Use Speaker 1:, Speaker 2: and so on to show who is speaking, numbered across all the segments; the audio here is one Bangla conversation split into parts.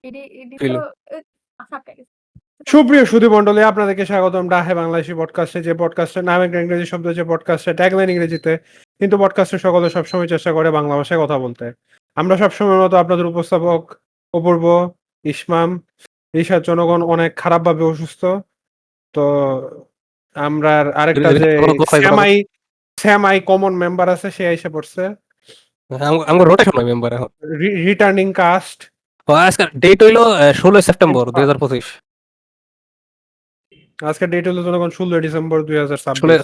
Speaker 1: এডি এডি তো
Speaker 2: ফিল
Speaker 1: ফাঁকা গেছে।
Speaker 3: সুপ্রিয় সুধী মণ্ডলী, আপনাদেরকে স্বাগতম ডাহে বাংলাদেশি পডকাস্টে, যে পডকাস্টের নাম একটা ইংরেজি শব্দ, যে পডকাস্টের ট্যাগলাইন ইংরেজিতে, কিন্তু পডকাস্টের সকলে সবসময় চেষ্টা করে বাংলা ভাষায় কথা বলতে। আমরা সবসময় মতো আপনাদের উপস্থাপক অপূর্ব, ইসমাম, রিশাদ। জনগণ অনেক খারাপভাবে অসুস্থ, তো আমরা আরেকটা যে সেমাই সেমাই কমন মেম্বার আছে, সে এসে পড়ছে,
Speaker 2: আমার রোটেশন হয় মেম্বার এখন।
Speaker 3: Returning caste.
Speaker 2: আজকে ডেট হইলো 16 সেপ্টেম্বর 2025।
Speaker 3: আজকে ডেট হলো জনগণ 16 ডিসেম্বর 2026।
Speaker 2: 16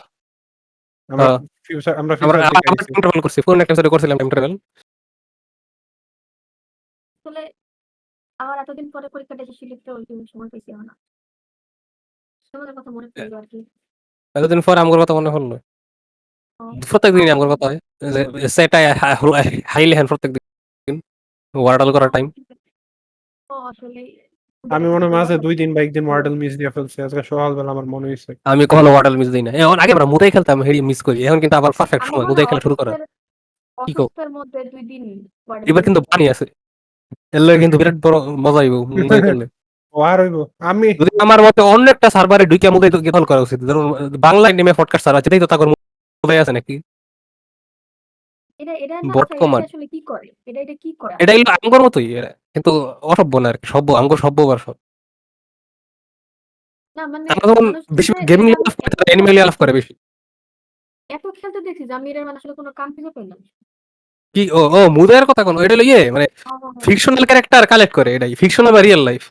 Speaker 3: আমরা ফিউচার
Speaker 2: আমরা
Speaker 3: থেকে
Speaker 2: আবার
Speaker 3: আইছি।
Speaker 2: টাইম ট্রাভেল করছি, ফোন একটা করছিলাম টাইম ট্রাভেল।
Speaker 1: আসলে আমার এতদিন পরে পরীক্ষাটা শেষ লিখতে ওই সময় পেয়েছি না। তোমাদের কথা মনে পড়লো আর কি।
Speaker 2: এতদিন পর আমার কথা মনে হলো। প্রত্যেকদিন আমার কথা হয় যে সেটাই হাইলি হ্যান্ড প্রত্যেকদিন ওয়ার্ডাল করার টাইম।
Speaker 1: ও আসলে
Speaker 3: আমি মনে হয় মাঝে 2 দিন বা 1 দিন মডেল মিস দিয়ে ফেলছি। আজকে সকালবেলা আমার মনে হয়েছে
Speaker 2: আমি কখনো ওয়ার্ডাল মিস দিই না। এখন আগে আমরা মুদাই খেলতাম, হেডি মিস করি। এখন কিন্তু আবার পারফেক্ট সময় মুদাই খেলা শুরু করার। কি কও?
Speaker 1: অসুস্থের মধ্যে 2 দিন
Speaker 2: এবার কিন্তু পানি আছে, এর লগে কিন্তু বিরাট বড় মজা হইব মুদাই খেললে।
Speaker 3: আর হইব। আমি
Speaker 2: যদি আমার মতে অন্য একটা সার্ভারে ঢুকে মুদাই তো গেল করা উচিত, যেমন বাংলা নেমে পডকাস্ট সার্ভার, যেটাই তো তাকর মুদাই আছে নাকি
Speaker 1: এটা এটা না,
Speaker 2: বট
Speaker 1: এটা
Speaker 2: কমান্ড।
Speaker 1: আসলে কি করে? এটা কি করে?
Speaker 2: এটা হলো আঙ্গর মতোই এরা, কিন্তু অসভ্য না আর কি, সভ্য আঙ্গর সভ্য ভার্সন।
Speaker 1: না মানে
Speaker 2: আমরা যখন
Speaker 1: মানুষ
Speaker 2: বেশি
Speaker 1: যে
Speaker 2: গেমিং
Speaker 1: এটা
Speaker 2: লাভ করে তারা অ্যানিমেল লাভ করে বেশি।
Speaker 1: এত খেলতে দেখছি যে আমি এর মানে আসলে কোনো কাম খুঁজে পাই না।
Speaker 2: কি ও ও মুদায়ের কথা কোন, এটা হলো ইয়ে মানে ফিকশনাল ক্যারেক্টার কালেক্ট করে, এটাই ফিকশনাল বা রিয়েল লাইফ।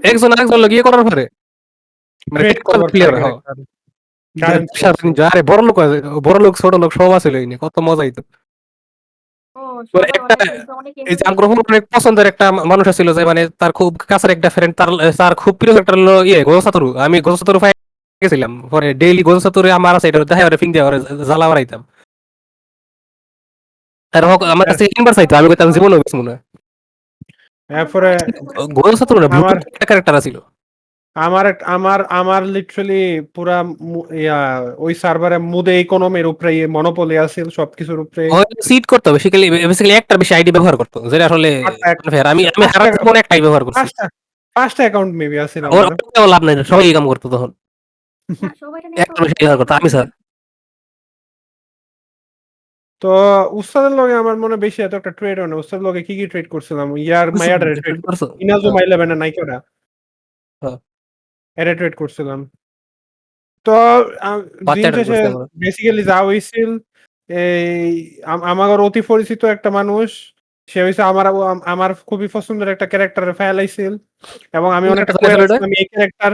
Speaker 2: একজন আরেকজন লোক ইয়ে করার পরে মানে
Speaker 3: ট্রেড
Speaker 2: টেক
Speaker 3: করবার
Speaker 2: প্লেয়ার হয়।
Speaker 3: ক্যারেক্টার কারেন্সি আছে।
Speaker 2: আরে বড় লোক আছে, বড় লোক ছোট লোক সব আছে লইনি, কত মজা হইতো।
Speaker 1: ও
Speaker 2: মানে
Speaker 1: সবাই
Speaker 2: একটা
Speaker 1: অনেক
Speaker 2: এই যে
Speaker 1: এনজয়
Speaker 2: আমার অনেক পছন্দের একটা মানুষ ছিল, যে মানে তার খুব কাছের একটা ফ্রেন্ড, তার তার খুব প্রিয় একটা হলো ইয়ে গোসাতুরু। আমি গোসাতুরু ফাই গেছিলাম পরে ডেইলি গোসাতুরু আমার আছে, এটা দেখা করে ফিং দিয়ে জ্বালা বাড়াইতাম। আর আমার কাছে তিনবার চাইতো, আমি কইতাম জীবনে হইছ মনে হয়।
Speaker 3: এরপরে
Speaker 2: গোসাতুরু না, ব্লু
Speaker 3: আমার
Speaker 2: একটা ক্যারেক্টার ছিল।
Speaker 3: আমার লিটারালি পুরা ইয়া ওই সার্ভারে মুদে ইকোনমির উপরে মনোপলি আছে, সবকিছুর উপরে।
Speaker 2: ওই সিট করতে হবে বেসিক্যালি একটার বেশি আইডি ব্যবহার করতো, যেটা আসলে আনফেয়ার। আমি আমি হারাতে মনে একটাই ব্যবহার করছি।
Speaker 3: পাঁচটা অ্যাকাউন্ট মেবি আছে
Speaker 2: ওর
Speaker 3: আমার।
Speaker 2: লাভ নাই, সবাই কাম করতো তখন,
Speaker 1: সবাই
Speaker 2: একটা বেশি ব্যবহার করতো আমি স্যার।
Speaker 3: তো উস্তাদের লগে আমার মনে বেশি এত একটা ট্রেড হয় না। উস্তাদের লগে কি কি ট্রেড করছিলাম? ইয়ার মায়াডারে ট্রেড করছি, ইনাজুমা 11 এর নাইকাটা এটা ট্রেড করছিলাম। তো দিন শেষে বেসিক্যালি যা হইছিল, এই আমার অতি পরিচিত একটা মানুষ, সে হইছে আমার খুবই পছন্দের একটা ক্যারেক্টারে ফেলাইছিল, এবং আমি অনেকটা কয়ে রাখছিলাম এই ক্যারেক্টার,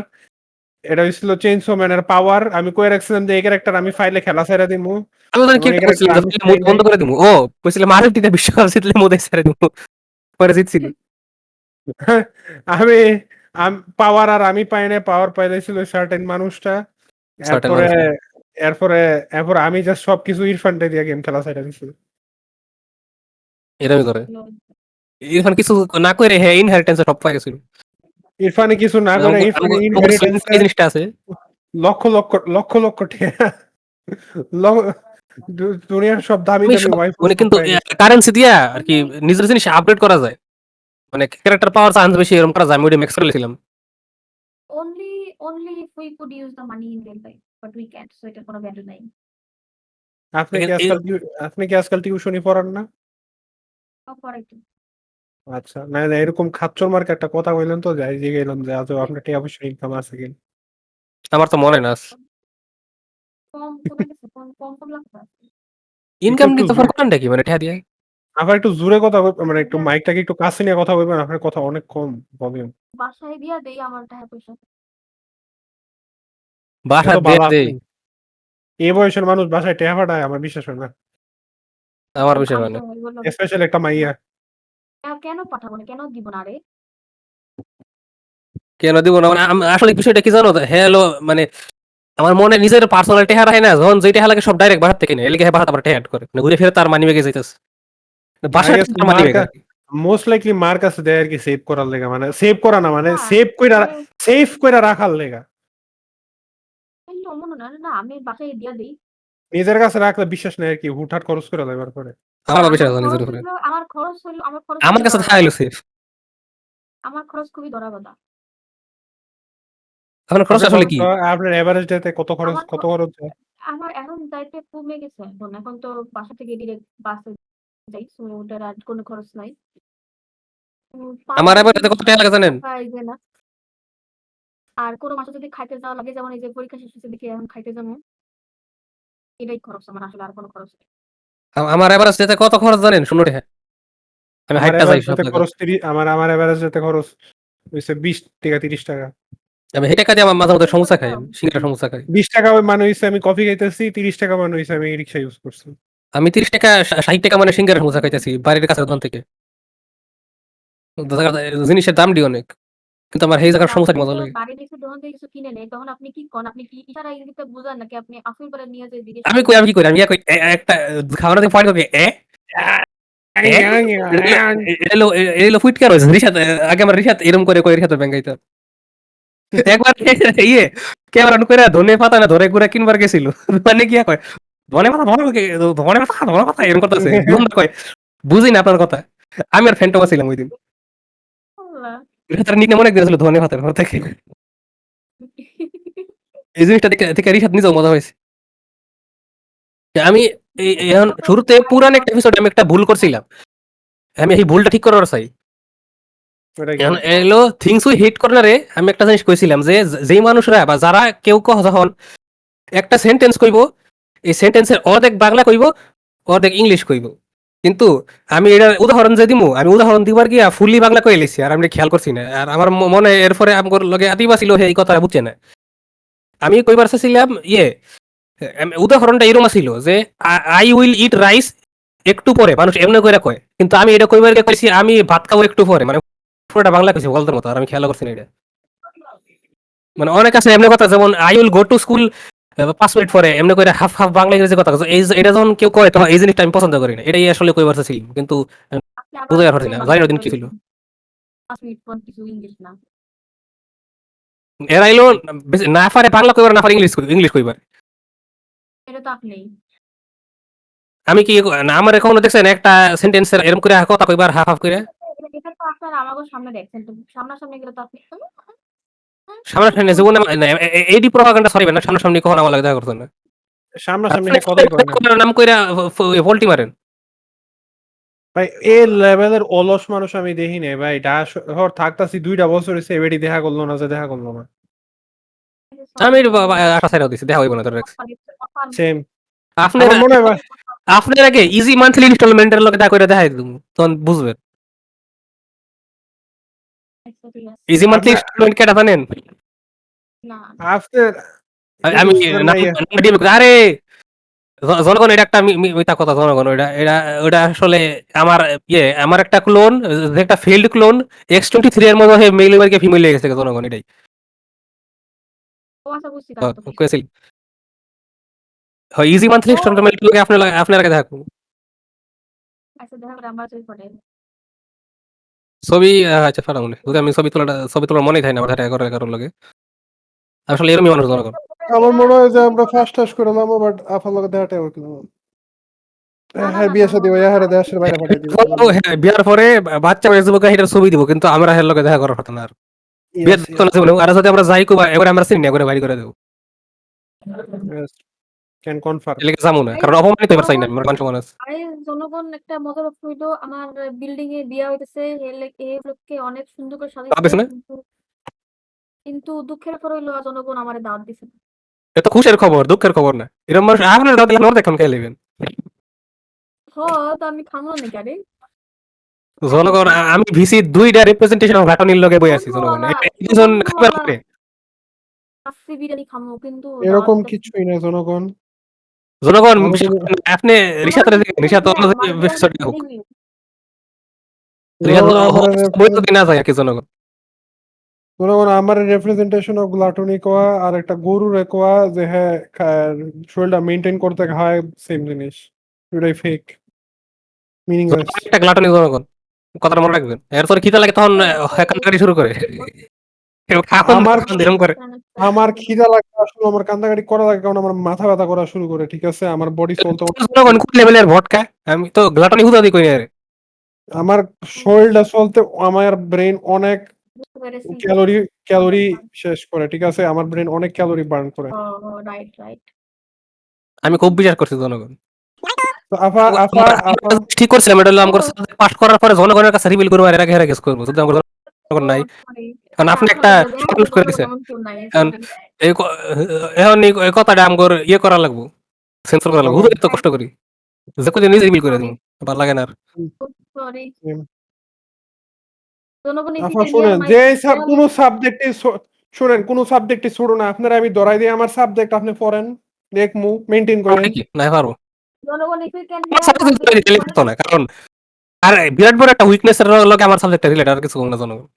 Speaker 3: এটা হইছিল চেইনসো ম্যানের পাওয়ার। আমি কয়ে রাখছিলাম যে এই ক্যারেক্টার আমি ফাইলে খেলা ছেড়ে দিমু।
Speaker 2: আমি তো কি কইছিলাম যে বন্ধ করে দিমু, ও কইছিলাম আরএফটিতে বিশ্বকাপ জিতলে মোদের ছেড়ে দিমু, পরে জিতছিল।
Speaker 3: আমি পাওয়ার আর আমি পাই না, পাওয়ার পাইছিল সার্টেন মানুষটা। এরপরে এরপরে এরপর আমি জাস্ট সবকিছু ইরফানটা দিয়ে গেম খেলা ছেড়ে দিছি।
Speaker 2: এরকমই করে ইরফান কিছু না করে, হ্যাঁ ইনহেরিটেন্সে সব পাই গেছিল।
Speaker 3: ইরফানে কিছু না করে ইনহেরিটেন্সে
Speaker 2: জিনিসটা আছে
Speaker 3: লক্ষ লক্ষ লক্ষ লক্ষ টাকা দুনিয়ার সব দামি দামি ওয়াইফ
Speaker 2: মানে, কিন্তু কারেন্সি দিয়া আর কি নিজের জিনিস আপডেট করা যায়, মানে ক্যারেক্টার পাওয়ার চান্স বেশি, এরকম করা যায়। আমি ওটা ম্যাক্স করেছিলাম।
Speaker 1: only if we could use the money in real life, but we can't, so এটা কোনো ভ্যালু নাই।
Speaker 3: আপনি কি আজকাল টিউশনই পড়ান না? আচ্ছা, না এরকম খাচ্চর মার্কা একটা কথা কইলেন তো, যাই যে গেলাম যে আজ আপনার টাকা পয়সা ইনকাম আছে কিনা।
Speaker 2: আমার তো মনে না
Speaker 1: কম কমে গেছে, কম লাগছে।
Speaker 2: ইনকাম দিতে পার করেন নাকি, মানে টাকা দিয়ে।
Speaker 3: আবার একটু জোরে কথা বলবেন, মানে একটু মাইকটাকে একটু কাছে নিয়ে কথা বলবেন, আপনার কথা অনেক কম ভলিউম।
Speaker 1: বাসায় দিয়া দেই আমার টাকা পয়সা।
Speaker 2: বাসা দিয়ে দেই।
Speaker 3: এই বয়সের মানুষ বাসায় টাকা পাঠায়, আমার বিশ্বাস হয় না।
Speaker 2: আমার বিশ্বাস হয় না,
Speaker 3: স্পেশাল একটা মাইয়া।
Speaker 1: কেন পাঠাবো না, কেন দিব না রে?
Speaker 2: কেন দিব না মানে আসলে বিষয়টা কি জানো, হ্যালো মানে আমার মনে নিজের পার্সোনাল টেহা রাখে না, যখন যেটা লাগে সব ডাইরেক্ট বাসার থেকে নেয়, এলিগে বাসা আবার টেহা অ্যাড করে, মানে ঘুরে ফিরে তার মানি ব্যাগে যাইতেছে বাসা মানি ব্যাগ।
Speaker 3: মোস্ট লাইকলি মার কাছে দেয় আর কি, সেভ করার লেগা, মানে সেভ করা না, মানে সেভ কইরা রাখার লেগা।
Speaker 1: না আমি বাসায় দিয়া দেই।
Speaker 3: নিজের কাছে রাখলে বিশ্বাস নেই আর কি, হুটহাট খরচ করে দেবার পরে।
Speaker 2: আমার বিশ্বাস আছে নিজের উপরে,
Speaker 1: আমার খরচ হলো
Speaker 2: আমার কাছে থাকলো সেফ।
Speaker 1: আমার খরচ খুবই ধরাবাঁধা।
Speaker 2: আপনার খরচ
Speaker 3: আচ্ছা
Speaker 2: আসলে
Speaker 3: বলেন
Speaker 2: কি?
Speaker 3: তো আপনার এভারেজ ডেতে
Speaker 1: আমার
Speaker 3: কত খরচ যায়?
Speaker 1: আমার এখন যাইতে কমে গেছে এখন। এখন তো বাসা থেকে ডিরেক্ট বাসে যাই। সো ওটার আর কোনো খরচ নাই। পার
Speaker 2: আমার
Speaker 1: হেড
Speaker 2: এবার কত টাকা লাগে জানেন?
Speaker 1: টাকা আইবে না। আর কোনো মাসে যদি খাইতে যাওয়া লাগে, যেমন এই যে পরীক্ষা শেষ হইছে দেখি এখন খাইতে যাবো। এটাই খরচ আমার, আসলে আর কোনো খরচ নেই।
Speaker 2: আমার এভারেজ যেতে কত খরচ জানেন? ১৫ টাকা। আমি
Speaker 3: আমার
Speaker 2: হাইট্টা যাই
Speaker 3: এভারেজ
Speaker 2: সব
Speaker 3: ডেতে
Speaker 2: জায়গায়।
Speaker 3: খরচ আমার এভারেজ ডেতে খরচ হইছে 20 টাকা 30 টাকা।
Speaker 2: আমি হেঁটে কাজে আমার মাঝে মধ্যে
Speaker 1: এরপরে
Speaker 2: সমস্যা খাই।
Speaker 1: যাও।
Speaker 2: সিঙ্গারা সমস্যা খাই।
Speaker 3: 20 টাকা মানে হইছে আমি কফি খাইতেছি, 30 টাকা মানে হইছে আমি রিক্সা ইউজ করছি।
Speaker 2: আমি ৩০ টাকা ৬০ টাকা মানে সিঙ্গারা সমস্যা খাইতেছি বাড়ির কাছে দোকান থেকে। জিনিসের দামটি অনেক। কিন্তু আমার সেই জায়গার
Speaker 1: আচ্ছা,
Speaker 2: সমস্যাটি
Speaker 1: আপনি
Speaker 2: মজা
Speaker 1: যে
Speaker 2: লাগে।
Speaker 1: বাড়ির নিচে দোকান থেকে কিছু কিনে নেই, তখন আপনি কি করেন? আপনি কি ইশারা ইঙ্গিতে বুঝান নাকি আপনি আফিল করে নিয়ে যেয়ে জিজ্ঞেস
Speaker 2: আমি
Speaker 1: করেন?
Speaker 2: কই আমি কি করি? আমি ইয়া কই একটা খাওয়ানোর থেকে পয়েন্ট করি এ? এটা হলো ফুটকার হইছে। রিশাদ আগে আমার রিশাদ এরকম করে কই রিশাদ ব্যাংক গাইতো। একবার ইয়ে ক্যামেরা অন কইরা ধনেপাতা না ধরে গুড়া কিনবার গেছিল। মানে কি কয় ধনেপাতা এরকম করতেছে। বন্ধু কয় বুঝি না আপনার কথা। আমি আর ফ্যান্টমা ছিলাম ওইদিন।
Speaker 1: আল্লাহ!
Speaker 2: রিশাদের নিকনেম অনেক দিয়েছিল ধনেপাতার পর থেকে। এই জিনিসটা থেকে রিশাদ নিজেও মজা হয়েছে। আমি এখন শুরুতে পুরান একটা এপিসোড আমি একটা ভুল করছিলাম। আমি এই ভুলটা ঠিক করার চাই।
Speaker 3: ওটা কি?
Speaker 2: এখন এলো থিংস উই হেট কর্নারে আমি একটা জিনিস কইছিলাম যে যেই মানুষরা বা যারা কেউ যখন একটা সেন্টেন্স কইব, এই সেন্টেন্সের অর্ধেক বাংলা কইব, অর্ধেক ইংলিশ কইব। কিন্তু আমি এটার উদাহরণ যে দিমু, আমি উদাহরণ দিবার গিয়া ফুললি বাংলা কয়ে লেছি আর আমি খেয়াল করছি না। আর আমার মনে এরপরে আমগর লগে আদিবা ছিল এই কথাটা বুঝছে না। আমি কইবার চাইছিলাম উদাহরণটা এরকম ছিল যে আই উইল ইট রাইস একটু পরে মানুষ এমনি করে কয়, কিন্তু আমি এটা কইবার গিয়ে কইছি আমি ভাত খাবো একটু পরে, মানে পুরোটা বাংলা কইছি বলতে মতো। আর আমি খেয়াল করছি না এটা। মানে অনেক আছে এমনি কথা, যেমন I will go to school ৫ minute পরে এমনি করে হাফ হাফ বাংলা ইংরেজি কথা কইছে। এটা যখন কেউ কয় তখন এই জিনিসটা আমি পছন্দ করি না। এটাই আসলে কইবার চাইছিলাম, কিন্তু
Speaker 1: আপনি আবার
Speaker 2: বুঝাইতে পারছি
Speaker 1: বললেন
Speaker 2: না,
Speaker 1: মানুষ
Speaker 2: জানি না ওদিন
Speaker 1: এমনি
Speaker 2: কি ছিল।
Speaker 1: ৫ মিনিট পর কিছু ইংলিশ না।
Speaker 2: এরা এলো না পারে বাংলা কইবার, না পারে ইংলিশ কইবার।
Speaker 1: এটা তো আপনিই।
Speaker 2: আমি কি না আমার এখনো দেখছেন একটা সেন্টেন্সের এরকম করে কথা কইবার হাফ হাফ করে।
Speaker 1: এটা তো আপনার আমাগো সামনে দেখছেন। তো সামনাসামনি গেলে তো আপনি
Speaker 2: সামনাসামনি জীবনে এইডি প্রপাগান্ডা সরিবে না, সামনাসামনি কখনো আমার লাগে দেখা করতেন না।
Speaker 3: সামনাসামনি হ্যাঁ কথাই কয় না।
Speaker 2: নাম কইরা ভল্টি মারেন।
Speaker 3: ভাই এ লেভেলের অলস মানুষ আমি দেখি নাই ভাই। থাকতাছি 2টা বছর হইছে এবারই দেখা করলো না যে দেখা করলো না।
Speaker 2: আমি আশা ছাইড়াও দিছি, দেখা হইব না তোর কাছে।
Speaker 3: সেম।
Speaker 2: আপনার
Speaker 3: আমার মনে হয় ভাই
Speaker 2: আপনার আগে ইজি মান্থলি ইনস্টলমেন্টের লগে দেখা কইরা দেখাই দিমু, তখন বুঝবেন।
Speaker 1: আচ্ছা ঠিক আছে।
Speaker 2: ইজি মান্থলি
Speaker 3: আপনার
Speaker 2: ইনস্টলমেন্ট কেটা জানেন?
Speaker 1: না,
Speaker 3: আফটার
Speaker 2: আমি
Speaker 3: ইউটিউবের মাইয়া
Speaker 2: আরে জনগণ এটা একটা মিথ্যা কথা। জনগণ এটা ওটা আসলে আমার আমার একটা ক্লোন, একটা ফেইল্ড ক্লোন X23 এর মধ্যে মেল মেলকে ফিমেল হয়ে গেছে জনগণ। এটাই
Speaker 1: ও আচ্ছা বুঝছি তাহলে তো বুঝছি।
Speaker 2: কইছিল। হয় ইজি মান্থলি
Speaker 1: ও
Speaker 2: ইনস্টলমেন্ট লগে আপনার আগে দেখা করবো।
Speaker 1: আচ্ছা দেখা করে আমার চোখ পড়ে।
Speaker 2: ছবি আচ্ছা পাঠাবো না। যদি আমি ছবি তোলার মনেই থাকে না আমার দেখা করার কারণ লাগে। আসলে এরকমই মানুষ জনগণ।
Speaker 3: আমার মনে হয় যে আমরা ফার্স্ট টাস করলাম বাট আফার লগে দেখাটাই হইলো না।
Speaker 1: না, না,
Speaker 3: হ্যাঁ
Speaker 1: না,
Speaker 3: বিয়ে
Speaker 1: না,
Speaker 3: শাদী
Speaker 1: না,
Speaker 3: হইয়া
Speaker 1: না।
Speaker 3: হারে দেশের বাইরে পাঠাই দিবে।
Speaker 2: হ্যাঁ, বিয়ার পরে বাচ্চা হয়ে যাবো এটার ছবি দিব, কিন্তু আমরা এর লগে দেখা করার কথা না। আর বিয়ের
Speaker 3: ইয়েস
Speaker 2: চলে
Speaker 3: ইয়েস
Speaker 2: যাবো আর যদি আমরা যাই কইবা এবারে আমরা চিনি না করে বাইরে করে দেবো।
Speaker 3: Yes can confirm.
Speaker 2: এলাকা যাবো না,
Speaker 1: আরে
Speaker 2: কারণ অপমানিত এবার চাই না,
Speaker 1: জনগণ
Speaker 2: আমার মান সম্মান আছে।
Speaker 1: আরে জনগণ একটা মজার ব্যাপার হইলো, আমার বিল্ডিং এ বিয়া হইতেছে। এই লোককে অনেক সুন্দর করে
Speaker 2: দাওয়াত
Speaker 1: সাজাইছে,
Speaker 2: দিছে না?
Speaker 1: কিন্তু দুঃখের ব্যাপার হইলো জনগণ আমারে দাওয়াত দিছে না।
Speaker 2: এটা খুশির খবর, দুঃখের খবর না। এরকম মানুষ আপনার দাওয়াত দিলে আমরা দেখুন খেয়ে নেবেন।
Speaker 1: তো আমি খামো নাকি? আরে খাইতে
Speaker 2: জনগণ
Speaker 1: তো।
Speaker 2: আমি ভিসি 2টা রিপ্রেজেন্টেশন অফ ঘাটনির লগে বই আছি জনগণ।
Speaker 1: দুপুরবেলা
Speaker 2: একজন খাবার
Speaker 1: দুপুরবেলা
Speaker 2: করে
Speaker 1: কাচ্চি বিরিয়ানি খামো, কিন্তু দাওয়াত
Speaker 3: এরকম
Speaker 1: দিতেছে না।
Speaker 3: কিছুই না জনগণ।
Speaker 2: জনগণ
Speaker 3: আমি তুমি
Speaker 2: আপনি
Speaker 1: আমার
Speaker 2: রিসাত
Speaker 1: হ্যাঁ, my brand is
Speaker 2: হোক।
Speaker 1: telling me।
Speaker 2: রিসাত
Speaker 3: জনগণ আমার
Speaker 2: বই তো দিন না যায় আর কি জনগণ।
Speaker 3: জনগণ আমার রেপ্রেজেন্টেশন অফ গ্লাটনি কোয়া আর একটা গরুর কোয়া যে হ্যাঁ শরীরটা মেনটেন করতে হয় সেম জিনিস। এটাই ফেক মিনিংলেস।
Speaker 2: জনগণ একটা গ্লাটনি জনগণ, কথাটা মনে রাখবেন। এরপরে খিদা লাগে তখন কান্নাকাটি শুরু করে। খাওন
Speaker 3: আমার
Speaker 2: এরকম করে।
Speaker 3: আমার খিদা লাগে আসলে আমার কান্দাকাটি করা লাগে কারণ আমার মাথা ব্যথা করা শুরু করে। ঠিক আছে আমার বডি চলতে
Speaker 2: জনগণ কোন লেভেলের ভটকা, আমি তো গ্লাটনি হুদা দি কই না রে।
Speaker 3: আমার শরীরটা চলতে আমার ব্রেন অনেক
Speaker 1: বুঝতে পেরেছি।
Speaker 3: ক্যালোরি শেষ করে, ঠিক আছে? আমার ব্রেন অনেক ক্যালোরি বার্ন করে।
Speaker 1: Right, right.
Speaker 2: আমি খুব বিশ্বাস করছি জনগণ।
Speaker 3: তো আপা আপা আপা
Speaker 2: ঠিক করছিলাম, এটা হলো
Speaker 1: ও
Speaker 2: আমার সাবজেক্ট পাস করার পরে জনগণের কাছে রিভিল করবো, এর আগে হেরা গেস করবো যদি আমার জনগণ নাই।
Speaker 1: সরি।
Speaker 2: কারণ
Speaker 1: আচ্ছা
Speaker 2: আপনি একটা
Speaker 1: আসলে দেখা
Speaker 2: মানুষ
Speaker 1: গেল
Speaker 2: করে
Speaker 1: জনগণ
Speaker 2: দিছেন।
Speaker 1: এমন কেউ নাই।
Speaker 2: এখন
Speaker 1: সরি।
Speaker 2: এই এখন এই কথাটা আমগর ইয়ে করা লাগবো, সেন্সর করা লাগবো।
Speaker 3: বলেন।
Speaker 2: হুজুর এত কষ্ট করি যে কই নিজে রিভিল করে
Speaker 1: সরি,
Speaker 2: দিব, ভালো লাগে না আর।
Speaker 1: সরি। জনগণ ইজ
Speaker 3: আপা
Speaker 1: নিয়ার
Speaker 3: শুনেন,
Speaker 1: মাই
Speaker 3: যে
Speaker 1: অল।
Speaker 3: কোনো সাবজেক্টে শুনেন, কোনো সাবজেক্টে ছোট না, আপনারা আমি ধরাই দিই আমার সাবজেক্ট, আপনি পড়েন, দেখমু মেইনটেইন করেন।
Speaker 2: পারবে কি না পারবো,
Speaker 1: জনগণ ইফ ইউ ক্যান
Speaker 2: আমার
Speaker 1: হিয়ার মাই
Speaker 2: সাবজেক্ট
Speaker 1: বিলিভ
Speaker 2: দিলে পারতো না, কারণ আর বিরাট বড় একটা উইকনেস এর লগে আমার সাবজেক্টটা রিলেট, আর কিছু না জনগণ।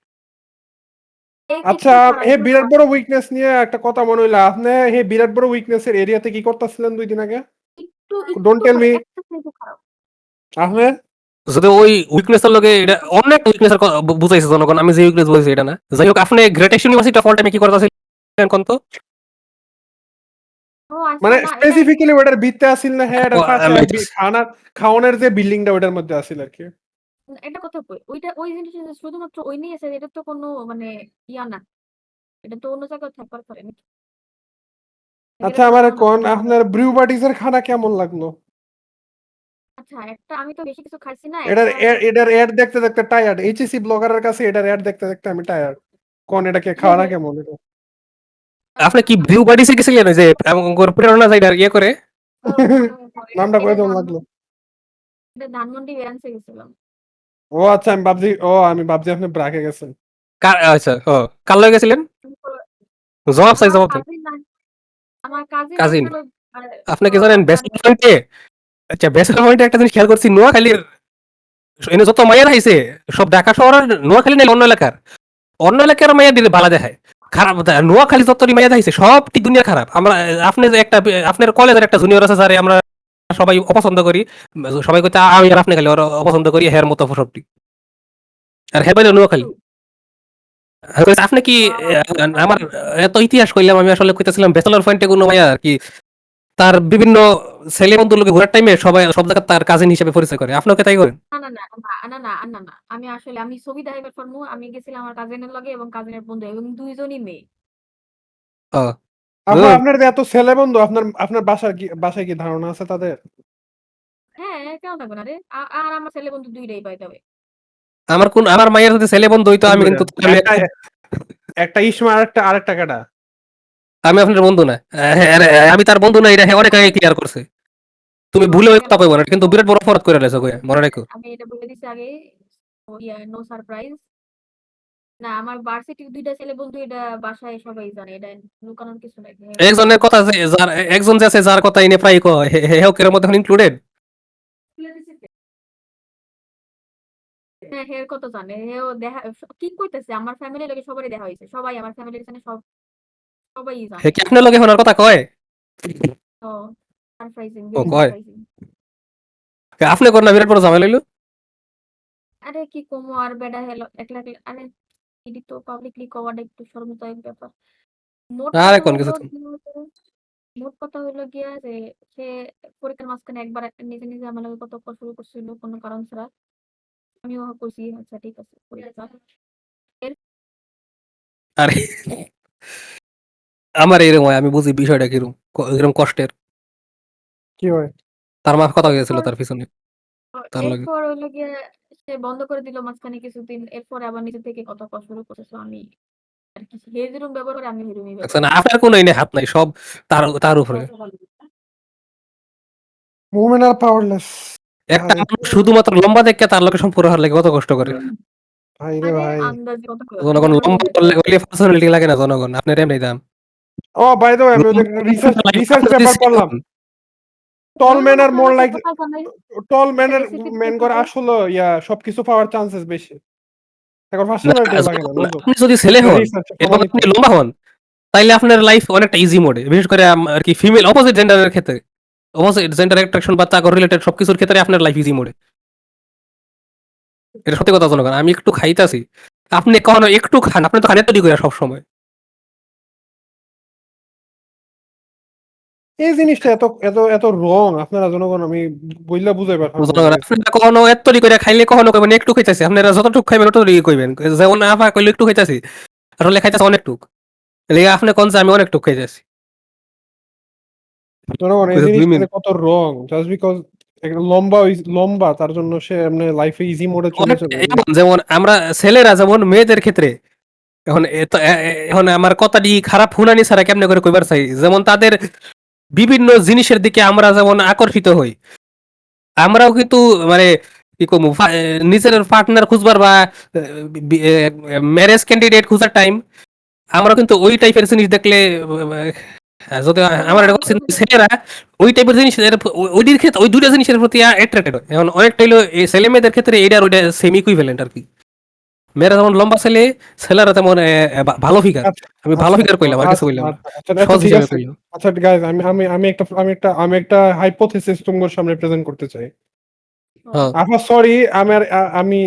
Speaker 3: আচ্ছা,
Speaker 1: একটু খারাপ
Speaker 3: হে বিরাট বড় উইকনেস নিয়ে একটা কথা মনে হইলো, আপনি হে বিরাট বড় উইকনেস এর এরিয়াতে কি করতেছিলেন 2 দিন আগে?
Speaker 1: একটু
Speaker 3: ডোন্ট
Speaker 1: একটু
Speaker 3: টেল মি।
Speaker 1: খারাপ, একটা একটু খারাপ।
Speaker 3: আপনি
Speaker 2: যদি ওই উইকনেস এর লগে এটা অনেক উইকনেস এর বুঝাইছে জনগণ, আমি যে উইকনেস বলছি এটা না। যাই হোক, আপনি গ্রেটেস্ট ইউনিভার্সিটি অফ অল টাইমে কি করতেছিলেন কোন তো?
Speaker 1: ও আচ্ছা
Speaker 3: মানে
Speaker 1: না এটা
Speaker 3: স্পেসিফিক্যালি ওটার ভিত্তে আসিল না, হ্যাঁ এটার পাশে
Speaker 2: আমি
Speaker 3: খাওয়ানোর যে বিল্ডিংটা ওটার মধ্যে আসিল আর কি।
Speaker 1: এটা কথা কই। ওইটা ওই জিনিসটা যে শুধুমাত্র ওই নিয়ে এসে এটা তো কোনো মানে ইয়া না। এটা তো অন্য জায়গায় থাকতে পারে নাকি? এটা
Speaker 3: আচ্ছা
Speaker 1: কোনো
Speaker 3: আমার
Speaker 1: খাওয়া না।
Speaker 3: কোন আপনার ব্রিউ পার্টিসের খানা কেমন লাগলো?
Speaker 1: আচ্ছা একটা আমি তো বেশি কিছু খাইছি না।
Speaker 3: এটার
Speaker 1: একটা
Speaker 3: এটার অ্যাড দেখতে দেখতে টায়ার্ড, এইচএসসি ব্লগারের কাছে এটার অ্যাড দেখতে দেখতে আমি টায়ার্ড। কোন এটা কে খাওয়া কেমন এটা?
Speaker 2: আপনি কি ভিউ বাড়িছে গেছিলেন ওই যে প্রেরণা যাইডার ইয়ে করে?
Speaker 3: নামটা
Speaker 1: এটা
Speaker 3: কয়ে কেমন লাগলো?
Speaker 1: ধানমন্ডি বেরানতে গেছিলাম।
Speaker 3: ও আচ্ছা, আমি ভাবছি আপনি ব্রাকে গেছেন।
Speaker 2: আচ্ছা, ও কার লগে গেছিলেন? জবাব চাই,
Speaker 1: আমার
Speaker 2: জবাব দেন।
Speaker 1: কাজিন না, আমার কাজিন
Speaker 2: কাজিন,
Speaker 1: আসলে
Speaker 2: আপনি কি জানেন ব্যাচেলর পয়েন্টে? আচ্ছা, ব্যাচেলর পয়েন্টে একটা জিনিস খেয়াল করছি, নোয়াখালীর এনে যত মাইয়ার আইছে সব ঢাকা শহরের, নোয়াখালী নাই অন্য এলাকার, অন্য এলাকার মাইয়া দিলে বালা দেখায় খারাপ। নোয়াখালী যতটি মাইয়া দেখাইছে সবটি দুনিয়া খারাপ। আমরা আপনি যে একটা আপনার কলেজের একটা জুনিয়র আছে যারে আমরা সবাই অপছন্দ করি, সবাই কইতে আমি আর আপনি খালি ওর অপছন্দ করি, হের মতো সবটি। আর হ্যাঁ পাইলো নোয়াখালী। আমি কইছি, আপনি কি আমার এত ইতিহাস কইলাম, আমি আসলে কইতেছিলাম ব্যাচেলর পয়েন্টে কোনো মাইয়া আর কি তার বিভিন্ন ছেলে বন্ধুর লোকে ঘোরার টাইমে সবাই সব জায়গায় তার কাজিন হিসেবে পরিচয় করে। আপনাকে তাই করেন?
Speaker 1: না না না না না না না না আমি আসলে আমি ছবি দেখাইবার পারমু। আমি গেছিলাম আমার কাজিনের লগে এবং কাজিনের বন্ধু এবং দুইজনই মেয়ে।
Speaker 2: ও,
Speaker 3: আপা
Speaker 2: হুম।
Speaker 3: আপনার যে এত ছেলে বন্ধু, আপনার আপনার বাসায় কি ধারণা আছে তাদের?
Speaker 1: হ্যাঁ কেন থাকবে না রে। আর আমার ছেলে বন্ধু দুইটাই বাই দ্য ওয়ে।
Speaker 2: আমার মায়ের যদি ছেলে বন্ধু হইতো, আমি
Speaker 3: বন্ধুরা
Speaker 2: কিন্তু
Speaker 3: একটা একটা ইসমা, আরেকটা আরেকটা কেডা?
Speaker 2: আমি আপনার বন্ধু না। আমি তার বন্ধু না, এটা অনেক আগে ক্লিয়ার করছে। তুমি ভুলে ওই কথা কইবো না, কিন্তু বিরাট বড় অপরাধ করে লেছো কইয়া, মনে রাখো।
Speaker 1: আমি এটা বলে দিছি আগে। No surprise. না আমার ভার্সিটির দুইটা ছেলে বন্ধু এটা বাসায় সবাই জানে। এটা লুকানোর কিছু নাই।
Speaker 2: একজনের কথা একজন যে আছে যার কথা এনে প্রায় কয়, হেও এর মধ্যে ইনক্লুডেড।
Speaker 1: হ্যাঁ হের কত জানে। হেও দেখা কি কইতেছে আমার ফ্যামিলির লগে সবারই দেখা হয়েছে। সবাই আমার ফ্যামিলির জানে সবাই
Speaker 2: হে
Speaker 1: জানে।
Speaker 2: কি আপনার লগে শোনার কথা কয়?
Speaker 1: তো সারপ্রাইজিং,
Speaker 2: ও
Speaker 1: ভেরি
Speaker 2: কয়,
Speaker 1: সারপ্রাইজিং।
Speaker 2: আপনি কোন না বিরাট বড় ঝামেলা হইলো।
Speaker 1: আরে কি কমো আর বেডা হেলো একলা একলা আরে এটি তো পাবলিকলি কওয়াটা একটু শরমদায়ক ব্যাপার। মোট
Speaker 2: আরে
Speaker 1: কথা
Speaker 2: কোন
Speaker 1: হইলো
Speaker 2: কিছু
Speaker 1: মোট কথা হইলো গিয়া যে সে পরীক্ষার মাঝখানে একবার নিজে নিজে আমার লগে কত শুরু করছিল কোনো কারণ ছাড়া। আমিও কইছি আচ্ছা ঠিক আছে পরীক্ষা।
Speaker 2: আরে আমার এরকম হয়, আমি বুঝি বিষয়টা কিরকম, এরকম কষ্টের।
Speaker 3: কি হয়?
Speaker 2: তার মা কথা গেছিল
Speaker 1: এরপর
Speaker 2: তার পিছনে, তার লগে।
Speaker 1: এরপর হইলো গিয়ে সে বন্ধ করে দিল মাঝখানে কিছুদিন। এরপরে আবার নিজে থেকে কথা কওয়া শুরু করেছে। আমি আর কি হে যেরকম ব্যবহার করে আমি সেরকমই ব্যবহার
Speaker 2: দেখছেন,
Speaker 1: করি।
Speaker 2: আপনার কোনো এনে হাত নাই, সব তার তার উপরে।
Speaker 3: উমেন আর পাওয়ারলেস।
Speaker 2: একটা
Speaker 3: ভাই
Speaker 2: মানুষ শুধুমাত্র লম্বা দেখে তার লোকে সম্পর্ক হওয়ার লাগে কত কষ্ট করে।
Speaker 3: ভাই রে
Speaker 1: আরে
Speaker 3: ভাই।
Speaker 1: আন্দাজে কথা কইও না।
Speaker 2: জনগণ
Speaker 1: যেমন এই
Speaker 2: লম্বা
Speaker 1: যে
Speaker 2: করলে ওইলে পার্সোনালিটি লাগে না জনগণ, আপনার এমনি দাম।
Speaker 3: ও বাই দ্য ওয়ে, আমি ওদের রিসার্চ পেপার পড়লাম। টল ম্যান আর মোর লাইক
Speaker 1: কথা জানাই
Speaker 3: টল
Speaker 1: একটা
Speaker 3: ম্যানের
Speaker 1: রেসিপি
Speaker 3: ম্যান
Speaker 1: দিতে
Speaker 3: করে
Speaker 1: হবে।
Speaker 3: আসলে সবকিছু পাওয়ার চান্সেস বেশি। এখন
Speaker 2: না,
Speaker 3: পার্সোনালিটিও লাগে না,
Speaker 2: জনগণ,
Speaker 3: বুঝো?
Speaker 2: আপনি যদি ছেলে
Speaker 3: এটা
Speaker 2: হন
Speaker 3: রিসার্চ
Speaker 2: এবং
Speaker 3: প্রমাণিত।
Speaker 2: আপনি লম্বা হন, তাইলে আপনার লাইফ অনেকটা ইজি মোডে, বিশেষ করে আর কি ফিমেল অপোজিট জেন্ডারের ক্ষেত্রে, অপোজিট জেন্ডার অ্যাট্রাকশন বা তাকে রিলেটেড সবকিছুর ক্ষেত্রে আপনার লাইফ ইজি মোডে। এটা সত্যি কথা জনগণ, আমি একটু খাইতাছি, আপনি কখনো একটু খান, আপনি তো খান এত করে সব সময়।
Speaker 3: এই জিনিসটা এত এত এত রং আপনারা জনগণ আমি বইলা বুঝাই পারতাম না এই
Speaker 2: জনগণ
Speaker 3: জিনিস।
Speaker 2: আপনারা কখনো এত্তরি করে খাইলে কখনো কইবেন একটু খাইতাছি, আপনারা যতটুকু খাইবেন অতটুকুই কইবেন। যেমন আফা কইলে একটু খাইতাছি, আসলে খাইতাছি অনেকটুক। এদিকে আপনি কোন যে আমি অনেকটুক খাইতাছি।
Speaker 3: জনগণ এই
Speaker 2: কইছে 2
Speaker 3: জিনিসটা যে
Speaker 2: মিনিট।
Speaker 3: কত রং জাস্ট বিকজ একটা লম্বা তার জন্য সে এমনি লাইফে ইজি মোডে চলে
Speaker 2: অনেকটা
Speaker 3: যাবে এই
Speaker 2: এমন
Speaker 3: জিনিসটা।
Speaker 2: যেমন আমরা ছেলেরা যেমন মেয়েদের ক্ষেত্রে এখন এখন আমার কথাটি খারাপ শুনানি ছাড়া কেমনে করে কইবার চাই, যেমন তাদের বিভিন্ন জিনিসের দিকে আমরা যেমন আকর্ষিত হই, আমরাও কিন্তু মানে কি কমু নিজের পার্টনার খুঁজবার বা ম্যারেজ ক্যান্ডিডেট খুঁজার টাইম আমরা কিন্তু ওই টাইপের জিনিস দেখলে যদি আমার
Speaker 1: ছেলেরা
Speaker 2: এটা কথা চিন্তা ছেলেরা ওই টাইপের জিনিস ওইটির ক্ষেত্রে ওই দুইটা জিনিসের প্রতি অ্যাট্রাক্টেড হয়। এখন অনেকটা হলো এই ছেলে মেয়েদের ক্ষেত্রে এইটা আর ওইটা সেম ইকুইভ্যালেন্ট আর কি। মেয়েরা যেমন লম্বা ছেলে, ছেলেরা তেমন ভালো ফিগার।
Speaker 3: আচ্ছা
Speaker 2: আমি ভালো
Speaker 3: আচ্ছা
Speaker 2: ফিগার কইলাম আর কিছু
Speaker 3: আচ্ছা
Speaker 2: কইলাম না,
Speaker 3: আচ্ছা আচ্ছা আচ্ছা,
Speaker 2: সহজ
Speaker 3: ঠিক
Speaker 2: হিসাবে
Speaker 3: আছে।
Speaker 2: কইলাম।
Speaker 3: আচ্ছা গাইজ আমি একটা হাইপোথেসিস তোমার সামনে প্রেজেন্ট করতে চাই।
Speaker 2: হ্যাঁ,
Speaker 3: আফা সরি আমি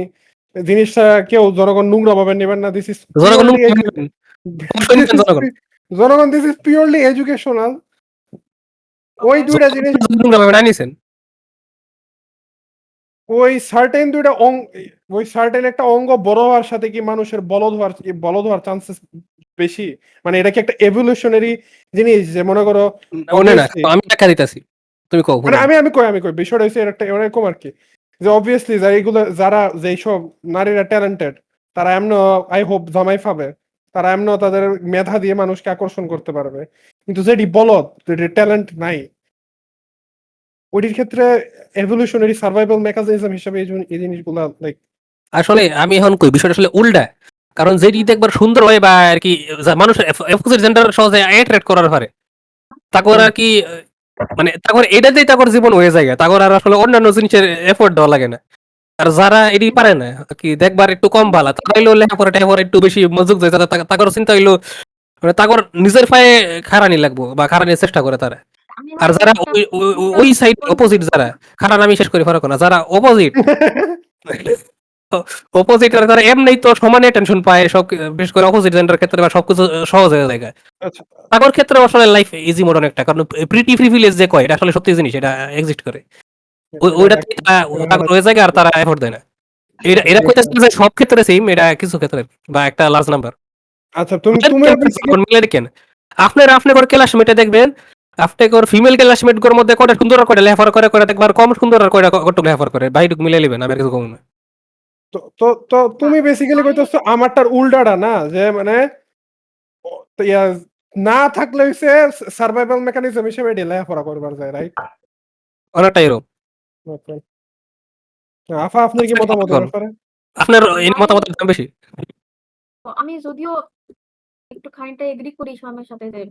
Speaker 3: জিনিসটা কেউ জনগণ নোংরা ভাবে নেবেন না, দিস ইজ
Speaker 2: জনগণ
Speaker 3: পিওরলি দিস
Speaker 2: শুনবেন
Speaker 3: ইজ
Speaker 2: জনগণ
Speaker 3: জনগণ দিস ইজ পিওরলি এডুকেশনাল। ওই
Speaker 1: ওকে।
Speaker 3: দুইটা জিনিস
Speaker 2: না নিছেন।
Speaker 3: ওই সার্টেন দুইটা অঙ্গ ওই সার্টেন একটা অঙ্গ বড় হওয়ার সাথে কি মানুষের বলদ হওয়ার চান্সেস বেশি? মানে এটা কি একটা এভলিউশনারি জিনিস যে মনে করো
Speaker 2: ওনে না,
Speaker 3: অবভিয়াসলি
Speaker 2: আমি টাকা দিতেছি, তুমি কও
Speaker 3: মানে
Speaker 2: শুনুন।
Speaker 3: আমি কই বিষয়টা হচ্ছে একটা এরকম আর কি যে অবভিয়াসলি যারা যেই সব নারীরা ট্যালেন্টেড তারা এমন আই হোপ জামাই পাবে, তারা এমন তাদের মেধা দিয়ে মানুষকে আকর্ষণ করতে পারবে। কিন্তু যেটি বলদ যেটি ট্যালেন্ট নাই ওইটির ক্ষেত্রে এভলিউশনারি সার্ভাইভাল মেকানিজম হিসেবে এই জিনিসগুলা লাইক
Speaker 2: আসলে আমি এখন কই বিষয়টা আসলে উল্টা। কারণ যেটি দেখবার সুন্দর হয় বা আর কি মানুষ অপোজিট জেন্ডার সহজে অ্যাট্রাক্ট করার পারে, তারপর আর কি মানে তারপর এটাতেই তারপর জীবন হয়ে যায়, তারপর আর আসলে অন্যান্য জিনিসের এফোর্ট দেওয়া লাগে না। আর যারা এটি পারে না কি দেখবার একটু কম ভালো, তারা হইলো লেখাপড়া টেখাপড়া একটু বেশি মনোযোগ দেয়, তাদের চিন্তা হইলো মানে তাদের নিজের পায়ে খাড়ানি লাগবো বা খাড়ানির চেষ্টা করে তারা।
Speaker 1: আমি
Speaker 2: আর
Speaker 1: আমার
Speaker 2: যারা
Speaker 1: একটা একটা
Speaker 2: ওই সাইড
Speaker 1: point
Speaker 2: অপোজিট যারা খারাপ, আমি শেষ করি ফারাক না, যারা অপোজিট অপোজিট তারা এমনিই তো সমানে টেনশন পায় সব, বিশেষ করে অপোজিট জেন্ডার ক্ষেত্রে বা সবকিছু সহজ হয়ে যায়।
Speaker 3: আচ্ছা
Speaker 2: তাদের ক্ষেত্রে আসলে লাইফ ইজি মোড অনেকটা, কারণ প্রিটি প্রিভিলেজ যে কয় এটা আসলে সত্যি জিনিস, এটা এক্সিস্ট করে।
Speaker 3: এটা
Speaker 2: ওইটাতে
Speaker 3: এটা
Speaker 2: তাদের হয়ে যায় আর তারা এফোর্ট দেয় না। এটা
Speaker 3: আচ্ছা
Speaker 2: এরা
Speaker 3: ঠিক আছে
Speaker 2: কইতাছে যে সব ক্ষেত্রে সেম, এটা কিছু ক্ষেত্রে বা একটা লার্জ নাম্বার।
Speaker 3: আচ্ছা তুমি বেসিক্যালি
Speaker 2: মিলে কেন আপনার করে ক্লাসমেটে দেখবেন, আপনার ফিমেল ক্লাসমেট গুলোর মধ্যে কয়টা সুন্দর আর কয়টা লেখাপড়া করে দেখবার কম সুন্দর আর কয়টা কত লেখাপড়া করে বাইটুক মিলে নেবেন, আমি আর কিছু কম না।
Speaker 3: তো তুমি বেসিক্যালি কইতেছো আমারটার উল্টাটা না যে মানে তো না থাকলে হইছে সার্ভাইভাল মেকানিজম হিসেবে এটি লেখাপড়া করবার যায় রাইট?
Speaker 2: অনেকটা এরকম।
Speaker 3: আফা আপনার কি মতামত এই ব্যাপারে?
Speaker 2: আপনার এই
Speaker 1: আমি
Speaker 2: মতামতের দাম বেশি।
Speaker 1: আমি যদিও একটু খানিকটা এগ্রি করি স্বামীর সাথে যে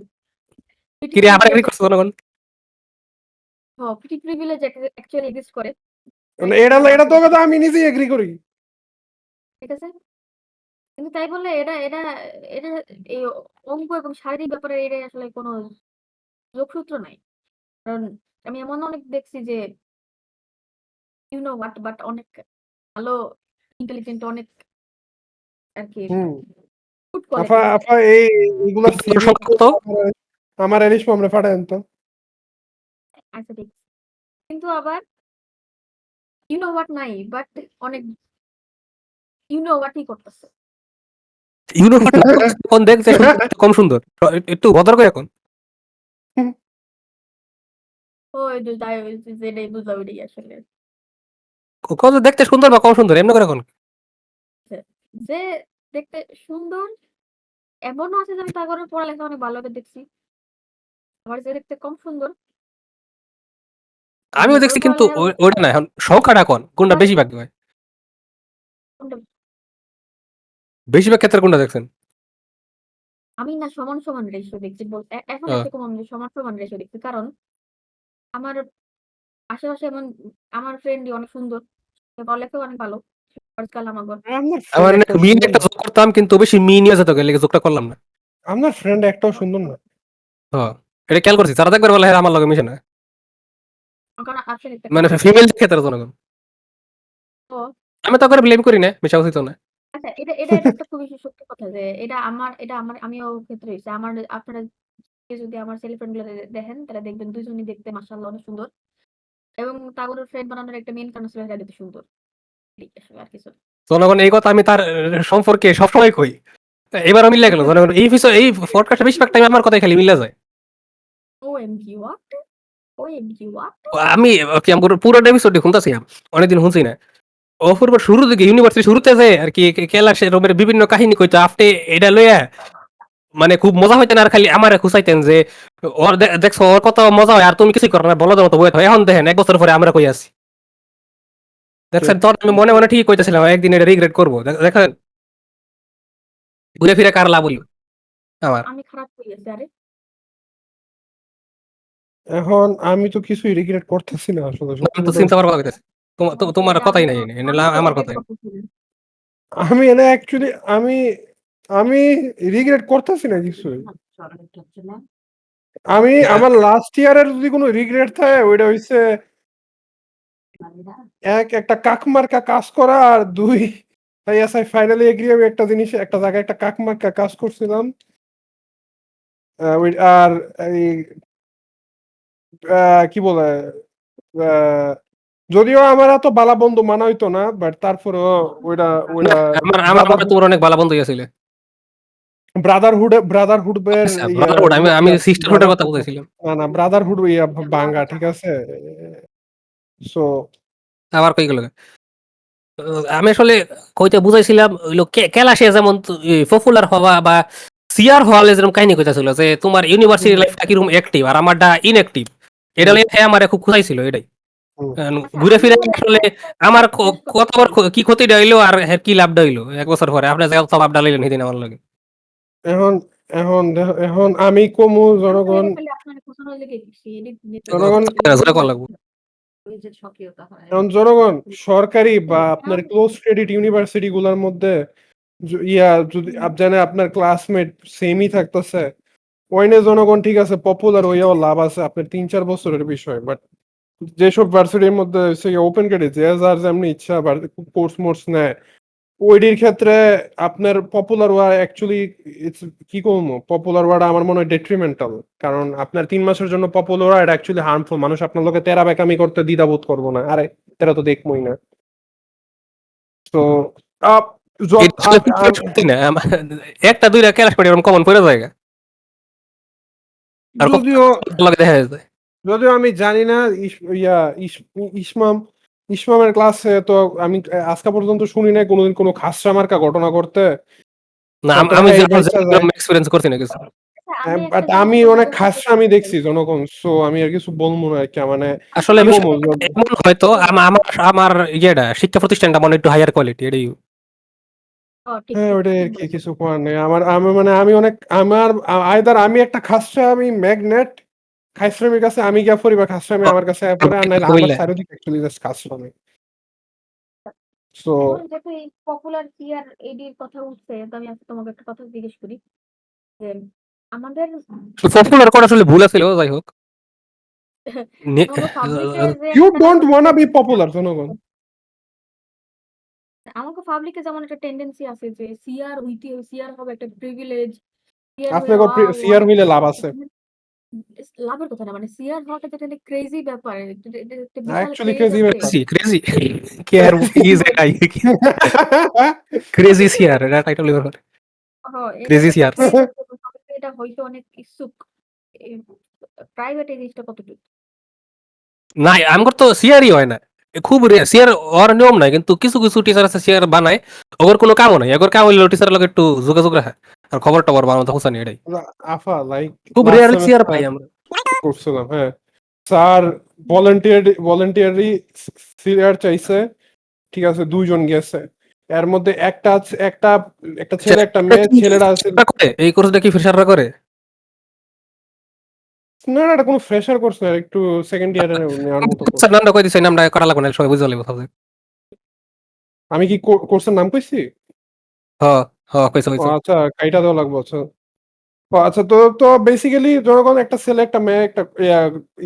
Speaker 1: প্রিটি
Speaker 2: কিরে আবার
Speaker 1: প্রিভিলেজ
Speaker 2: এগ্রি করছে জনগণ।
Speaker 1: প্রিটি প্রিভিলেজ অ্যাকচুয়ালি এক্সিস্ট করে।
Speaker 3: মানে
Speaker 1: এটা
Speaker 3: এটা
Speaker 1: নিয়ে আমার
Speaker 3: এটা তো
Speaker 1: কোনো
Speaker 3: কথা আমি নিজেই এগ্রি করি।
Speaker 1: ঠিক আছে। কিন্তু তাই বললে এটা এটা এটা এই অঙ্গ এবং শারীরিক ব্যাপারে এটা আসলে কোনো যোগসূত্র নাই। কারণ আমি এমন অনেক দেখছি যে ইউ নো হোয়াট বাট অনেক ভালো ইন্টেলিজেন্ট অনেক আরকি
Speaker 3: হুম
Speaker 1: গুড
Speaker 3: আফা
Speaker 1: কোয়ালিটির।
Speaker 3: আফা এইগুলা সিভি
Speaker 2: সংখ্যা কত?
Speaker 3: আমার এলিশ মামরে পাঠায়েন তো।
Speaker 1: আচ্ছা ঠিক আছে। কিন্তু আবার ইউ নো হোয়াট নাই বাট অনেক ইউ নো হোয়াট ই করতেছে।
Speaker 2: ইউনিফর্ট না কোন দেখতে সুন্দর কম সুন্দর, একটু ভদ্র করে এখন।
Speaker 1: ওই যে যাই হয়েছে যেটাই বুঝলাম এটাই আসলে।
Speaker 2: কত দেখতে সুন্দর বা কম সুন্দর এমনি করে এখন।
Speaker 1: যে যে দেখতে সুন্দর এমনও আছে যে আমি তার ঘরের পড়ালেখা অনেক ভালো করে দেখছি। আবার যে দেখতে কম সুন্দর
Speaker 2: আমিও
Speaker 1: ওর
Speaker 2: দেখছি কিন্তু
Speaker 1: পড়ালেখা
Speaker 2: ওইটা না, এখন সংখ্যাটা কোনটা
Speaker 1: আবার
Speaker 2: বেশিরভাগ হয়,
Speaker 1: কোনটা
Speaker 2: বেশিরভাগ ক্ষেত্রে কোনটা দেখছেন?
Speaker 1: আমি না সমান, সমান রেশিও দেখছি। এখন
Speaker 2: হ্যাঁ।
Speaker 1: এরকম আমি সমান, সমান রেশিও দেখছি। কারণ আমার আশেপাশে এমন আমার ফ্রেন্ডই অনেক সুন্দর। সে পড়ালেখাও অনেক ভালো। আজকাল আমার ঘর
Speaker 3: আপনার
Speaker 2: আমার
Speaker 3: ফ্রেন্ড একটাও
Speaker 2: মেয়ে
Speaker 3: সুন্দর
Speaker 2: একটা
Speaker 3: না।
Speaker 2: যোগ করতাম কিন্তু বেশি মেয়ে নিয়ে যেত গেলে যোগটা করলাম না।
Speaker 3: আপনার ফ্রেন্ড একটাও সুন্দর না।
Speaker 2: হ্যাঁ, এটা খেয়াল করছি, তারা দেখবার বলে হ্যাঁ আমার লগে মিশে না,
Speaker 1: কারণ আপনি দেখতে
Speaker 2: মানে
Speaker 1: খারাপ।
Speaker 2: ফিমেল ক্ষেত্রে জনগণ।
Speaker 1: তো
Speaker 2: আমি তো করে ব্লেম করি না, মিশা উচিত না।
Speaker 1: আচ্ছা এটা একটা খুবই সত্যি কথা যে এটা আমার আমিও ক্ষেত্রে হইছে। আপনারা যদি আমার ছেলে ফ্রেন্ড গুলো দেখেন তাহলে দেখবেন দুজনই দেখতে মাশাআল্লাহ অনেক সুন্দর এবং তাগরের ফ্রেন্ড বানানোর একটা মেইন কারণ ছিল এটা দেখতে সুন্দর আসলে আর কিছু না।
Speaker 2: জনগণ এই কথা আমি তার সম্পর্কে সবসময় কই। এবারও মিলে গেল জনগণ এই পডকাস্টে বেশিরভাগ টাইম আমার কথাই খালি মিলে যায়।
Speaker 1: OMG what? OMG what?
Speaker 2: আমি কি আমি পুরো এপিসোডে শুনতাছিলাম, অনেকদিন শুনছি না। অপূর্ব শুরু থেকে ইউনিভার্সিটি শুরুতে যে আর কি কেলাস রোমের বিভিন্ন কাহিনী কইতো আপনি এটা লইয়া মানে খুব মজা হইতেন আর খালি আমারে খুঁচাইতেন যে ওর দেখছো ওর কত মজা হয় আর তুমি কিছু করো না বলো দাও তো বই এখন দেখেন 1 বছর পরে আমরা কই আছি দেখছেন। তোর আমি মনে মনে ঠিকই কইতেছিলাম একদিন এটা রিগ্রেট করবো। দেখেন ঘুরে ফিরে কার লাভ হইল আমার।
Speaker 1: আমি খারাপ হয়ে গেছি আরে
Speaker 3: এখন আমি তো কিছুই রিগ্রেট করতেছি না আসলে সত্যি
Speaker 2: আমি তো
Speaker 3: কথা
Speaker 2: চিন্তা
Speaker 3: বলতে।
Speaker 2: করবো হইতেছে তোমার কথাই নাই আমার কথাই।
Speaker 3: আমি এনে অ্যাকচুয়ালি আমি রিগ্রেট করতেছি না কিছুই। আমি আমার লাস্ট ইয়ারের যদি কোনো রিগ্রেট থাকে ওইটা হইছে একটা কাকমার্কা কাজ করা আর ২ yes I finally agree আমি একটা জিনিস একটা জায়গায় একটা কাকমার্কা কাজ করছিলাম। আর এই কি বলে আ যদিও আমার এত বালা বন্ধু মানা হইতো না বাট তারপরেও ওইটা ব্রাদার
Speaker 2: তোমার অনেক ভালো বন্ধু ছিল।
Speaker 3: ব্রাদারহুড এর
Speaker 2: আচ্ছা, ব্রাদারহুড আমি সিস্টারহুডের কথা বলতেছিলাম।
Speaker 3: না ব্রাদারহুড বাঙ্গা ঠিক আছে। সো
Speaker 2: আবার কই গেল আমি আসলে কইতে বুঝাইছিলাম হইলো কেলাসে যেমন পপুলার হওয়া বা সিআর হওয়ালে যেরকম কাহিনী কইতাছিল যে তোমার ইউনিভার্সিটি লাইফটা কিরকম অ্যাক্টিভ আর আমারটা ইনঅ্যাক্টিভ। এটা লইয়া আমারে খুব খুঁজাইছিল এটাই। ঘুরে ফিরে আসলে আমার কতবার কি ক্ষতিটা হইলো আর কি লাভটা হইলো 1 বছর পরে আপনি যত লাভটা লইলেন সেদিন আমার লাগে।
Speaker 3: এখন এখন আমি কমু জনগণ জনগণ এখন জনগণ সরকারি বা আপনার ক্লোজ ক্রেডিট ইউনিভার্সিটি গুলার মধ্যে যদি জানে আপনার ক্লাসমেট সেমই থাকতেছে ওইনে জনগণ ঠিক আছে পপুলার হইয়াও লাভ আছে আপনার ৩-৪ বছরের বিষয় বাট যেসব ভার্সিটির মধ্যে ওপেন ক্রেডিট যে যার যেমনি ইচ্ছা কোর্স মোর্স নেয় ওইটির ক্ষেত্রে আপনার পপুলার হওয়া অ্যাকচুয়ালি কি করবো পপুলার হওয়াটা আমার মনে হয় ডেট্রিমেন্টাল কারণ আপনার ৩ মাসের জন্য পপুলার হওয়া এটা অ্যাকচুয়ালি হার্মফুল মানুষ আপনার লোকে তেরা বেকামি করতে দ্বিধাবোধ করবো না আরে তেরা তো দেখবোই না তো
Speaker 2: একটা দুইটা ক্লাস পড়ে এরকম কমন পড়ে যায় আর
Speaker 3: যদিও
Speaker 2: দেখা যায়।
Speaker 3: যদিও আমি জানি না ইসমামের ক্লাসে তো আমি আজকে পর্যন্ত শুনি নাই কোনোদিন কোনো খাসা মার্কা ঘটনা করতে
Speaker 2: না আমি এক্সপেরিয়েন্স করছি না কিছু।
Speaker 3: আমি অনেক খাসা আমি দেখছি জনগণ সো আমি আর কিছু বলবো না কি মানে
Speaker 2: আসলে এমন হয়তো আমার ইয়েটা শিক্ষা প্রতিষ্ঠানটা মনে একটু হায়ার কোয়ালিটি এটাই।
Speaker 3: হ্যাঁ ওটাই আর কি কিছু করার নেই আমার আমি অনেক আইদার আমি একটা খাসা আমি ম্যাগনেট খাইশ্রমির কাছে আমি গিয়া পড়ি বা খাসরামি আমার কাছে পড়ে আর নাইলে আমার চারিদিকে অ্যাকচুয়ালি জাস্ট খাসরামি সো
Speaker 1: যত এই পপুলার সিআর এডির কথা উঠছে তো আমি আজকে তোমাকে একটা কথা জিজ্ঞেস করি যে আমাদের
Speaker 2: পপুলার করা আসলে ভুল ছিল যাই হোক।
Speaker 3: You don't wanna be popular জনগণ
Speaker 1: আমাকে পাবলিকে যেমন একটা টেন্ডেন্সি আছে যে সিআর হইতে সিআর হবে একটা প্রিভিলেজ
Speaker 3: আপনাকে সিআর হইলে লাভ আছে
Speaker 1: লাভের কথা না মানে সিআর হওয়াটা যেটা একটা ক্রেজি ব্যাপার
Speaker 3: অ্যাকচুয়ালি ক্রেজি
Speaker 2: ক্রেজি সিআর এটা টাইটেল লিখো ক্রেজি সিআর
Speaker 1: এটা হয়তো অনেক ইচ্ছুক প্রাইভেট এই জিনিসটা কতটুকু
Speaker 2: না আমার তো সিআরই হয় না খুব সিআর ওর নিয়ম নাই কিন্তু কিছু কিছু টিচার আছে সিআর বানায় ওর কোনো কামও নাই এগর কাম হইলো টিচারের লগে একটু যোগাযোগ রাখা আর খবর টবর বানানো তখন জানি এটাই
Speaker 3: আফা লাইক
Speaker 2: খুব রেয়ারলি সিআর পাই আমরা
Speaker 3: করছিলাম হ্যাঁ স্যার ভলান্টিয়ারি সিআর চাইছে ঠিক আছে 2 জন গেছে এর মধ্যে একটা ছেলে একটা মেয়ে ছেলেরা আছে
Speaker 2: এই কোর্সটা কি ফ্রেশাররা করে
Speaker 3: না এটা কোনো ফ্রেশার কোর্স না একটু সেকেন্ড ইয়ারের নেওয়ার মতো
Speaker 2: স্যার নামটা কই দিছেন নামটা করা লাগবে না সবাই বুঝে যাবে কথা
Speaker 3: আমি কি কোর্সের নাম কইছি
Speaker 2: হ্যাঁ হ্যাঁ কইছো
Speaker 3: আচ্ছা কাইটা দেওয়া লাগবে আচ্ছা আচ্ছা তো বেসিক্যালি জনগণ একটা ছেলে একটা মেয়ে একটা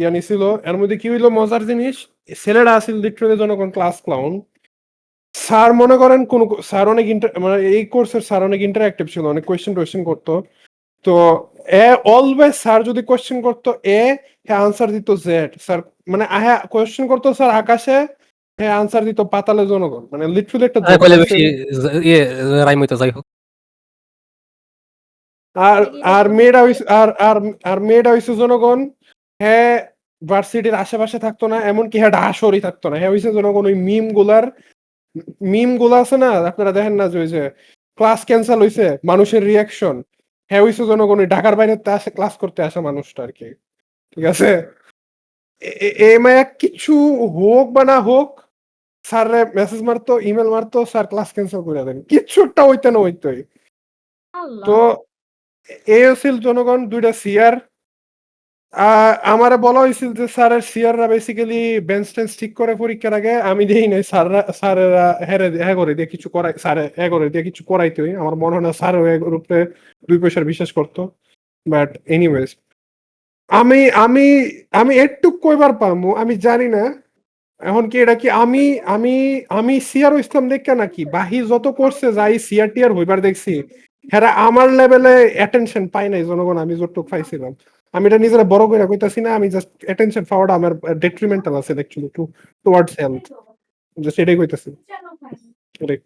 Speaker 3: ইয়া নিছিল এর মধ্যে কি হইলো মজার জিনিস ছেলেরা আসিল লিটারালি জনগণ ক্লাস ক্লাউন স্যার মনে করেন কোন স্যার অনেক মানে এই কোর্সের স্যার অনেক ইন্টারঅ্যাক্টিভ ছিল অনেক কোয়েশ্চেন করতো তো এ অলওয়েজ স্যার যদি কোয়েশ্চেন করতো এ, হ্যাঁ আনসার দিত জেড। স্যার মানে হ্যাঁ কোয়েশ্চেন করতো স্যার আকাশে, হ্যাঁ আনসার দিত পাতালে জনগণ। মানে লিটারালি একটা জোক
Speaker 2: কইলে
Speaker 3: পাইছে।
Speaker 2: বেশি ইয়ে রাইম হইতো, যাই হোক।
Speaker 3: আর
Speaker 1: এটা
Speaker 3: আর
Speaker 1: তো
Speaker 3: মেয়েটা হইছে আর মেয়েটা হইছে জনগণ। হ্যাঁ ভার্সিটির আশেপাশে থাকতো না, এমনকি হ্যাঁ ডাহাশরই থাকতো না। হ্যাঁ হইছে জনগণ ওই মিম গুলা আছে না, আপনারা দেখেন না যে ওই যে ক্লাস ক্যান্সেল হইছে মানুষের রিয়াকশন, হ্যাঁ হইছে জনগণ ওই ঢাকার বাইরে আসে ক্লাস করতে আসা মানুষটা আর কি। ঠিক আছে, এ মায়া কিছু হোক বা না হোক, স্যার মেসেজ মারতো, ইমেল মারতো, স্যার ক্লাস ক্যান্সেল করে দেন, কিচ্ছু একটা হইতে না হইতোই। তো
Speaker 1: আল্লাহ।
Speaker 3: এই হচ্ছিল জনগণ দুইটা সিআর। আমারে বলা হয়েছিল যে স্যারের সিআররা বেসিক্যালি বেঞ্চ টেন্স ঠিক করে পরীক্ষার আগে। আমি দেই নাই, স্যারেরা হ্যাঁ করে দিয়ে কিছু করাই, স্যারে হ্যাঁ করে দিয়ে কিছু করাইতে হয়। আমার মনে হয় না স্যারও এর উপরে দুই পয়সার বিশ্বাস করতো। বাট এনিওয়েজ, আমি আমি আমি একটু কইবার পামু আমি জানি না। এখন কি এটা কি আমি আমি আমি সিআর ইসলাম দেখে নাকি বাহি যত করছে যাই সিআর টিআর হইবার দেখছি, হ্যাঁ আমার লেভেলে অ্যাটেনশন পাই নাই জনগণ, আমি যতটুকু পাইছিলাম। আমি এটা নিজেরা বড় করে কইতাছি না, আমি জাস্ট অ্যাটেনশন পাওয়াটা আমার ডেট্রিমেন্টাল আছে অ্যাকচুয়ালি টুয়ার্ডস হেলথ, জাস্ট এটাই কইতাছি। এটাই।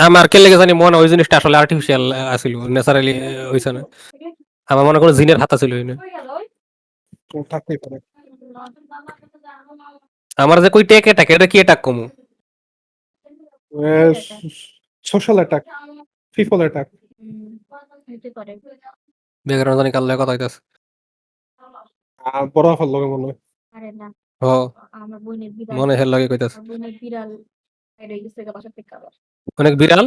Speaker 2: আমার কে লেগে জানি মনে হয় ওই জিনিসটা আসলে আর্টিফিশিয়াল আছিল, ন্যাচারালি হইছে না। আমার মনে করো জিনের হাত ছিল ওইনে।
Speaker 3: তো থাকতেই পারে।
Speaker 2: আমার যে কই টেকে টাকে এটা কি অ্যাটাক কমু?
Speaker 3: Social attack, people attack.
Speaker 1: হতে পারে।
Speaker 2: ব্যাকগ্রাউন্ড জানি কাল লাগে কথা হইতাছে।
Speaker 3: বড় হওয়ার লগে মনে হয়।
Speaker 1: আরে না,
Speaker 2: ও
Speaker 1: আমার বোনের বিড়াল,
Speaker 2: মনে হেল লাগে কইতাছে।
Speaker 1: আমার বোনের বিড়াল বাইরে গেছে গা বাসা থেকে আবার।
Speaker 2: অনেক বিড়াল।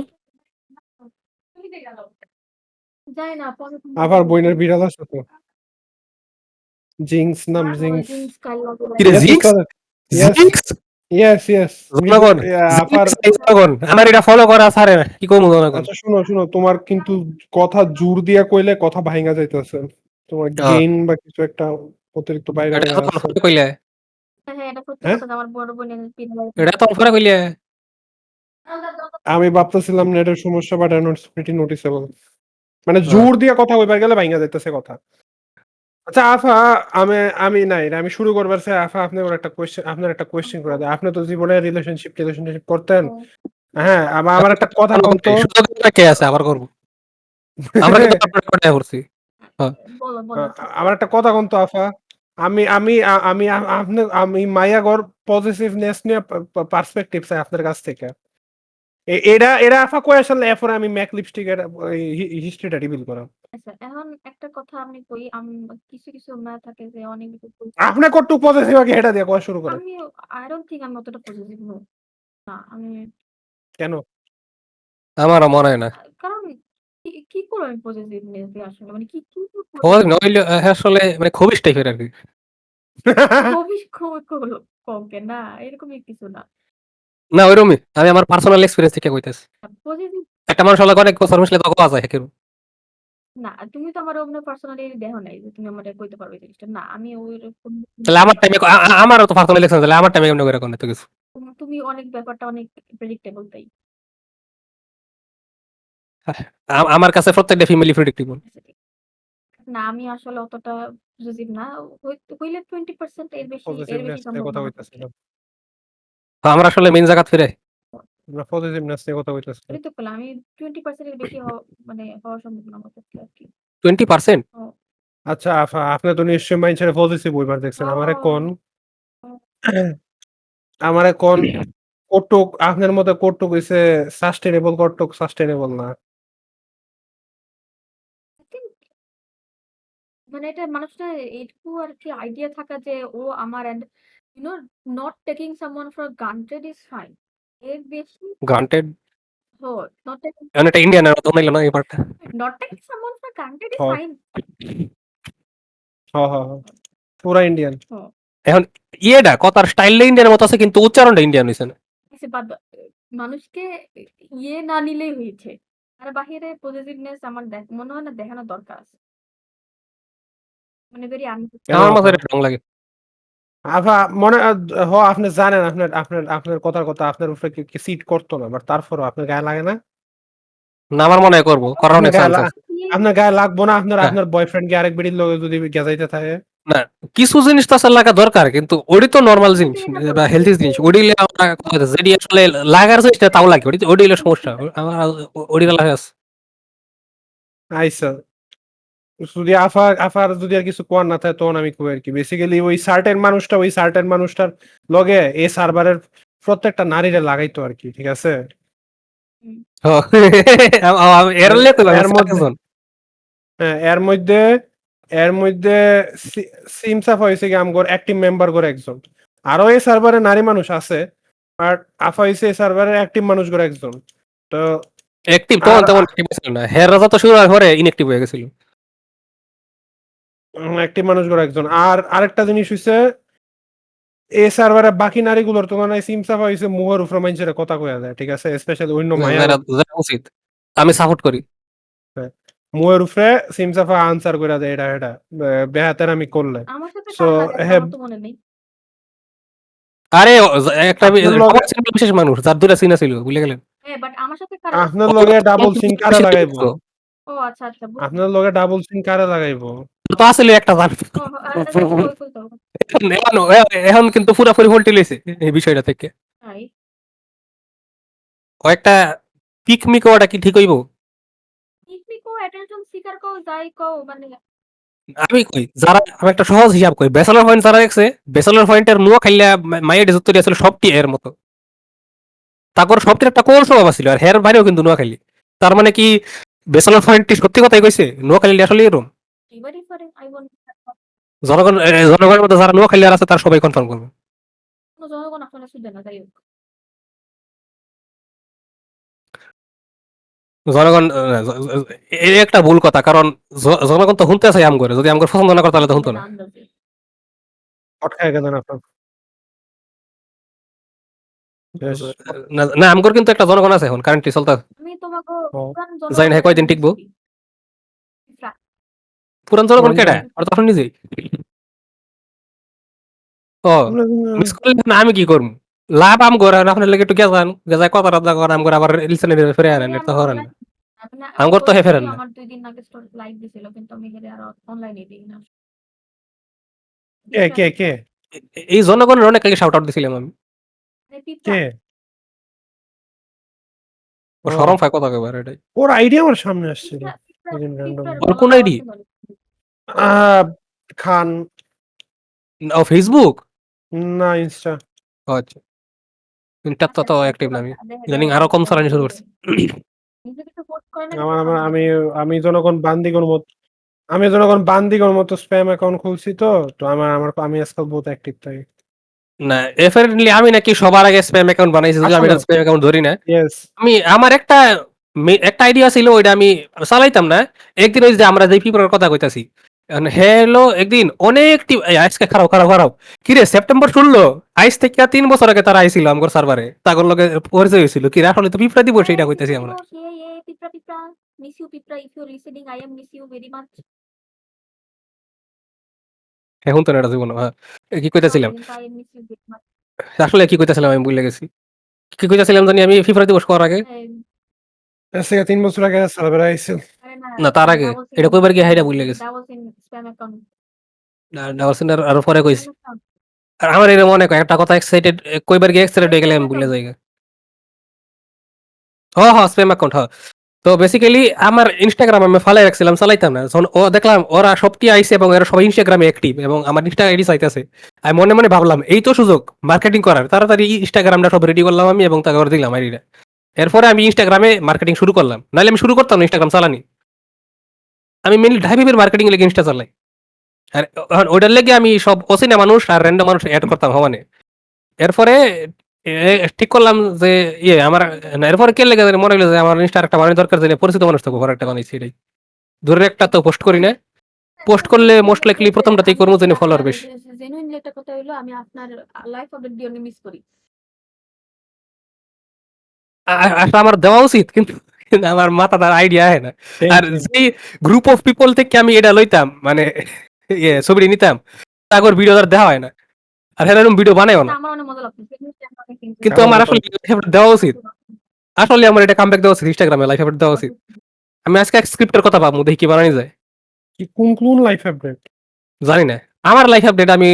Speaker 1: যায় না পরে
Speaker 3: আবার বইনের বিড়াল আছে তো, জিংস নাম, জিংস।
Speaker 1: জিন্স কাল
Speaker 2: কি রে
Speaker 3: Yes,
Speaker 2: jigs?
Speaker 3: yes,
Speaker 2: jigs
Speaker 3: yes, yes.
Speaker 2: জনগণ,
Speaker 3: আফার,
Speaker 2: জিক্স এই জনগণ আমার এটা ফলো করা ছাড়ে না, কি কমু জনগণ?
Speaker 3: আচ্ছা শুনো শুনো, তোমার কিন্তু কথা জোর দিয়া কইলে কথা ভাঙা যাইতেছে। তোমার গেইন বা কিছু একটা অতিরিক্ত বাইরে
Speaker 2: এটা
Speaker 3: হয়ে
Speaker 2: কত
Speaker 3: আছে।
Speaker 2: ফটো কইলে?
Speaker 1: হ্যাঁ এটা সত্যি
Speaker 3: হ্যাঁ,
Speaker 1: কথা যে আমার বড় বোনের বিড়াল।
Speaker 2: এটা তো ফটো কইলে?
Speaker 3: আমি ভাবতেছিলাম নেটের সমস্যা, বাট নটস প্রিটি নোটিসেবল। মানে
Speaker 2: হ্যাঁ।
Speaker 3: জোর দিয়া কথা কইবার গেলে ভাঙা যাইতেছে কথা। আচ্ছা আফা, আমি আমি নাই আমি শুরু করবার চাই। আফা আপনি ওর একটা কোয়েশ্চেন, আপনার একটা কোয়েশ্চেন করে দেয়। আপনি তো জীবনে রিলেশনশিপ করতেন। হ্যাঁ, আমার একটা কথা কোন তো।
Speaker 2: সুযোগ কে আছে আবার করবো? আমরা কিন্তু আপনার কথা করছি। হ্যাঁ।
Speaker 1: বলো বলো
Speaker 3: আমার একটা কথা কোন তো আফা। আমি আমি আ- আমি আ- আপনি আমি মায়াগর পজিটিভনেস নিয়ে পার্সপেক্টিভ চাই আপনার কাছ থেকে। এরা এরা আফা কই আসলে এরপরে আমি ম্যাক লিপস্টিকের হিস্ট্রিটা রিভিল করাম।
Speaker 1: আচ্ছা এখন একটা কথা আমি কই, কিছু কিছু মেয়ে থাকে যে অনেক বেশি
Speaker 3: আপনি কটুক পজিটিভ আগে এটা দিয়ে কয়া শুরু করেন।
Speaker 1: আমি আই ডোন্ট থিংক আমি অতটা পজিটিভ নই। না আমি
Speaker 3: কেন?
Speaker 2: আমারও মনে হয় না।
Speaker 1: কারণ কি করে আমি পজিটিভনেস দিয়ে আসলে মানে কি
Speaker 2: ও নইলে আসলে মানে খবিস টাইপের আর কি।
Speaker 1: খুবই কমকে না এরকমই কিছু না।
Speaker 2: না ওইরকমই, আমি আমার পার্সোনাল এক্সপেরিয়েন্স থেকে কইতাছি।
Speaker 1: পজিটিভ
Speaker 2: একটা মানুষ লাগে অনেক বছর মিশলে তখন পাওয়া যায় কেউ।
Speaker 1: না, তুমি তো আমার অন্য পার্সোনালি দেখো নাই যে তুমি আমারে কইতে পারবে এই জিনিসটা। না, আমি ওইরকম
Speaker 2: তাহলে আমার টাইমে আমারও তো পার্সোনাল এক্সপেরিয়েন্স, তাহলে আমার টাইমে কেমন করে কোন তো কিছু।
Speaker 1: তুমি অনেক ব্যাপারটা অনেক প্রেডিক্টেবল তাই।
Speaker 2: আমার কাছে প্রত্যেকটা ফিমেলি প্রেডিক্টেবল।
Speaker 1: না, আমি আসলে অতটা পজিটিভ না। হইলে 20% এর বেশি
Speaker 3: পজিটিভনেস নিয়ে
Speaker 1: সম্ভব
Speaker 3: কথা
Speaker 1: না আমার পক্ষে।
Speaker 3: কইতেছিলাম।
Speaker 2: আমরা আসলে মেইন জায়গা ফিরে।
Speaker 3: আমরা পজিটিভনেস নিয়ে কথা কইতেছিলাম।
Speaker 1: এটাই তো বললাম আমি 20% এর বেশি মানে হওয়া সম্ভব না আমার পক্ষে আরকি।
Speaker 2: 20%?
Speaker 1: ও
Speaker 3: আচ্ছা আফা, আপনি তো নিশ্চয়ই মাইন্ডসেটে পজিটিভ বইবার দেখছেন। আমারে কোন, আমারে কোন কটুক আপনার মতে কটুক হইছে সাস্টেইনেবল, কটুক সাস্টেইনেবল না।
Speaker 1: I think মানে এটা মানুষটা এইটুকু আরকি আইডিয়া থাকা যে ও আমার and you know not taking someone for granted is fine. এর বেশি
Speaker 2: গ্রান্টেড?
Speaker 1: হো নট টেকিং
Speaker 2: এখন এটা ইন্ডিয়ানের মতো হইল না এই পার্টটা।
Speaker 1: Not taking someone for granted is
Speaker 3: হ
Speaker 1: ফাইন।
Speaker 3: হ হ হ। পুরা ইন্ডিয়ান।
Speaker 2: এখন ইয়েটা কথার স্টাইলটা ইন্ডিয়ানের মতো আছে কিন্তু উচ্চারণটা ইন্ডিয়ান হইছে না।
Speaker 1: বাদ মানুষকে ইয়ে না নিলেই হয়েছে। আর বাহিরে পজিটিভনেস আমার মনে হয় না দেখানোর দরকার আছে। মানে ভেরি
Speaker 3: কেন
Speaker 2: আমার মাঝে
Speaker 3: আফা?
Speaker 2: এটা রং লাগে।
Speaker 3: আফা মনে হ আপনি জানেন আপনার কথার কথা আপনার উপরে কি সিট করতো না, বাট তারপরও আপনার গায়ে লাগে না?
Speaker 2: না আমার মনে হয় করবো, করার
Speaker 3: আপনার
Speaker 2: অনেক
Speaker 3: গায়ে
Speaker 2: চান্স আছে।
Speaker 3: আপনার গায়ে লাগবো না আপনার
Speaker 2: হ্যাঁ।
Speaker 3: আপনার বয়ফ্রেন্ড কে আরেক বেডির লগে যদি গেজাইতে থাকে
Speaker 2: না, কিছু জিনিস তো আসলে লাগা দরকার, কিন্তু ওডি তো নরমাল
Speaker 1: আমি তো
Speaker 2: জিনিস
Speaker 1: এটা
Speaker 2: বা
Speaker 1: বলছি
Speaker 2: হেলথি
Speaker 1: যে
Speaker 2: জিনিস। ওডিলে আমরা কথা হইতাছে, যেটি আসলে লাগার জিনিসটা তাও লাগে, ওডিলে সমস্যা। আমার ওডিলে লাগা আছে।
Speaker 3: আইসা যদি আফার যদি আর কিছু কোয়ার না থাকে তখন আমি কই আর কি বেসিক্যালি ওই সার্টেন মানুষটার লগে এই সার্ভারের প্রত্যেকটা নারীরে লাগাইতো আর কি ঠিক আছে
Speaker 1: হুম,
Speaker 2: ও, এর লে তো
Speaker 3: এর মধ্যে
Speaker 2: সাজেশন।
Speaker 3: হ্যাঁ, এর মধ্যে সিম সাফা হয়েছে কি আমগর অ্যাক্টিভ মেম্বার করে একজন আরো এই সার্ভারে নারী মানুষ আছে বাট আফা হয়েছে এই সার্ভারের অ্যাক্টিভ মানুষ করে একজন তো
Speaker 2: অ্যাক্টিভ
Speaker 3: আর
Speaker 2: তখন তেমন অ্যাক্টিভ ছিল না, হের রাজা তো শুরু হওয়ার পরে ইনঅ্যাক্টিভ হয়ে গেছিল।
Speaker 3: অ্যাক্টিভ মানুষ করে একজন আর আরেকটা জিনিস হইছে এই সার্ভারে বাকি নারীগুলোর তুলনায় সিম সাফা হয়েছে মুহর উপরে মানুষের কথা কয়া যায় ঠিক আছে স্পেশালি অন্য মায়া
Speaker 2: যেটা উচিত, আমি সাপোর্ট করি।
Speaker 3: মুয়ের উপরে সিম সাফা আনসার করে দেয় এটা বেহাতের আমি করলে
Speaker 1: আমার সাথে
Speaker 3: সো
Speaker 1: কার লাগাইছে
Speaker 3: হ্যাঁ
Speaker 1: আমার তো মনে নেই।
Speaker 2: আরে একটা
Speaker 3: আপনার লগে
Speaker 2: সবার ছিল বিশেষ মানুষ যার দুটা সিনা ছিল, ভুলে গেলেন?
Speaker 1: হ্যাঁ, বাট আমার সাথে কার
Speaker 3: আপনার
Speaker 2: ও
Speaker 3: লগে ডাবল সিম কারে লাগাইবো
Speaker 1: ও আচ্ছা, আচ্ছা বুঝছি।
Speaker 3: আপনার লগে ডাবল সিম কারে লাগাইবো
Speaker 2: তো আসলে একটা জান।
Speaker 1: ও আচ্ছা কই কই তো
Speaker 2: এখন এখন কিন্তু পুরাপুরি ভোল্টি লইছে এই বিষয়টা থেকে।
Speaker 1: তাই।
Speaker 2: কয়েকটা পিকমিক ওটা কি ঠিক হইব?
Speaker 1: ইফনি কো অ্যাটেনশন সিকার কও যাই কও মানে
Speaker 2: আমি কই যারা, আমি একটা সহজ হিসাব কই, ব্যাচেলর পয়েন্ট যারা দেখছে, ব্যাচেলর পয়েন্টের নুয়া খাইলা মাইয়া ডিজুত্তরি আসলে সবটি এর মতো। তারপর সবটির একটা কোর স্বভাব ছিল, আর হের বাইরেও কিন্তু নুয়া খাইলি। তার মানে কি ব্যাচেলর পয়েন্টটি সত্যি কথাই কইছে? নুয়া খাইলি আসলে এরকম।
Speaker 1: এবারই পারে আই ওয়ান্ট
Speaker 2: জনগণের মধ্যে যারা নুয়া খাইলি আছে তার সবাই কনফার্ম করবে।
Speaker 1: কোনো জনগণ আপনারা শুনবে না যাই হোক।
Speaker 2: জনগণ এই একটা ভুল কথা, কারণ জনগণ তো শুনতে চাই আম করে, যদি আমগর পছন্দ না করে তাহলে তো শুনতো
Speaker 1: এটা
Speaker 2: না।
Speaker 1: আন্দাজে।
Speaker 3: পটকায় গেলেন আপনার বেশ
Speaker 2: না না, আমগর কিন্তু একটা জনগণ আছে এখন কারেন্টলি চলতে।
Speaker 1: আমি তোমাকে
Speaker 3: ও,
Speaker 1: পুরান
Speaker 2: জানি না
Speaker 1: জনগণের
Speaker 2: কয়দিন
Speaker 1: একটা মিস
Speaker 2: টিকবো।
Speaker 1: করি। ফ্রা-
Speaker 2: পুরান জনগণ
Speaker 3: কোন
Speaker 2: কেডা আর তখন নিজেই। ও, মিস করলে না আমি কি করবো? লাভ আম করে আপনার লাগে একটু গেজান গেজায় কথা রাজা করেন আম করে, আবার লিসেনে ফিরে আনেন,
Speaker 1: হেরে
Speaker 2: এটা
Speaker 1: আমি
Speaker 2: তো হরেন না।
Speaker 1: অনলাইন আপনি
Speaker 2: আমগর তো হে
Speaker 1: ওই
Speaker 2: ফেরেন না।
Speaker 1: আমার ২ দিন আগে স্টোরি লাইভ দিছিল কিন্তু আমি হেরে আর অনলাইনে দিই না।
Speaker 3: কে
Speaker 1: পিঁপড়া
Speaker 3: কে কে
Speaker 1: পিঁপড়া
Speaker 2: এই জনগণের অনেক আগে শাউট আউট দিছিলাম আমি।
Speaker 1: মানে পিঁপড়া
Speaker 3: কে
Speaker 2: ও
Speaker 3: ও
Speaker 2: শরম পায় কথা কইবার এটাই।
Speaker 3: ওর আইডিয়া আমার সামনে আসছিল
Speaker 1: পিঁপড়া পিঁপড়া
Speaker 3: সেদিন
Speaker 1: পিঁপড়ার
Speaker 3: র্যান্ডমলি
Speaker 2: ওর কোন
Speaker 1: গলাটা আমার
Speaker 2: আইডি?
Speaker 1: সুন্দর লাগে।
Speaker 3: আহ খান
Speaker 2: ও ফেসবুক?
Speaker 3: না ইনস্টা
Speaker 2: ও আচ্ছা, ইন্টার তো
Speaker 1: আচ্ছা
Speaker 2: তো
Speaker 1: আচ্ছা
Speaker 2: অ্যাক্টিভ না আমি।
Speaker 1: দেখে দেখে
Speaker 2: ইদানিং আরো
Speaker 1: দেখে
Speaker 2: কম
Speaker 1: দেখে
Speaker 2: চালানি শুরু
Speaker 1: দেখে
Speaker 2: করছি।
Speaker 1: নিজে কিছু পোস্ট করে না
Speaker 3: আমার
Speaker 1: কিন্তু
Speaker 3: আমার
Speaker 1: সামনে
Speaker 3: আমি
Speaker 1: দেখে
Speaker 3: আমি জনগণ বান্দিগর মত আমি জনগণ বান্দিগর মতো স্প্যাম অ্যাকাউন্ট খুলছি তো তো আমার আমার আমি আজকাল বহুত অ্যাক্টিভ থাকি
Speaker 2: না, এফারেন্টলি আমি নাকি সবার আগে স্প্যাম অ্যাকাউন্ট বানাইছি, যদি আমি
Speaker 3: আসলে
Speaker 2: এটা স্প্যাম অ্যাকাউন্ট ধরি না।
Speaker 3: ইয়েস
Speaker 2: আমি আমার একটা একটা আইডিয়া ছিল, ওইটা আমি চালাইতাম না। একদিন ওই যে আমরা যে পিপলের কথা কইতাছি, হ্যালো একদিন অনেক আজকে খারাপ খারাপ খারাপ কি রে সেপ্টেম্বর 16 আইস থেকে 3 বছর আগে তারা আইছিল আমার সার্ভারে, তাগর লগে পরিচয় হয়েছিল কি রে, আসলে তো পিপড়া দিব
Speaker 1: হ্যাঁ
Speaker 2: সেইটা
Speaker 1: কি
Speaker 2: কইতাছি
Speaker 1: দিব
Speaker 2: আমরা।
Speaker 1: সে পিঁপড়া পিঁপড়া মিস ইউ পিঁপড়া if you listening I am miss you very much.
Speaker 2: এখন তো না এটা জীবন, হ্যাঁ। কি
Speaker 1: সরি
Speaker 2: কইতাছিলাম
Speaker 1: কিন্তু I am miss you very much.
Speaker 2: আসলে, কি কইতাছিলাম আমি ভুলে গেছি। কি কইতাছিলাম জানি আমি ফিফা দিবস করার আগে?
Speaker 3: আজ থেকে 3 বছর আগে সার্ভার আইছিল
Speaker 1: আরে না
Speaker 2: না তার আগে,
Speaker 1: ডাবল সিম
Speaker 2: এটা কইবার গিয়ে হাইরা ভুলে গেছি।
Speaker 1: ডাবল সিম স্প্যাম অ্যাকাউন্ট
Speaker 2: ডাবল আর পরে
Speaker 1: স্প্যাম
Speaker 2: কইছি।
Speaker 1: অ্যাকাউন্ট
Speaker 2: আর আমার এরকম অনেক হয়, একটা কথা এক্সাইটেড কইবার গিয়ে এক্সাইটেড হয়ে গেলে
Speaker 1: স্প্যাম
Speaker 2: আমি ভুলে
Speaker 1: অ্যাকাউন্ট
Speaker 2: যাই। স্প্যাম অ্যাকাউন্ট, তো বেসিক্যালি আমার ইনস্টাগ্রাম আমি ফালাই রাখছিলাম, চালাইতাম না। যখন ও দেখলাম ওরা সবটি আইছে এবং এরা সবাই ইনস্টাগ্রামে অ্যাক্টিভ এবং আমার ইনস্টা আইডি চাইতেছে, আমি মনে মনে ভাবলাম এই তো সুযোগ মার্কেটিং করার, তাড়াতাড়ি ইনস্টাগ্রামটা সব রেডি করলাম আমি এবং তাকে দিলাম আইডিটা। এরপরে আমি ইনস্টাগ্রামে মার্কেটিং শুরু করলাম, নাহলে আমি শুরু করতাম না ইনস্টাগ্রাম চালানি। আমি মেনলি ঢাইভিভের মার্কেটিং লেগে ইনস্টা চালাই। আর ওটার লেগে আমি সব অচেনা মানুষ আর র্যান্ডম মানুষ অ্যাড করতাম সমানে। এরপরে ঠিক করলাম যে আমার না, এরপরে কে লেগে জানি মনে হলো যে আমার ইনস্টার একটা বানানোর দরকার, জানি পরিচিত মানুষ থাকবো, একটা বানাইছি এটাই। ধরে একটা তো পোস্ট করি না, পোস্ট করলে মোস্ট লাইকলি প্রথমটাতেই করবো যেন ফলোয়ার বেশি।
Speaker 1: জেনুইনলি একটা কথা হইলো আমি আপনার লাইফ আপডেট দিয়ে মিস করি।
Speaker 2: আসলে আমার দেওয়া উচিত, কিন্তু কিন্তু আমার মাথা তার আইডিয়া হয় না।
Speaker 3: সেম
Speaker 2: আর
Speaker 3: সেম
Speaker 2: যেই গ্রুপ অফ পিপল থেকে আমি এটা লইতাম মানে ছবি নিতাম, তারপর ভিডিও তার দেওয়া হয় না, আর এরকম ভিডিও বানায়ও
Speaker 1: এটা
Speaker 2: না।
Speaker 1: আমার অনেক মজা লাগতো। জেনুইনলি আমি অনেক এনজয়
Speaker 2: কিন্তু
Speaker 3: আমার
Speaker 2: আমার
Speaker 3: কথা
Speaker 2: আসলে দেওয়া উচিত, আসলে আমার এটা কামব্যাক দেওয়া উচিত, ইনস্টাগ্রামে লাইফ আপডেট দেওয়া উচিত। আমি আজকে এক স্ক্রিপ্টের কথা ভাববো, দেখি কি বানানি যায়।
Speaker 3: কি কোন লাইফ আপডেট?
Speaker 2: জানি না। আমার লাইফ আপডেট আমি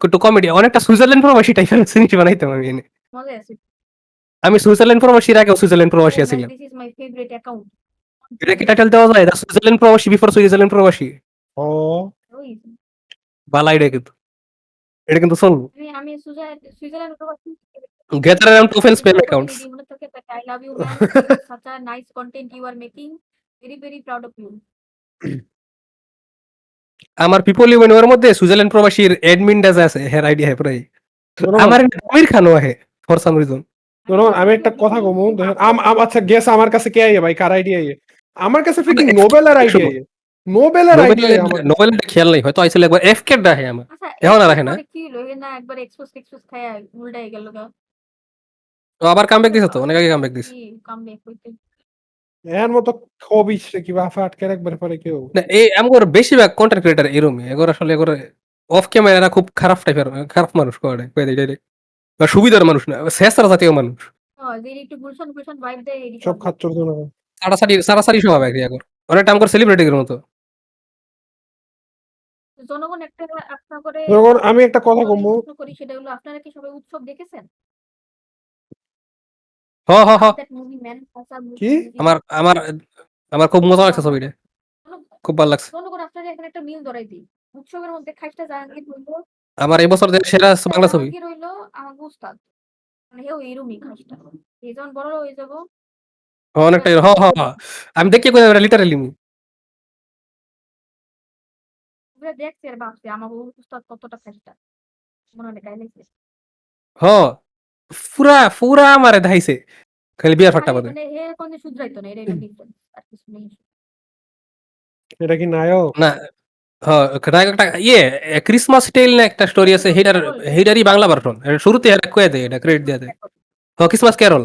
Speaker 2: একটু কমেডি, অনেকটা সুইজারল্যান্ড প্রবাসী টাইপের জিনিস বানাইতাম আমি এনে।
Speaker 1: মজা আছে।
Speaker 2: আমি সুইজারল্যান্ড প্রবাসীর আগেও সুইজারল্যান্ড প্রবাসী
Speaker 1: Oh my,
Speaker 2: আছিলাম।
Speaker 1: this is my favorite account.
Speaker 2: এটা কি টাইটেল দেওয়া যায়? সুইজারল্যান্ড প্রবাসী বিফোর সুইজারল্যান্ড প্রবাসী।
Speaker 3: ও
Speaker 1: So easy.
Speaker 2: বালা আইডিয়া কিন্তু। এটা কিন্তু চলবো।
Speaker 1: আমি সুইজারল্যান্ড প্রবাসী।
Speaker 2: Gather around to spam accounts.
Speaker 1: প্রতিনিধি মনে থাকে তাকে I love you man. Such a nice content you are making. Very proud of you.
Speaker 2: আমার পিপল ইউনিয়ন এর মধ্যে সুইজারল্যান্ড প্রবাসীর অ্যাডমিন ডাজ আছে, হের আইডিয়া হে প্রায়। আমার আমির খানও আহে ফর সাম রিজন।
Speaker 3: আমি একটা কথা কমু, দেখেন আচ্ছা গেস আমার কাছে কে আইয়ে ভাই, কার আইডিয়া আইয়ে? আমার কাছে ফ্রিকিং নোবেলের আইডিয়া আইয়ে। নোবেলের আইডিয়া আমার
Speaker 2: নোবেলের খেয়াল নাই, হয়তো আইছিল একবার এফকে ডাহে আমার।
Speaker 1: আচ্ছা
Speaker 2: এখন আর রাখে না।
Speaker 1: কি হলো না, একবার এক্সপোজ খায়া উল্টাই গেল গা।
Speaker 2: তো আবার কামব্যাক দিছে, তো অনেক আগে কামব্যাক দিছে।
Speaker 1: কি কামব্যাক হইতে
Speaker 3: এর মতো খবিস কি বাফা আটকে রাখবার পরে কেউ
Speaker 2: না, এই আমগর বেশিরভাগ কন্টেন্ট ক্রিয়েটর এরকমই, এগোর আসলে এগোর অফ ক্যামেরা খুব খারাপ টাইপের, খারাপ মানুষ করে কয়ে দেয় ডাইরেক্ট, বা সুবিধার মানুষ না, শেষরা জাতীয় মানুষ।
Speaker 1: যে একটু গুলশান ভাইব দেয় এদিকে
Speaker 3: সব খাচ্চর জন্য।
Speaker 2: সারাসারি স্বভাব একই এগোর, অনেকটা আমগর সেলিব্রিটির মতো।
Speaker 1: জনগণ একটা আপনার করে
Speaker 3: যখন আমি একটা কথা কমু
Speaker 1: করি, সেটা হলো আপনারা কি সবাই উৎসব দেখেছেন?
Speaker 2: হ হ হ
Speaker 1: That movie Man,
Speaker 3: কি?
Speaker 2: আমার আমার আমার খুব মজা লাগছে ছবিটা, খুব ভালো লাগছে।
Speaker 1: জনগণ আপনারা এখানে একটা মিল ধরাই দিই। উৎসবের মধ্যে খাইটা জাহাঙ্গীর হইলো,
Speaker 2: আমার এই বছর সেরা বাংলা ছবি।
Speaker 1: জাহাঙ্গীর হইলো আমার উস্তাদ, মানে হেও এরুমি খাসটা। এই যখন বড় হয়ে যাবো
Speaker 2: অনেকটাই হ হ হ। আমি দেখি কই লিটারালি
Speaker 1: আমরা দেখছি আর ভাবছি আমার উস্তাদ কতটা খাসটা মনে হয় গায়ে লাগছে।
Speaker 2: হ পুরা পুরা আমারে ধাইছে খালি বিয়ার ফাট্টা বাদে।
Speaker 1: মানে হে কোন শুধরাইতো না, এটা হলো ডিফারেন্স, আর কিছু নেই।
Speaker 3: এটা কি নায়ক?
Speaker 2: না একটা ক্রিসমাস টেইল না একটা স্টোরি আছে, হেটারই বাংলা ভার্সন। শুরুতে কয়ে দেয়, এটা ক্রেডিট দিয়ে দেয়। ক্রিসমাস ক্যারল,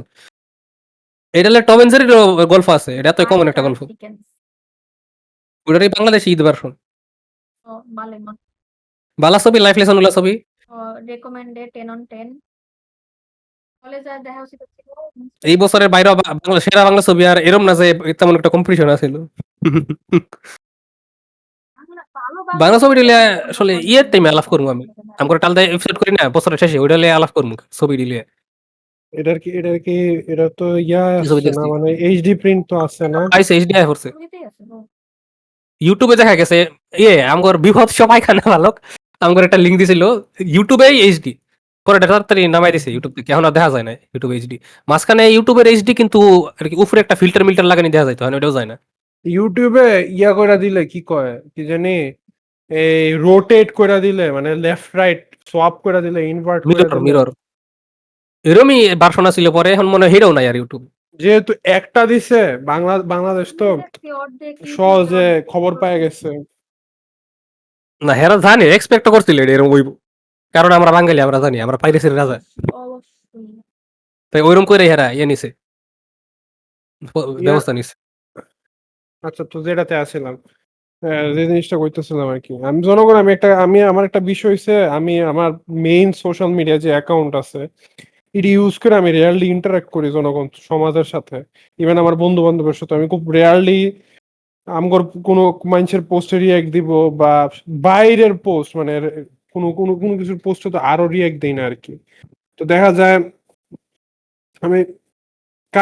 Speaker 2: এটা টম এন্ড জেরির গল্প আছে, এটা তো কমন একটা গল্প। ওটারই বাংলাদেশি ঈদ ভার্সন। বালা ছবি, লাইফ লেসন গুলা ছবি
Speaker 1: রেকমেন্ডেড 10 on 10। কলেজে দেখা উচিত ছিল
Speaker 2: এই বছরের বাইরে সেরা বাংলা ছবি, আর এরম না যে তেমন একটা কম্পিটিশন আছিল। বাংলা ছবি দিলে আসলে ইয়ের টাইমে আলাপ করবো আমি, আমরা টালদা এপিসোড করি না বছরের শেষে, ওইটা লিয়ে আলাপ করবো ছবি দিলে।
Speaker 3: এটা তো
Speaker 2: কি ছবি
Speaker 3: আছে না,
Speaker 2: দেখছি?
Speaker 3: মানে এইচডি প্রিন্ট তো আছে না?
Speaker 2: আইসে এইচডি আই করছে,
Speaker 1: ছবিতেই আছে।
Speaker 2: ইউটিউবে দেখা গেছে। আমগর বিভৎস পায়খানা বালক আমগর একটা লিঙ্ক দিছিল ইউটিউবে এইচডি, পরে এটা তাড়াতাড়ি নামাই দিছে ইউটিউব থেকে, এখন আর দেখা যায় না ইউটিউব এইচডি। মাঝখানে ইউটিউবের এইচডি কিন্তু আর কি উপরে একটা ফিল্টার মিল্টার লাগানি দেখা যায়, তো ওটাও যায় না।
Speaker 3: ইউটিউবে ইয়া করে দিলে কি কয় কি জানি, এই রোটেট করে দিলে, মানে লেফট রাইট সোয়াপ করে দিলে, ইনভার্ট করে
Speaker 2: মিরর
Speaker 3: দিলে,
Speaker 2: মিরর এরমই ভার্সন ছিল, পরে এখন মনে হিরো নাই আর ইউটিউব।
Speaker 3: যেহেতু একটা দিছে বাংলাদেশ তো সহজে খবর পায় গেছে।
Speaker 2: না হেরা জানি, এক্সপেক্ট করছিল এরকম হইব, কারণ আমরা বাঙালি, আমরা জানি আমরা পাইরেসির রাজা, তাই ওইরকম করে হেরা নিছে, ব্যবস্থা নিছে।
Speaker 3: আচ্ছা, তো যেটাতে আসছিলাম, যে জিনিসটা কইতেছিলাম আর কি, আমি জনগণ, আমার একটা বিষয় হইছে, আমি আমার মেইন সোশ্যাল মিডিয়া যে অ্যাকাউন্ট আছে এটা ইউজ করে আমি রেয়ারলি ইন্টারাক্ট করি জনগণ সমাজের সাথে, ইভেন আমার বন্ধু বান্ধবের সাথে আমি খুব রেয়ারলি আমগর কোনো মানুষের পোস্টে রিয়াক্ট দিব, বা বাইরের পোস্ট, মানে কোনো কোনো কোনো কিছুর পোস্টে তো আরো রিয়াক্ট দেই না আর কি। তো দেখা যায় আমি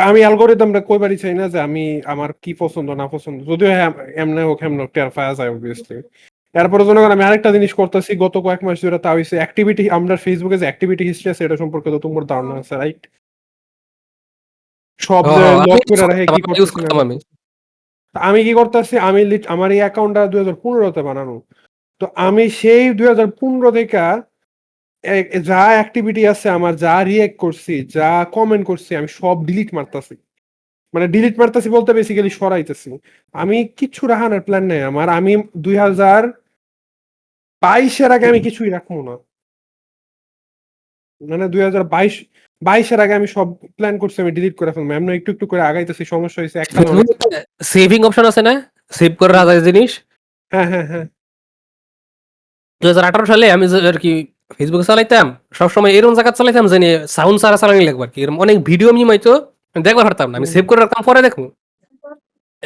Speaker 3: আমি অ্যালগরিদমটা কইবারই চাই না যে আমি আমার কি পছন্দ না পছন্দ, যদিও হ্যাঁ এমনে হোক এমন টের পাওয়া যায় অবভিয়াসলি। এরপরে জনগণ আমি আরেকটা জিনিস করতেছি গত কয়েক মাস ধরে, তা হইছে অ্যাক্টিভিটি, আমরা ফেসবুকে যে অ্যাক্টিভিটি হিস্ট্রি আছে এটা সম্পর্কে তো তোমার ধারণা আছে রাইট? সব যে লক করে রাখে কি করতেছি না
Speaker 2: আমি
Speaker 3: করতেছি। আমি কি করতেছি, আমার এই অ্যাকাউন্টটা 2015-তে বানানো, তো আমি সেই 2015 থেকে যা অ্যাক্টিভিটি আছে আমার, যা রিয়েক্ট করছি, যা কমেন্ট করছি, আমি সব ডিলিট মারতাছি। মানে ডিলিট মারতাছি বলতে বেসিক্যালি সরাইতেছি। আমি কিচ্ছু রাখানোর প্ল্যান নেই আমার। আমি 2022-এর আগে আমি কিছুই রাখবো না, মানে 2022-এর আগে আমি সব প্ল্যান করছি আমি ডিলিট করে ফেলবো। এমন একটু একটু করে আগাইতেছি, সমস্যা হয়েছে একটা
Speaker 2: সেভিং অপশন আছে না, সেভ করে রাখা যায় জিনিস।
Speaker 3: হ্যাঁ হ্যাঁ হ্যাঁ
Speaker 2: 2018 সালে আমি আর কি ফেসবুকে চালাইতাম, সবসময় এরকম জায়গা চালাইতাম যে সাউন্ড ছাড়া চালানি লাগবে আর কি, এরকম অনেক ভিডিও মিম হয়তো দেখবার পারতাম না, আমি সেভ করে রাখতাম, পরে দেখবো।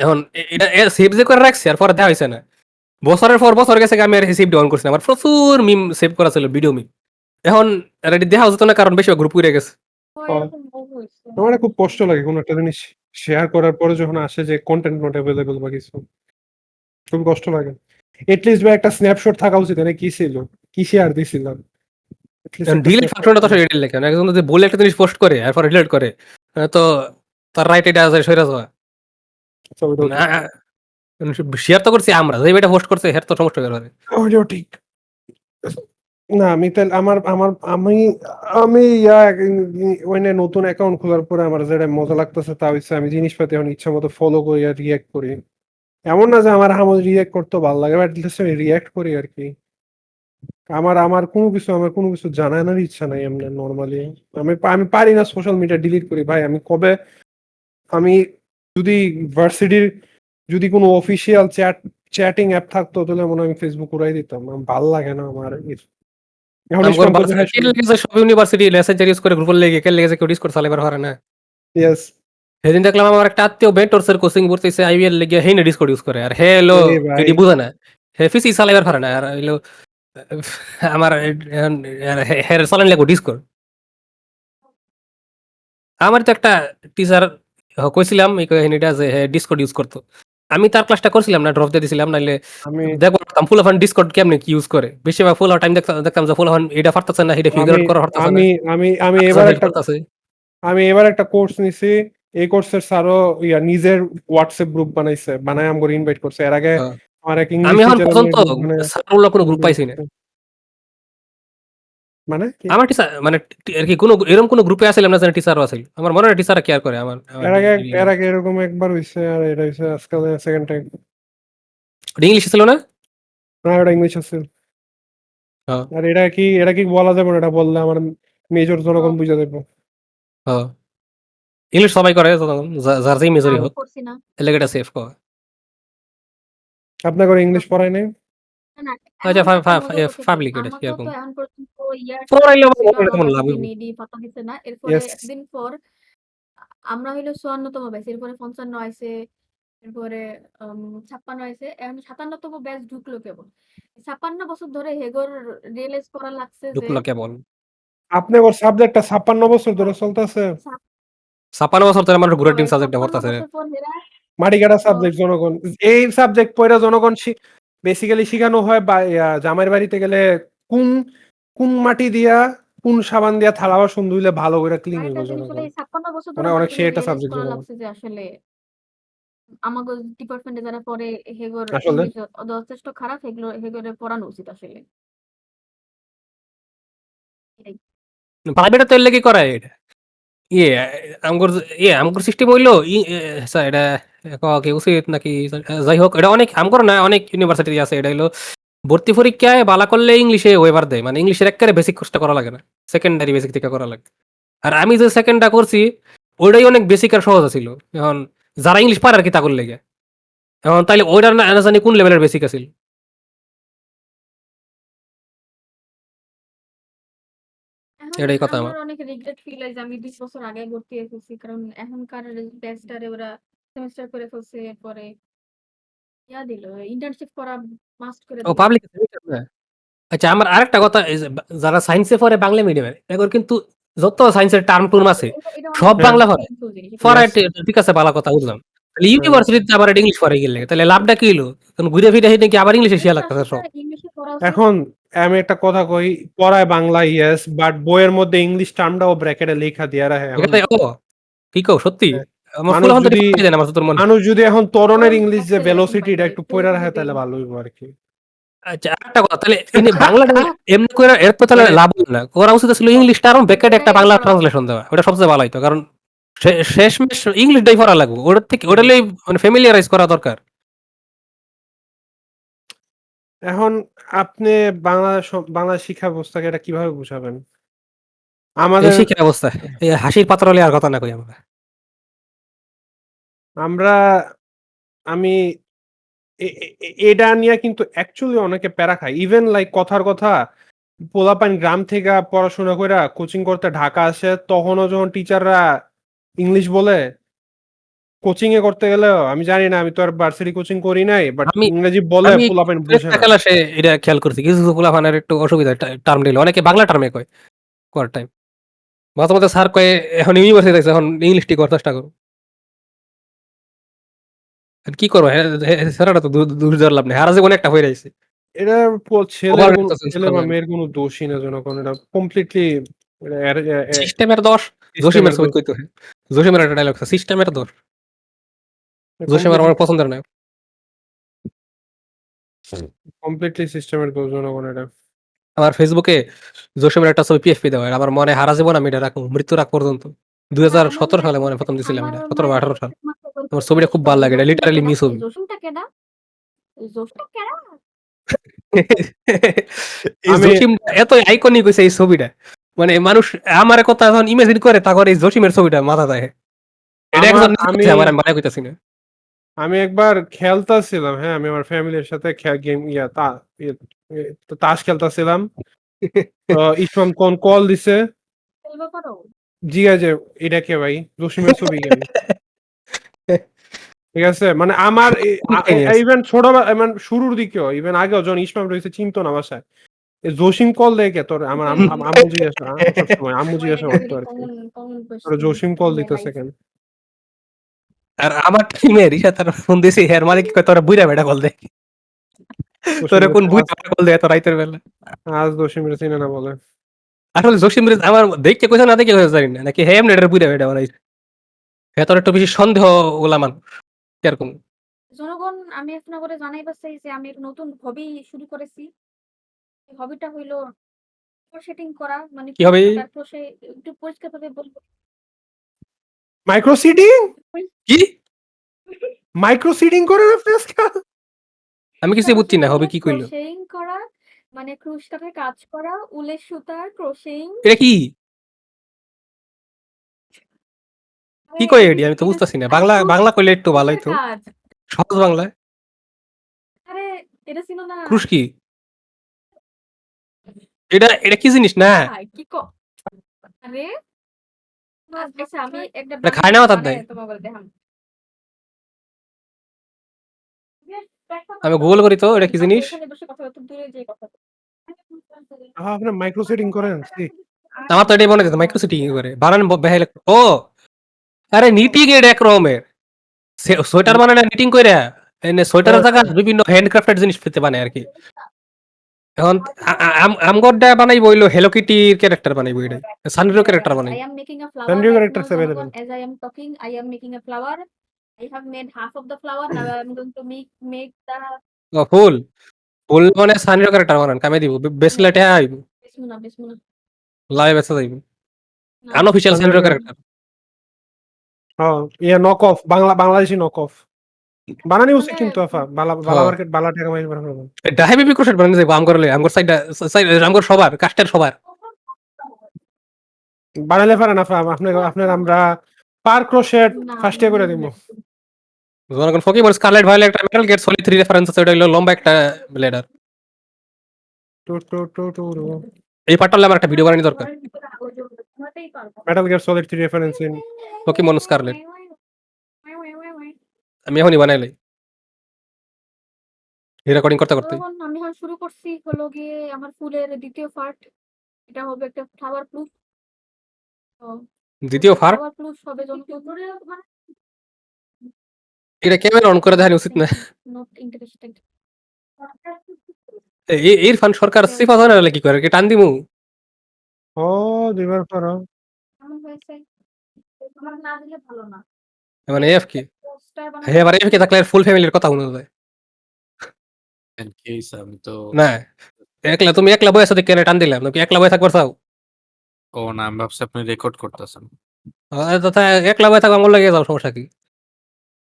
Speaker 2: এখন এটা সেভ যে করে রাখছি আর পরে দেওয়া হয়েছে না। বছরের পর বছর গেছে আমি আর সেভ অন করছি না। আমার প্রচুর মিম সেভ করা ছিল, ভিডিও মিম। এখন এটা দেওয়া যেত না কারণ বেশি গ্রুপ করে গেছে।
Speaker 1: আমার
Speaker 3: ও,
Speaker 1: এরকম বহু হইছে।
Speaker 3: আমার খুব কষ্ট লাগে কোনো একটা জিনিস শেয়ার করার পরে যখন আসে যে কন্টেন্ট নট অ্যাভেলেবল বা কিছু, খুব কষ্ট লাগে। এটলিস্ট ভাই একটা স্ন্যাপশট থাকা উচিত, এনে কি ছিল, কি শেয়ার দিছিলাম, এটলিস্ট
Speaker 2: এখন
Speaker 3: একটা
Speaker 2: ডিলিট
Speaker 3: স্ন্যাপশট
Speaker 2: ফাংশনটা তো এডিট লেখে না, একজন যদি বলে একটা জিনিস পোস্ট করে এরপর ডিলিট করে, তো তার রাইট এটা আছে সইরা যাওয়া।
Speaker 3: ওইটাও ঠিক।
Speaker 2: শেয়ার তো করছি আমরা, যে এটা পোস্ট করছে হের তো সমস্যা হয়ে যাবে।
Speaker 3: ওইটাও ঠিক। না আমি তাহলে আমার আমার আমি আমি ওইনে নতুন অ্যাকাউন্ট খোলার পরে আমার যেটা মজা লাগতেছে তা হচ্ছে আমি জিনিসপাতি এখন ইচ্ছা মতো ফলো করি আর রিয়াক্ট করি। এমন না যে আমার আমার রিয়াক্ট করতে ভালো লাগে, বাট আমি রিয়াক্ট করি আর কি। আমার আমার কোনো কিছু জানানোর ইচ্ছা নাই এমনি নর্মালি। আমি পারি না সোশ্যাল মিডিয়া ডিলিট করি ভাই। আমি কবে আমি যদি ভার্সিটির যদি কোনো অফিসিয়াল চ্যাটিং অ্যাপ থাকতো তাহলে মনে হয় আমি ফেসবুক উড়াই দিতাম। আমার ভাল লাগে না আমার এখন
Speaker 2: আমগর
Speaker 3: ইসলাম বলবে হ্যাঁ
Speaker 2: ভার্সিটি লেগেছে, সব ইউনিভার্সিটি মেসেঞ্জার ইউজ করে গ্রুপের লেগে কে লেগেছে, কেউ ডিসকর্ড চালাইবার পারে না।
Speaker 3: ইয়েস।
Speaker 2: সেদিন দেখলাম আমার একটা আত্মীয় বেন্টরসের কোচিং পড়তেছে, আইবিএল লেগে হেই না ডিসকর্ড ইউজ করে, আর হে এলো
Speaker 3: এ ভাই
Speaker 2: এডি বুঝে না, হে ফিসি চালাইবার পারে না, আর এলো আমার হের চালান লাগবো ডিসকর্ড। আমার তো একটা টিচার কইছিলাম এই কাহিনীটা যে হে ডিসকর্ড ইউজ করতো, আমি তার ক্লাসটা করছিলাম না, ড্রপ দিয়ে দিছিলাম, নাইলে
Speaker 3: আমি
Speaker 2: দেখবো ফুলাফান ডিসকর্ড কেমনে কি ইউজ করে। বেশিরভাগ ফুল টাইম দেখতাম যে ফুলাফান এটা পারতেছে না, এটা ফিগার
Speaker 3: আমি
Speaker 2: আউট করা পারতেছে না,
Speaker 3: আমি আমি আমি
Speaker 2: আরেকজন
Speaker 3: এবার
Speaker 2: হেল্প
Speaker 3: একটা
Speaker 2: করতেছে।
Speaker 3: আমি এবার একটা কোর্স নিছি। এই কোর্সের স্যারও নিজের হোয়াটসঅ্যাপ গ্রুপ বানাইছে, বানায় আমাকে ইনভাইট করছে। এর আগে আমার এক ইংলিশ
Speaker 2: আমি এখন
Speaker 3: টিচার
Speaker 2: পর্যন্ত
Speaker 3: মানে
Speaker 2: স্যারগুলো কোনো গ্রুপ পাইছি না।
Speaker 3: মানে কি
Speaker 2: আমার টিচার মানে আর কি কোনো এরকম কোনো গ্রুপে আসলে আমরা জানি টিচারও আছে, আমার মনে হয় টিচাররা কেয়ার করে আমার আমার
Speaker 3: এর আগে এরকম একবার হইছে, আর এটা হইছে আজকাল সেকেন্ড টাইম।
Speaker 2: ইংলিশ ছিল না।
Speaker 3: না ওটা ইংলিশ আছে।
Speaker 2: হ্যাঁ,
Speaker 3: আর এটা কি বলা যাবে না, এটা বললে আমার মেজর জনগণ বুঝে যাবে।
Speaker 2: হ্যাঁ, ইংলিশ সবাই করে তখন, যার যেই মেজরই
Speaker 1: আমি
Speaker 2: হোক,
Speaker 1: করছি না।
Speaker 2: এর লেগে এটা সেফ করা।
Speaker 3: আপনার করে ইংলিশ পড়ায় নাই?
Speaker 1: না, না,
Speaker 2: আচ্ছা,
Speaker 1: এখন একটা মজার কথা কি,
Speaker 2: পাবলিক এটা
Speaker 1: আমাকেও
Speaker 2: এরকম
Speaker 1: তো এখন পর্যন্ত ইয়ার
Speaker 2: পড়াইলে আমার
Speaker 1: ছিল,
Speaker 2: মনে হয় তেমন
Speaker 1: আমাকে
Speaker 2: লাভ
Speaker 1: এতদিন
Speaker 2: হইব।
Speaker 1: ইডি পাত্তা দিচ্ছে না। এরপরে
Speaker 3: ইয়েস।
Speaker 1: এতদিন পর আমরা হইলো 54তম ব্যাচ, এরপরে 55 আইছে, এরপরে 56 আইছে, এখন 57তম ব্যাচ ঢুকলো কেবল। 56 বছর ধরে হেগোর রিয়েলাইজ করা লাগছে যে
Speaker 2: ঢুকলো কেবল
Speaker 3: আপনি ওর সাবজেক্টটা 56 বছর ধরে চলতেছে।
Speaker 2: 56 বছর ধরে আমার ঘুরে টিম
Speaker 1: ভাই
Speaker 2: সাবজেক্টটা
Speaker 1: 56
Speaker 2: পড়তেছে।
Speaker 1: বছর পর হেরা
Speaker 3: মাটি কাটা
Speaker 1: ও,
Speaker 3: সাবজেক্ট জনগণ। এই সাবজেক্ট পড়া জনগণ বেসিক্যালি শিখানো হয় বা জামাইয়ের বাড়িতে গেলে কোন কোন মাটি দিয়া কোন সাবান দিয়া থালা বাসন ধুইলে ভালো করে ক্লিন হইব
Speaker 1: আরেকটা জিনিস হলো
Speaker 3: জনগণ।
Speaker 1: এই 56 বছর
Speaker 3: মানে
Speaker 1: ধরে
Speaker 3: অনেক
Speaker 1: মাত্র
Speaker 3: সে একটা
Speaker 1: রিয়েলাইজ
Speaker 3: সাবজেক্ট
Speaker 1: করা
Speaker 3: জনগণ
Speaker 1: লাগছে যে আসলে আমাগো ডিপার্টমেন্টে যারা পড়ে হেগোর
Speaker 3: আসলে।
Speaker 1: ইংলিশ যথেষ্ট খারাপ, হেগোরে পড়ানো উচিত আসলে। এটাই।
Speaker 2: প্রাইভেটে তো এর লেগে করে এটা। ইয়ে আমগর সিস্টেম হইলো এটা কি উচিত নাকি, যাই হোক এটা অনেক আমগর না, অনেক ইউনিভার্সিটি আছে। এটা হলো ভর্তি পরীক্ষায় বালা করলে ইংলিশে ওয়েবার দেয়, মানে ইংলিশের একেবারে বেসিক কোর্সটা করা লাগে না, সেকেন্ডারি বেসিক থেকে করা লাগে। আর আমি যে সেকেন্ডটা করছি ওইটাই অনেক বেসিক আর সহজ ছিল। এখন যারা ইংলিশ পারে আর কি তা করলে গে, এখন তাইলে ওইটার না জানি কোন লেভেলের বেসিক আছিল।
Speaker 1: এখন
Speaker 2: এটাই কথা
Speaker 1: আমার
Speaker 2: আমার।
Speaker 1: অনেক রিগ্রেট ফিল হয় যে আমি 20 বছর আগে ভর্তি হয়ে ফেলছি, কারণ এখনকার ব্যাচটারে ওরা সেমিস্টার করে ফেলছে, এরপরে ইয়া দিল, ইন্টার্নশিপ করা মাস্ট করে
Speaker 2: ও
Speaker 1: দিল।
Speaker 2: পাবলিক। আচ্ছা, আমার আরেকটা কথা, এই যে যারা সায়েন্সে পড়ে বাংলা মিডিয়ামে, এগুলো কিন্তু যত সায়েন্সের টার্ম টুর্ম আছে
Speaker 1: এটা অনেক
Speaker 2: সব
Speaker 3: হ্যাঁ।
Speaker 2: বাংলা পড়ে।
Speaker 1: পেইনফুল জিনিস, এটা
Speaker 2: পড়ায়
Speaker 3: ইয়েস।
Speaker 2: ঠিক আছে, ভালো কথা বুঝলাম। তাহলে
Speaker 3: হ্যাঁ।
Speaker 2: ইউনিভার্সিটিতে আবার এটা ইংলিশ পড়াই গেলে তাহলে লাভটা কি হলো? তখন ঘুরে ফিরে হেঁটে কি আবার ইংলিশে শিয়া
Speaker 1: তার
Speaker 2: লাগতেছে
Speaker 1: সাথে
Speaker 2: সব।
Speaker 1: ইংলিশে পড়া উচিত।
Speaker 3: এখন আমি একটা কথা কই, পড়ায় বাংলা ইয়েস, বাট বইয়ের মধ্যে ইংলিশ টার্মটাও ব্র্যাকেটে লেখা দিয়া রাখে এখন।
Speaker 2: এখানে ও কি কও সত্যি?
Speaker 3: হ্যাঁ।
Speaker 2: আমার ফুল
Speaker 3: মানুষ
Speaker 2: এখন তো
Speaker 3: যদি
Speaker 2: পাই যায় না আমার তোর মনে।
Speaker 3: মানুষ যদি এখন তরুণের
Speaker 1: ওই
Speaker 3: ইংলিশ যে
Speaker 1: আছে এরকম
Speaker 3: ভেলোসিটি
Speaker 1: বাই
Speaker 3: এটা
Speaker 1: দ্য ওয়ে,
Speaker 3: একটু
Speaker 1: কেউ
Speaker 3: পড়ে রাখে
Speaker 1: যদি
Speaker 3: তাহলে ভালো হইব আর কি।
Speaker 2: আচ্ছা, আরেকটা কথা, তাহলে বাংলাটা এমনি করে এর তো তাহলে
Speaker 3: মানে
Speaker 2: লাভ হলো না, করা উচিত ছিল ইংলিশ টার্ম ব্র্যাকেটে একটা
Speaker 1: এটাই
Speaker 2: বাংলা
Speaker 1: করা উচিত।
Speaker 2: ট্রান্সলেশন দেওয়া, ওটা সবচেয়ে ভালো হইতো। কারণ শেষমেশ ইংলিশটাই পড়া লাগবে ওটার থেকে, ওটা মানে ফ্যামিলিয়ারাইজ করা দরকার।
Speaker 3: এখন আপনি বাংলা শিক্ষা ব্যবস্থাকে এটা কিভাবে বুঝাবেন?
Speaker 2: এই
Speaker 3: আমাদের
Speaker 2: শিক্ষা ব্যবস্থা এই হাসির পাত্র হলে আর কথা না কই আমরা।
Speaker 3: আমরা আমি এটা নিয়ে কিন্তু অ্যাকচুয়ালি অনেকে প্যারা খায়। ইভেন লাইক কথার কথা, পোলাপাইন গ্রাম থেকে পড়াশোনা কইরা কোচিং করতে ঢাকা আসে, তখনও যখন টিচাররা ইংলিশ বলে কোচিং এ করতে গেলেও আমি জানি না, আমি তো আর ভার্সিটি কোচিং করি নাই, বাট
Speaker 2: আমি
Speaker 3: ইংরেজি বলে
Speaker 2: আমি
Speaker 3: পোলাপাইন বুঝে
Speaker 2: একটা
Speaker 3: না।
Speaker 2: ক্লাসে এটা খেয়াল করছি, কিছু কিছু পোলাপানের একটু অসুবিধা টার্ম নিলে, অনেকে বাংলা টার্মে কয় করার টাইম, মাঝে মাঝে স্যার কয়ে এখন ইউনিভার্সিটি আছে, এখন ইংলিশটি করার চেষ্টা করো। আর কি করবো, স্যারটা তো দূর যাওয়ার লাভ নেই, হারা জীবনে একটা হয়ে রয়েছে।
Speaker 3: এটা ছেলের
Speaker 2: ওভার
Speaker 3: কোনো
Speaker 2: চেঞ্জ
Speaker 3: ছেলে
Speaker 2: করা
Speaker 3: বা
Speaker 2: যায় না।
Speaker 3: মেয়ের কোনো দোষই না, জনগণ এটা কমপ্লিটলি
Speaker 2: সিস্টেমের দোষ, জসিমের
Speaker 3: সিস্টেমের
Speaker 2: ছবি
Speaker 3: দোষ,
Speaker 2: কইতে হয়। জসিমের একটা ডায়লগ আছে, সিস্টেমের দোষ। জসিমের
Speaker 3: কমপ্লিটলি
Speaker 2: আমার পছন্দের নায়ক।
Speaker 3: কমপ্লিটলি সিস্টেমের দোষ জনগণ এটা।
Speaker 2: আমার ফেসবুকে জসিমের একটা ছবি পিএফপি দেওয়া হয়, আমার মনে হারা জীবন আমি এটা রাখবো মৃত্যুর আগ পর্যন্ত।
Speaker 1: না আমার
Speaker 2: 2017 সালে
Speaker 1: মায়ের
Speaker 2: মনে প্রথম দিছিলাম
Speaker 1: আমার
Speaker 2: এটা,
Speaker 1: মায়ের
Speaker 2: 17 বা 18 সাল।
Speaker 1: একমাত্র গল্প
Speaker 2: আমার ছবিটা খুব ভালো লাগে, এটা
Speaker 1: জসিমটা
Speaker 2: লিটারালি
Speaker 1: কেডা?
Speaker 2: মি ছবি।
Speaker 1: জসিমটা কেডা? জসিমটা কেডা?
Speaker 2: এই
Speaker 3: আমি
Speaker 2: জসিম এত আইকনিক হয়েছে এই ছবিটা, মানে মানুষ আমার কথা যখন ইমাজিন করে তখন এই জসিমের ছবিটা মাথা দেয়। এটা
Speaker 3: আমার
Speaker 2: একজন নিজে
Speaker 3: আমি
Speaker 2: কইছে, আমার আমি বানাই কইতাছি না।
Speaker 3: আমি একবার খেলতাছিলাম, হ্যাঁ, আমি আমার ফ্যামিলির সাথে গেম তাস খেলতাছিলাম। তো ইসমাম কোন কল দিছে,
Speaker 1: খেলবা পারো?
Speaker 3: জিজ্ঞাসা যে এটা কে ভাই, জসিমের ছবি কেন? ঠিক আছে, মানে আমার
Speaker 2: কাহিনী আছে।
Speaker 3: ইভেন মানে শুরুর দিকেও, ইভেন আগেও যখন ইসমাম রয়েছে চিনতো না বাসায়, জসিম কল দেয় কে তোর, আমার আম্মু জিজ্ঞাসা, সবসময় আম্মু
Speaker 1: ও এটা
Speaker 3: জিজ্ঞাসা
Speaker 1: একটা
Speaker 3: করতো
Speaker 1: ভেরি
Speaker 3: আর কি,
Speaker 1: কমন কমন
Speaker 3: তোর
Speaker 1: কোশ্চেন
Speaker 3: জসিম
Speaker 1: ইন
Speaker 3: কল
Speaker 1: মাই
Speaker 3: দিতেছে
Speaker 1: লাইফ।
Speaker 3: কেন?
Speaker 2: আর আমার টিমে রিশা তার ফোন দিছে, এর মানে কি কয় তোরা বুইরা বেটা কল দেয়, তোরা কোন বুইরা বেটা কল দেয় তোর রাইতের বেলা।
Speaker 3: আজ জসিমের চিনে না বলে।
Speaker 2: আসলে জসিম রে আমার দেখতে কইছে না দেখে কইছে জানি না, নাকি হ্যাঁ এমনি এটা বুইরা বেটা বানাইছে, হ্যাঁ তোর একটু বেশি সন্দেহ ওলা মানুষ এরকম।
Speaker 1: জনগণ, আমি আপনার করে জানাইবার চাই যে আমি এক নতুন হবি শুরু করেছি। এই হবিটা হইলো ক্রোশেটিং করা, মানে
Speaker 2: কি হবে?
Speaker 1: ক্রোশে একটু পরিষ্কারভাবে বলবো।
Speaker 3: মাইক্রো সিডিং,
Speaker 2: কি?
Speaker 3: মাইক্রো সিডিং করেন আপনি আজকাল?
Speaker 2: আমি কিছু
Speaker 1: পরিষ্কার
Speaker 2: বুঝছি
Speaker 1: ভাষায়
Speaker 2: না, হবে
Speaker 1: বললে
Speaker 2: কি কইলো?
Speaker 1: ক্রোশেইং করা, মানে ক্রুশ কাঠের কাজ করা, উলের সুতার ক্রোশেইং।
Speaker 2: এটা কি? কি
Speaker 1: আরে
Speaker 2: কয়
Speaker 1: এটা
Speaker 2: এডি? আমি তো
Speaker 1: এটা
Speaker 2: বুঝতাছি না।
Speaker 1: আরে
Speaker 2: বাংলা বাংলা কইলে একটু ভালো
Speaker 1: ক্রুশের
Speaker 2: হইতো।
Speaker 1: কাজ।
Speaker 2: সহজ বাংলায়।
Speaker 1: আরে এটা ছিল না?
Speaker 2: ক্রুশ কি? এটা এটা কি জিনিস না?
Speaker 1: কি আরে আচ্ছা আমি একটা
Speaker 2: এটা খায় না মাথার
Speaker 1: বানায়
Speaker 2: দেয়?
Speaker 1: তোমাকে দেখাম।
Speaker 2: আমি গুগল করি তো এটা কি
Speaker 1: আচ্ছা
Speaker 2: জিনিস।
Speaker 1: এখানে বসে কথা বলতে দূরে যে কথা।
Speaker 3: আপনি মাইক্রো সিডিং করেন? ছি।
Speaker 2: আমার তো এটাই মনে হচ্ছে মাইক্রোসিটি কি করে বানান বেহাইলে। ও আরে নিটিং এর এক রকমের সোয়েটার বানায় না নিটিং কইরা, এনে সোয়েটারের
Speaker 3: হ্যাঁ,
Speaker 2: জায়গা বিভিন্ন হ্যান্ডক্রাফটেড জিনিস পেতে বানায় আর কি। এখন আমগড্ডা বানাইবো হইলো হেলো কিটির ক্যারেক্টার বানাইবো, এটাই সানরিও ক্যারেক্টার
Speaker 1: I
Speaker 2: বানাইবো।
Speaker 1: am making a flower
Speaker 3: Sanrio
Speaker 1: right now,
Speaker 3: characters available.
Speaker 1: Janagon. As I am talking, I am making a flower. I have made half of the flower. Now I am going to make the
Speaker 2: ও ফুল, ফুল মানে সানরিও ক্যারেক্টার বানান কামে দিব, বেসলে
Speaker 1: no.
Speaker 2: টেহা আইব,
Speaker 1: Bismillah, bismillah.
Speaker 2: লাইভ বেসে যাইব।
Speaker 1: No.
Speaker 2: Unofficial
Speaker 3: Sanrio
Speaker 2: Sanrio
Speaker 3: character,
Speaker 2: character.
Speaker 3: হ্যাঁ, ya knock off, Bangladeshi knock off বানানি উচিত,
Speaker 1: মানে
Speaker 3: কিন্তু আফা বালা বালা
Speaker 2: হ্যাঁ,
Speaker 3: মার্কেট বালা টাকা মাইর বানাবো।
Speaker 2: ডাহে বিবি ক্রোশেট বানাই যাইব আমগর লই, আমগর সাইডা আমগর সবার কাস্টের সবার।
Speaker 3: বানাইলে পারেন আফা, আপনার আমরা পার ক্রোশেট
Speaker 1: না,
Speaker 3: ফার্স্ট ইয়ার করে দিব।
Speaker 2: যখন ফকি মোর স্কারলেট ভায়োলেট একটা মেটাল গেট সলিড 3 রেফারেন্স আছে, ওটা হলো লম্বা একটা ব্লেডার।
Speaker 3: টু টু টু টু
Speaker 2: এই পার্টটা আমার একটা ভিডিও বানানি দরকার।
Speaker 1: ঘুমাতেই পারবো।
Speaker 3: Metal Gear Solid 3 reference in.
Speaker 2: Pokemon scarlet আমি এখনই বানাই লাই রেকর্ডিং করতে করতে।
Speaker 1: তখন আমি এখন শুরু করছি হলো গিয়ে আমার ফুলের দ্বিতীয় পার্ট। এটা হবে একটা ফ্লাওয়ার প্রুফ।
Speaker 2: দ্বিতীয় ফার
Speaker 1: ফ্লাওয়ার প্রুফ হবে মানে
Speaker 2: এটা ক্যামেরা অন করে দেখানি উচিত না।
Speaker 1: not interested.
Speaker 2: ইরফান সরকার সিফা জানা কি করে, কি টান দিমু
Speaker 3: ও দিবার পারো।
Speaker 1: কেমন হয়েছে? আমার না দিলে ভালো না।
Speaker 2: মানে এফ কি,
Speaker 1: পোস্টার
Speaker 2: হ্যাঁ এবার এফ কি থাকলে ফুল ফ্যামিলির কথা শোনা যায়
Speaker 4: কি হইছে? আমি তো
Speaker 2: না। একলা তুমি একলা বয়স দেখে টান দিলাম নাকি একলা বয়ে থাকবার চাও?
Speaker 4: ও না, আমি ভাবছি আপনি রেকর্ড করতেছেন।
Speaker 2: তথা একলা বয়ে থাকবো আমার লাগে যাও, সমস্যা কি?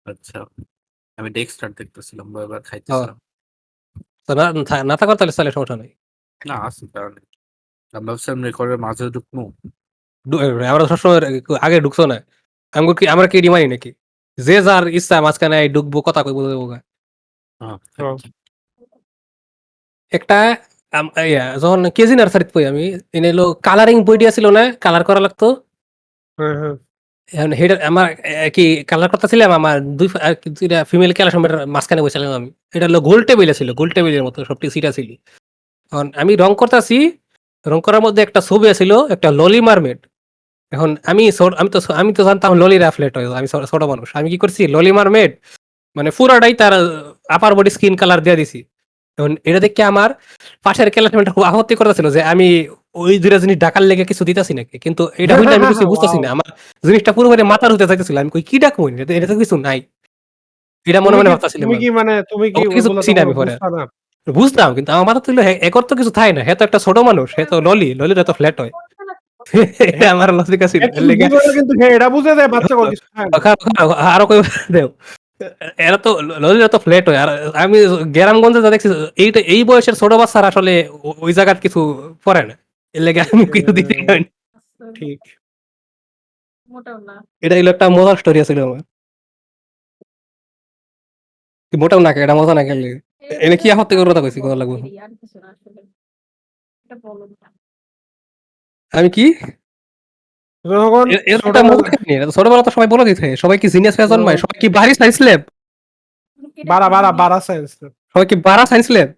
Speaker 4: আচ্ছা, আমি ডেস্ক স্টার্ট দেখতেছিলাম বা এবার
Speaker 2: হ্যাঁ,
Speaker 4: খাইতেছিলাম।
Speaker 2: তো না না থাকার তাহলে তাহলে সমস্যা নাই।
Speaker 4: না আছে কারণ আমি ভাবছি আমি রেকর্ডের মাঝে ঢুকবো।
Speaker 2: আমরা সবসময় আগে ঢুকছো না, আমরা কি ডিমানি নাকি যে যার ইচ্ছা মাঝখানে ঢুকবো কথা কইবো যাবো গা।
Speaker 4: হ্যাঁ,
Speaker 3: হ্যাঁ।
Speaker 4: আচ্ছা।
Speaker 2: একটা যখন কেজি নার্সারিতে পড়ি আমি, এনে এলো কালারিং বই দিয়া ছিল না, কালার করা লাগতো।
Speaker 3: হ্যাঁ হ্যাঁ
Speaker 2: এখন হেডা আমার কি কালার করতেছিলাম আমার ২টা ফিমেল ক্যালাসমের মাঝখানে বসেছিলাম আমি। এটা হলো গোল টেবিলে ছিল, গোল টেবিলের মতো সবটি সিট ছিল। এখন আমি রং করতেছি, রং করার মধ্যে একটা ছবি আছিল, একটা ললি মারমেড। এখন আমি তো জানতাম ললি ফ্ল্যাট হয়, আমি ছোট মানুষ। আমি কি করছি, ললি মারমেড মানে পুরাটাই তার আপার বডি স্কিন কালার দিয়ে দিছি। এখন এটা দেখে আমার পাশের ক্লাসমেটটা খুব আপত্তি করতেছিল যে আমি ওই ২টা জিনিস ঢাকার লেগে কিছু দিতেছি নাকি, কিন্তু এটা হইলে আমি কিছু বুঝতেছি
Speaker 3: ওয়াও।
Speaker 2: না, আমার জিনিসটা পুরোপুরি মাথার হতে চাইতেছিল। আমি কই কি ডাকুন, এটা তো কিছু নাই, এটা মনে
Speaker 3: তুমি
Speaker 2: মনে
Speaker 3: কি
Speaker 2: ভাবতেছিলাম
Speaker 3: তুমি
Speaker 2: আমি।
Speaker 3: কি মানে তুমি কি
Speaker 2: ওগুলো কিছু
Speaker 3: ওইগুলো
Speaker 2: বুঝছি না
Speaker 3: তখন
Speaker 2: আমি পরে
Speaker 3: বুঝতা না?
Speaker 2: বুঝতাম, কিন্তু আমার মাথা তুলে একর তো কিছু থাকে না, হে তো একটা ছোট মানুষ, হে তো ললির তো ফ্ল্যাট হয়। এটা
Speaker 3: হ্যাঁ,
Speaker 2: আমার লজিক ছিল এর
Speaker 3: কিন্তু
Speaker 2: লেগে।
Speaker 3: বুঝে না, কিন্তু হ্যাঁ এটা বুঝে যায় বাচ্চা কল কিছু খায় না।
Speaker 2: আরো কই দেও, এরা তো ললিরা তো ফ্ল্যাট হয়। আর আমি গ্রামগঞ্জে যা দেখছি, এই বয়সের ছোট বাচ্চারা আসলে ওই জায়গার কিছু পড়ে না, এর লেগে আমি কিছু দিতে
Speaker 3: হ্যাঁ,
Speaker 2: পারি।
Speaker 3: ঠিক।
Speaker 1: মোটাও না।
Speaker 2: এটা হলো একটা মজার স্টোরি ছিল আমার। মোটাও না এটা মজা না খেলে এনে কি আপত্তি করে কথা কইছি কথা লাগবে।
Speaker 1: আর কিছু না আসলে। এটা বলো না।
Speaker 2: আমি কি
Speaker 3: যখন
Speaker 2: এর একটা মজা
Speaker 3: ছোটবেলা
Speaker 2: কাহিনী, এটা তো ছোটবেলা তো সবাই বলে দিতে, সবাই কি জিনিয়াস হয়ে জন্মায়, সবাই কি বাড়ি সায়েন্স ল্যাব,
Speaker 3: বাড়া বাড়া বাড়া সায়েন্স,
Speaker 2: সবাই কি বাড়া সায়েন্স ল্যাব।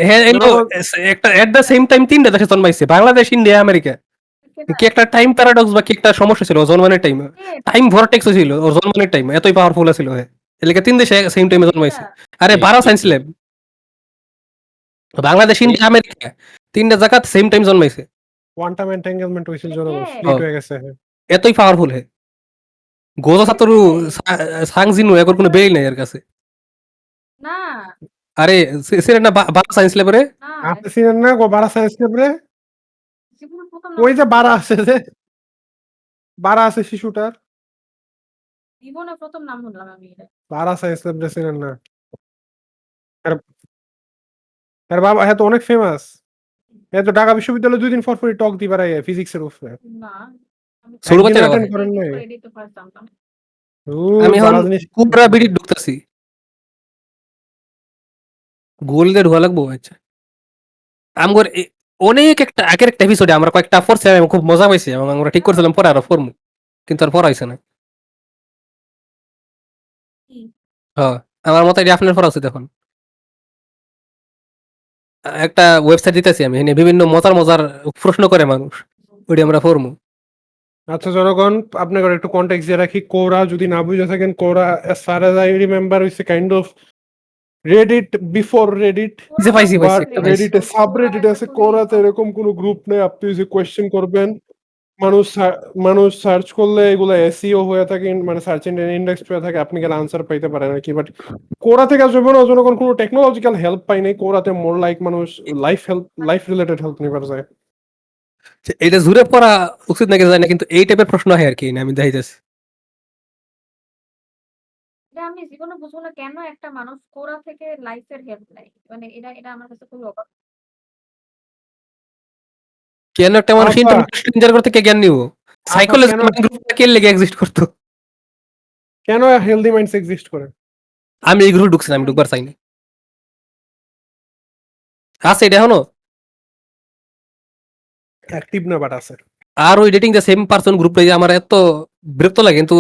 Speaker 2: হ্যাঁ এলো
Speaker 3: যখন
Speaker 2: একটা এট দ্য সেম টাইম ৩টা দেশে জন্মাইছে, বাংলাদেশ, ইন্ডিয়া, আমেরিকা। কি একটা টাইম প্যারাডক্স বা কি একটা সমস্যা ছিল ওর জন্মানোর টাইমে, টাইম ভরটেক্স ছিল ওর জন্মানোর টাইমে, এতই পাওয়ারফুল ছিল। হ্যাঁ এলাকা ৩ দেশে সেম টাইমে জন্মাইছে। আরে
Speaker 4: ঠিক
Speaker 2: বারা
Speaker 4: ঠিক
Speaker 2: সায়েন্স
Speaker 4: ঠিক।
Speaker 2: ল্যাব, বাংলাদেশ,
Speaker 4: এই
Speaker 2: ইন্ডিয়া, আমেরিকা ৩টা জায়গা সেম টাইম জন্মাইছে।
Speaker 3: কোয়ান্টাম এন্টাঙ্গেলমেন্ট হয়েছিল জনগণ
Speaker 2: ও,
Speaker 3: স্প্লিট হয়ে গেছে।
Speaker 2: এতই পাওয়ারফুল হে গোজা সাতরু সাংজিনু এর কোনো বেই নাই এর কাছে।
Speaker 1: না,
Speaker 2: আরে সিলেট না বারা সায়েন্স ল্যাবে
Speaker 1: না,
Speaker 3: আপনি চিনেন না গো বাড়া সায়েন্স ল্যাবে?
Speaker 1: জীবনের প্রথম
Speaker 3: ওই যে
Speaker 1: নাম
Speaker 3: বাড়া আছে, যে বাড়া আছে শিশুটার,
Speaker 1: জীবনের প্রথম নাম শুনলাম আমি এটা।
Speaker 3: বাড়া সায়েন্স ল্যাবে চিনেন না? আর আর বাবা হ্যাঁ তো অনেক ফেমাস। হ্যাঁ তো ঢাকা বিশ্ববিদ্যালয়ে ২ দিন পর পরই টক দিবার আইয়ে ফিজিক্সের উপরে।
Speaker 1: না, আমি
Speaker 2: শুরু
Speaker 3: একদিন
Speaker 2: করতে
Speaker 3: অ্যাটেন্ড
Speaker 2: পারে।
Speaker 3: করেন নাই?
Speaker 1: এটাই তো ফার্স্ট জানতাম।
Speaker 2: আমি এখন
Speaker 3: বাড়া জিনিস।
Speaker 2: কুবরা বিডি ঢুকতেছি, গোল্ডে ঢোয়া লাগবো। আচ্ছা আমগর অনেক একটা আগের একটা এপিসোডে আমরা কয়েকটা পড়ছি, আমি খুব মজা পাইছি এবং আমরা ঠিক করছিলাম পরে আরো পড়মু, কিন্তু আর পড়া হইছে না।
Speaker 1: কি?
Speaker 2: হ্যাঁ আমার মতো এটি আপনার পড়া উচিত এখন। একটা ওয়েবসাইট দিতেছি আমি, এখানে বিভিন্ন মজার মজার প্রশ্ন করে মানুষ, ওইটি আমরা পড়মু।
Speaker 3: আচ্ছা জনগণ, আপনাকে একটু কনটেক্সট দিয়ে রাখি। কোরা যদি না বুঝে থাকেন, কোরা as far as I remember হইছে kind of Reddit before Reddit,
Speaker 2: যে পাইছি
Speaker 3: বাট
Speaker 2: একটা পাইছি।
Speaker 3: রেডিটে সাবরেডিট আছে। কোরাতে এরকম কোনো গ্রুপ নেই। আপনি যে কোয়েশ্চেন করবেন, মানুষ সার্চ করলে এগুলো এসইও হয়ে থাকে, মানে সার্চ ইঞ্জিন ইন্ডেক্স হয়ে থাকে, আপনি গেলে আনসার পাইতে পারেন আর কি। বাট কোরা থেকে জনগণ কোনো টেকনোলজিক্যাল হেল্প পাই নাই। কোরাতে মোর লাইক মানুষ লাইফ রিলেটেড হেল্প নিবার যায়।
Speaker 2: এটা জুড়ে পড়া উচিত নাকি জানি না, কিন্তু এই টাইপের প্রশ্ন হয় আর কি, আমি দেখাইতেছি।
Speaker 1: এটা আমি জীবনে বুঝবো না কেন একটা মানুষ কোরা থেকে লাইফের হেল্প নেয়। মানে এটা আমার কাছে খুবই অবাক।
Speaker 2: কেন একটা মানুষ
Speaker 3: আপা
Speaker 2: ইন্টারনেট জগৎ থেকে জ্ঞান নিব,
Speaker 3: আপা
Speaker 2: সাইকোলজি
Speaker 3: কেন
Speaker 2: গ্রুপটা কে লেগে এক্সিস্ট করতো।
Speaker 3: কেন হেলদি মাইন্ডস এক্সিস্ট করে?
Speaker 2: আমি এই গ্রুপে ঢুকছি না, আমি ঢুকবার চাই না। আছে এটা এখনো,
Speaker 3: অ্যাক্টিভ না বাট আছে।
Speaker 2: আর ওই ডেটিং দ্য সেম পারসন গ্রুপটা যে আমার এত বিরক্ত লাগে, কিন্তু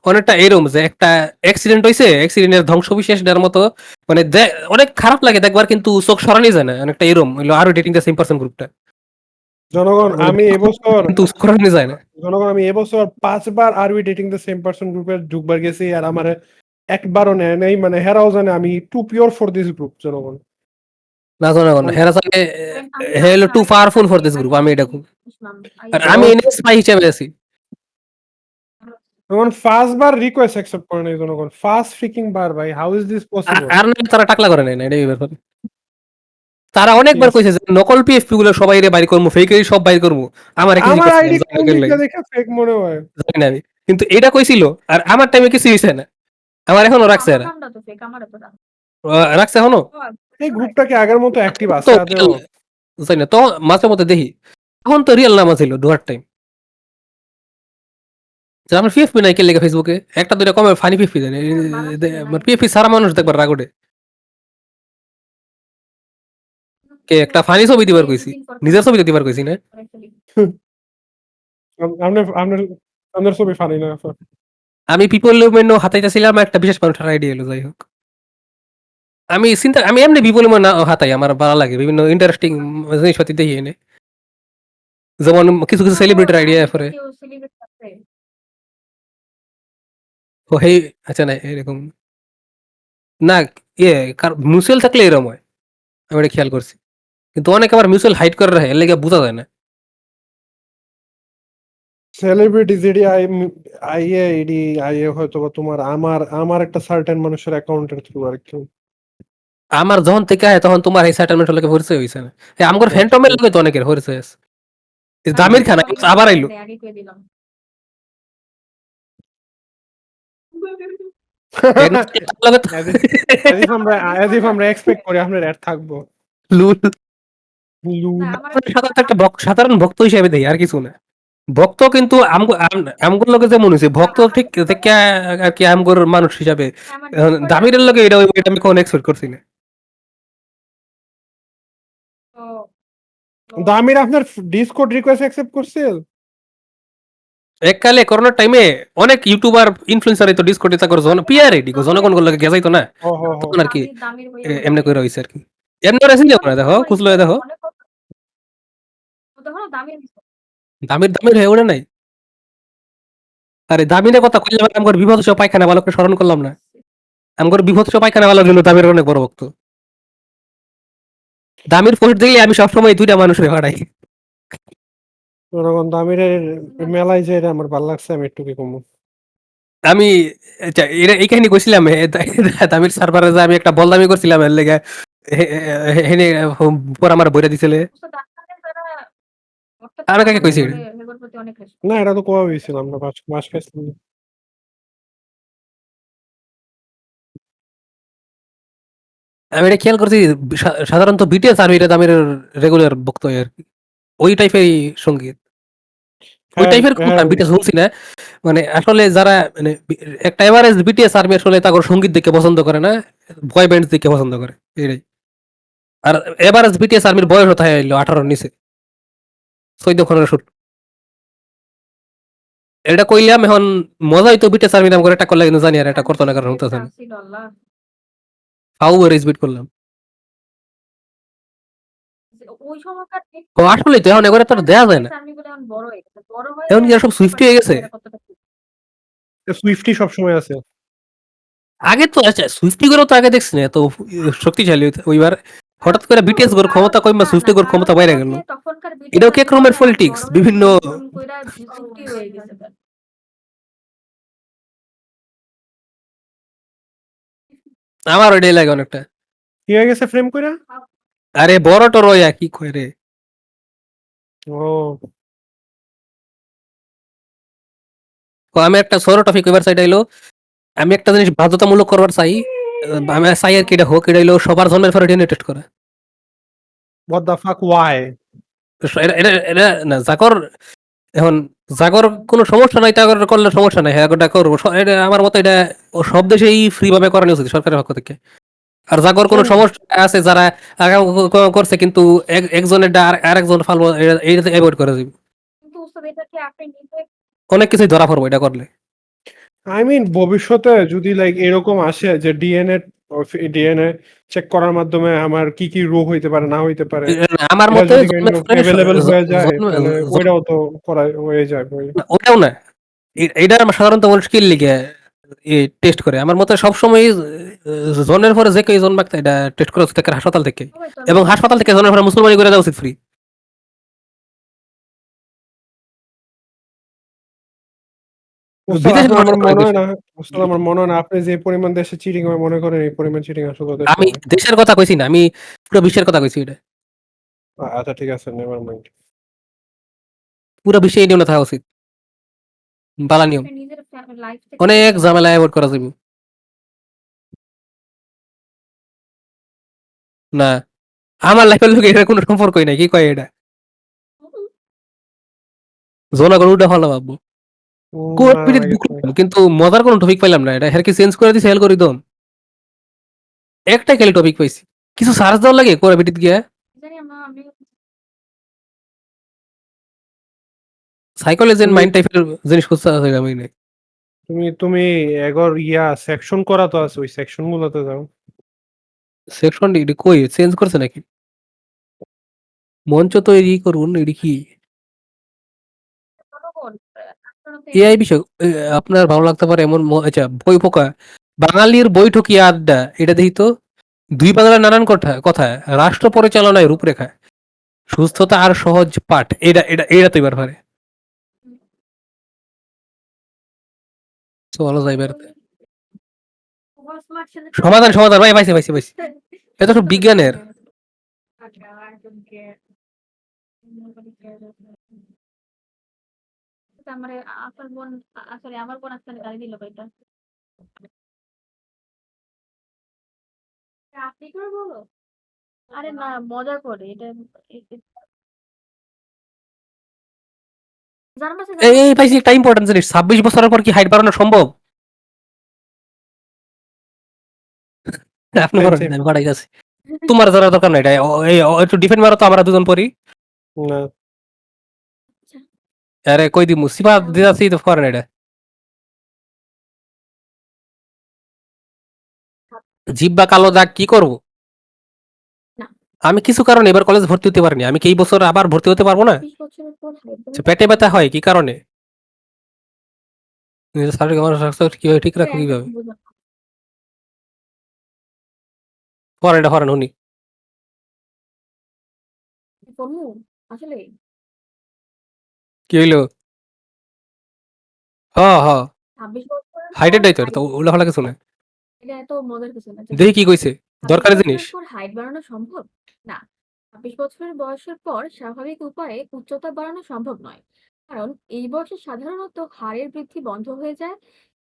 Speaker 2: অনেকটা এরকম যে একটা অ্যাক্সিডেন্ট হয়েছে, অ্যাক্সিডেন্টের ধ্বংস বিশেষ দেওয়ার মতো, মানে অনেক খারাপ লাগে দেখবার, কিন্তু চোখ সরানি যায় না, অনেকটা এরকম হইলো আর ডেটিং দ্য সেম পারসন গ্রুপটা,
Speaker 3: জনগণ আমি এবছর
Speaker 2: কিন্তু সরানি যায় না।
Speaker 3: জনগণ আমি এবছর 5 বার আর we dating the same person গ্রুপে ঢুকবার গেছি, আর আমার একবারও নেয় নাই। মানে হেরাও জানে আমি too pure for this group জনগণ।
Speaker 2: না জানা না, হেরা জানে
Speaker 1: আমি
Speaker 2: হে হলো too powerful for this group,
Speaker 1: আগে
Speaker 2: আমি এটা খুব,
Speaker 1: বুঝলাম।
Speaker 2: আর আমি
Speaker 3: জনগণ
Speaker 2: স্পাই হিসেবে আছি।
Speaker 3: জনগণ 5 বার রিকোয়েস্ট অ্যাকসেপ্ট করে নাই জনগণ, 5 ফ্রিকিং বার ভাই, হাউ ইজ দিস পসিবল?
Speaker 2: আর না তারা টাকলা করে নাই না, এটাই ব্যাপার। তারা অনেকবার
Speaker 3: ইয়েস,
Speaker 2: কইছে যে নকল পিএফপি গুলো সবাই রে বাইর করবো, ফেকেরই সব বাইর করবো। আমার কিছু
Speaker 3: আমার
Speaker 2: জিজ্ঞেস
Speaker 3: আইডি
Speaker 2: করলাম,
Speaker 3: কোন দিকটা দেখে ফেক মনে হয়।
Speaker 2: জানি না আমি, কিন্তু এটা কইছিল। আর আমার টাইমে কিছু হইছে না, আমার এখনো রাখছে
Speaker 1: আমার
Speaker 2: এরা।
Speaker 1: নামটা তো ফেক, আমার এত রাগ।
Speaker 2: রাখছে এখনো
Speaker 3: এই গ্রুপটা কি আগের মতো অ্যাক্টিভ
Speaker 2: তো
Speaker 3: আছে আদেও?
Speaker 2: জানি না, তো মাঝে মধ্যে দেখি। এখন তো রিয়েল নাম ছিল ডুয়ার টাইম, আমার পিএফপি নাই কে লেগে ফেসবুকে একটা দুইটা কমে ফানি পিএফপি জানি, পিএফপি সারা মানুষ দেখবার রাগোটে কে একটা ফানি ছবি দিবার কইছি, নিজের ছবি দিবার কইছি না।
Speaker 3: আপনার আপনার আপনার ছবি ফানি না স্যার।
Speaker 2: আমি পিপল মুভমেন্ট হাতাইতেছিলাম একটা বিশেষ মানুষের আইডিয়া এলো যাই হোক। আমি এমনি পিপল মুভমেন্ট হাতাই আমার ভালো লাগে বিভিন্ন ইন্টারেস্টিং জিনিসপাতি দেখি এনে। যেমন কিছু কিছু সেলিব্রিটির আইডিয়া পরে
Speaker 1: কেউ সেলিব্রেট আছে
Speaker 2: ও হেই আচ্ছা না এরকম না ইয়ে মিউচুয়াল থাকলে এরকম হয় আমি এটা খেয়াল করছি কিন্তু অনেকে আবার মিউচুয়াল হাইড করে রাখে এর লেগে বোঝা যায় না
Speaker 3: সেলিব্রিটি যেডি আইএ এডি আইএ হয়তো বা তোমার আমার একটা সার্টেন মানুষের অ্যাকাউন্টের থ্রু আর কি।
Speaker 2: আমার যখন থেকে আয় তখন তোমার এই সেটেলমেন্ট লগে পরিচয় হইছে না আমগর
Speaker 3: আচ্ছা,
Speaker 2: ফ্যান্টমের
Speaker 3: ঠিক।
Speaker 2: লগে তো অনেকের পরিচয় আছে
Speaker 1: আমি
Speaker 2: দামির
Speaker 1: তো
Speaker 2: খান আবার আইলো
Speaker 1: আগে করে দিলাম
Speaker 2: এর লগে তো
Speaker 3: As if as if আমরা এক্সপেক্ট করি আপনার অ্যাড থাকবো।
Speaker 2: লুল
Speaker 1: না আমার
Speaker 2: সাধারণত একটা সাধারণ ভক্ত হিসেবে দেই আর কিছু না ভক্ত কিন্তু আমগর লগে যেমন হইছে ভক্ত ঠিক থেকে আর কি আমগর মানুষ হিসাবে
Speaker 1: আমার
Speaker 2: দামিরের লগে এটা এটা আমি কোন এক্সপেক্ট করছি না
Speaker 3: দামির আপনার ডিসকর্ড রিকোয়েস্ট অ্যাকসেপ্ট করছিল?
Speaker 2: এককালে করোনার টাইমে অনেক ইউটিউবার ইনফ্লুয়েন্সার তো ডিসকর্ডে তা করে পিআর আইডি জনগণ গুলো গেজাইতো না
Speaker 3: ও হো হো।
Speaker 2: তখন আর কি
Speaker 1: দামির
Speaker 2: এমনি করে হইছে আর কি এমনি রেসিং যাবো না দেখো খুঁজলো দেখো
Speaker 1: দামির
Speaker 2: দামির দামির হয়ে ওঠে নাই আরে দামিনের কথা কইলাম আমগর বিভৎস পায়খানা বালককে স্মরণ করলাম না আমগর বিভৎস পায়খানা বালক জন্য দামির অনেক বড় ভক্ত দামির পোস্ট দেখলে আমি সবসময় দুইটা মানুষের ভাড়াই
Speaker 3: জনগণ দামিরের মেলায় যে আমার ভালো লাগছে আমি একটু কি কমু।
Speaker 2: আমি আচ্ছা, এই কাহিনী কইছিলাম দামির সার্ভারে যে আমি একটা বলদামি করছিলাম এর লেগে হেনে পর আমার বইরা দিছিলে আমি কাকে কইছি এটা?
Speaker 1: অনেক
Speaker 3: না এটা তো কোয়া হয়েছিলাম না মাস খাইছিলাম না।
Speaker 2: আমি এটা খেয়াল করছি সাধারণত বিটিএস আর্মিরা দামের রেগুলার ভক্ত হয় আর কি ওই টাইপেরই সঙ্গীত ওই
Speaker 3: হ্যাঁ,
Speaker 2: টাইপের
Speaker 3: হ্যাঁ,
Speaker 2: বিটিএস শুনছি না মানে আসলে যারা মানে একটা এভারেজ বিটিএস আর্মি আসলে তাদের সঙ্গীত দেখে পছন্দ করে না বয় ব্যান্ড দেখে পছন্দ করে এটাই আর এভারেজ বিটিএস আর্মির বয়স হতে হইলো 18 নিচে 14 শুট এটা কইলাম এখন মজা হইতো বিটিএস আর্মি নাম করে এটা করলে কিন্তু জানি আর এটা করতো না কারণ হতো না ফাউ রিজবিট করলাম
Speaker 1: ওই সময়কার
Speaker 2: ও আসলে তো এখন এবারে তো আর দেয়া যায় না
Speaker 1: আর্মিগুলো এখন বড় হয়ে গেছে বড় হয়ে
Speaker 2: এখন কি আর সব সুইফটি হয়ে গেছে
Speaker 3: সুইফটি সবসময় আছে।
Speaker 2: আগে তো আচ্ছা সুইফটি গুলো তো আগে দেখছি না তো শক্তিশালী ওইবার হঠাৎ করে বিটিএস গোর ক্ষমতা কইমা সুইফটি গোর ক্ষমতা বাইরে গেল
Speaker 1: তখনকার
Speaker 2: এটাও কি এক রকমের পলিটিক্স বিভিন্ন
Speaker 1: হয়ে গেছে
Speaker 2: আমার ওইটাই লাগে অনেকটা
Speaker 3: কি হয়ে গেছে ফ্রেম কইরা?
Speaker 2: আরে বড় টরয়া কি কয় রে
Speaker 3: ও
Speaker 2: তো আমি একটা ছোট টপিক এবার সাইড আইলো আমি একটা জিনিস বাধ্যতামূলক করবার চাই আমি চাই আর কি এটা হোক এটা হইলো সবার জন্মের পরে ডিএনএ টেস্ট করা
Speaker 3: what the fuck why?
Speaker 2: এটা না জাগর এখন জাগর কোনো সমস্যা নাই তাগর করলে সমস্যা নাই হ্যাঁ এটা করবো এটা আমার মতে এটা সব দেশেই ফ্রি ভাবে করানো উচিত সরকারের পক্ষ থেকে আর জাগর কোনো সমস্যা আছে যারা আগে করছে কিন্তু একজনের আরেকজন ফালবো এটা অ্যাভয়েড করে যাবে
Speaker 1: কিন্তু উস্তাদ এটা কি আপনি নিজে
Speaker 2: অনেক কিছুই ধরা পড়বো এটা করলে
Speaker 3: আই মিন ভবিষ্যতে যদি লাইক এরকম আসে যে ডিএনএ চেক করার মাধ্যমে আমার কি কি রোগ হইতে পারে না হইতে পারে
Speaker 2: আমার
Speaker 3: এটা
Speaker 2: মতে
Speaker 3: যদি অ্যাভেলেবল হয়ে যায় তাহলে ওইটাও তো করা হয়ে যাবে।
Speaker 2: ওটাও না এটা সাধারণত মানুষ কি লিগে টেস্ট করে আমার মতে সবসময় জনের পরে যে কেউ জন্মাক এটা টেস্ট করা উচিত থাকে হাসপাতাল থেকে এবং হাসপাতাল থেকে জনের পরে মুসলমানি করে দেওয়া উচিত ফ্রি বিদেশে
Speaker 3: আমার মনে হয় না আমার মনে হয় না আপনি যে পরিমাণ দেশে চিটিং হয় মনে করেন এই পরিমাণ চিটিং আসলে দেশে
Speaker 2: আমি
Speaker 3: হয়।
Speaker 2: দেশের কথা কইছি না আমি পুরো বিশ্বের কথা কইছি এটা
Speaker 3: আচ্ছা ঠিক আছে নেভার মাইন্ড।
Speaker 2: পুরো বিশ্বে এই নিয়ম থাকা উচিত বালা নিয়ম
Speaker 1: নিজের লাইফ থেকে
Speaker 2: অনেক ঝামেলা অ্যাভয়েড করা যাবে না আমার লাইফের লোক এটার কোনো সম্পর্কই নাই কি কয় এটা জনগণ উল্টা ভালো ভাববো কিন্তু মজার কোনো টপিক পাইলাম না এটা হের কি চেঞ্জ করে দিছে হেল করি দম একটা খালি টপিক পাইছি কিছু সার্চ দেওয়ার লাগে করে বিটিত গিয়া
Speaker 1: জানি আমি
Speaker 2: সাইকোলজি এন্ড
Speaker 3: তুমি
Speaker 2: মাইন্ড টাইপের জিনিস খুঁজতে আছে আমি নাই।
Speaker 3: তুমি এগর সেকশন করা তো আছে, ওই সেকশন গুলোতে যাও।
Speaker 2: সেকশন এডি কই চেঞ্জ করছে নাকি? মঞ্চ তৈরি করুন এডি কি?
Speaker 1: জনগণ সাধারণত
Speaker 2: এআই বিষয় আপনার ভালো লাগতে পারে এমন আচ্ছা বই পোকা বাঙালির বৈঠকি আড্ডা এটা দেখি তো। দুই বাংলার নানান কথা রাষ্ট্র পরিচালনায় রূপরেখা সুস্থতা আর সহজ পাঠ এটা তো এবার পারে চলো যাই বেরোতে। সমাধান সমাধান ভাই পাইছি পাইছি পাইছি। এটা সব বিজ্ঞানের।
Speaker 1: আমার আসল বোন আসলে আমার বোন আসলে গালি দিল এটা আপনি করে বলো। আরে না মজা করে এটা জার্মাসে
Speaker 2: এই পাইছি একটা ইম্পর্টেন্ট জিনিস 26 বছরের পর কি হাইট বাড়ানো সম্ভব? আপনি বলেন আমি বাড়াই গেছি। তোমার জানার দরকার নাই এটা একটু ডিফেন্ড মারো তো আমরা দুজন পড়ি।
Speaker 3: না
Speaker 2: আরে কই দিমু সিপা দিদাসি তো করেন এটা। জিব্বা কালো দাগ কি করব?
Speaker 1: না।
Speaker 2: আমি কিছু কারণে এবার কলেজ ভর্তি হতে পারিনি। আমি কি এই বছর আবার ভর্তি হতে পারবো না?
Speaker 1: 20 বছরের পর
Speaker 2: পেটে ব্যথা হয় কি কারণে? নিজের শারীরিক মানসিক স্বাস্থ্য কিভাবে ঠিক রাখবো কিভাবে? পড়েন এটা পড়েন উনি।
Speaker 1: পড়মু আসলে
Speaker 2: কি হইলো? হ হ
Speaker 1: 26 বছরের
Speaker 2: হাইটের
Speaker 1: পর
Speaker 2: দায়িত্ব
Speaker 1: হাইট
Speaker 2: তো উল্লাফালা কিছু না।
Speaker 1: এটা এত মজার কিছু না
Speaker 2: দেখি কি কইছে
Speaker 1: 26
Speaker 2: দরকারি জিনিস।
Speaker 1: বছরের পর হাইট বাড়ানো সম্ভব না। 26 বছরের বয়সের পর স্বাভাবিক উপায়ে উচ্চতা বাড়ানো সম্ভব নয়, কারণ এই বয়সে সাধারণত হাড়ের বৃদ্ধি বন্ধ হয়ে যায়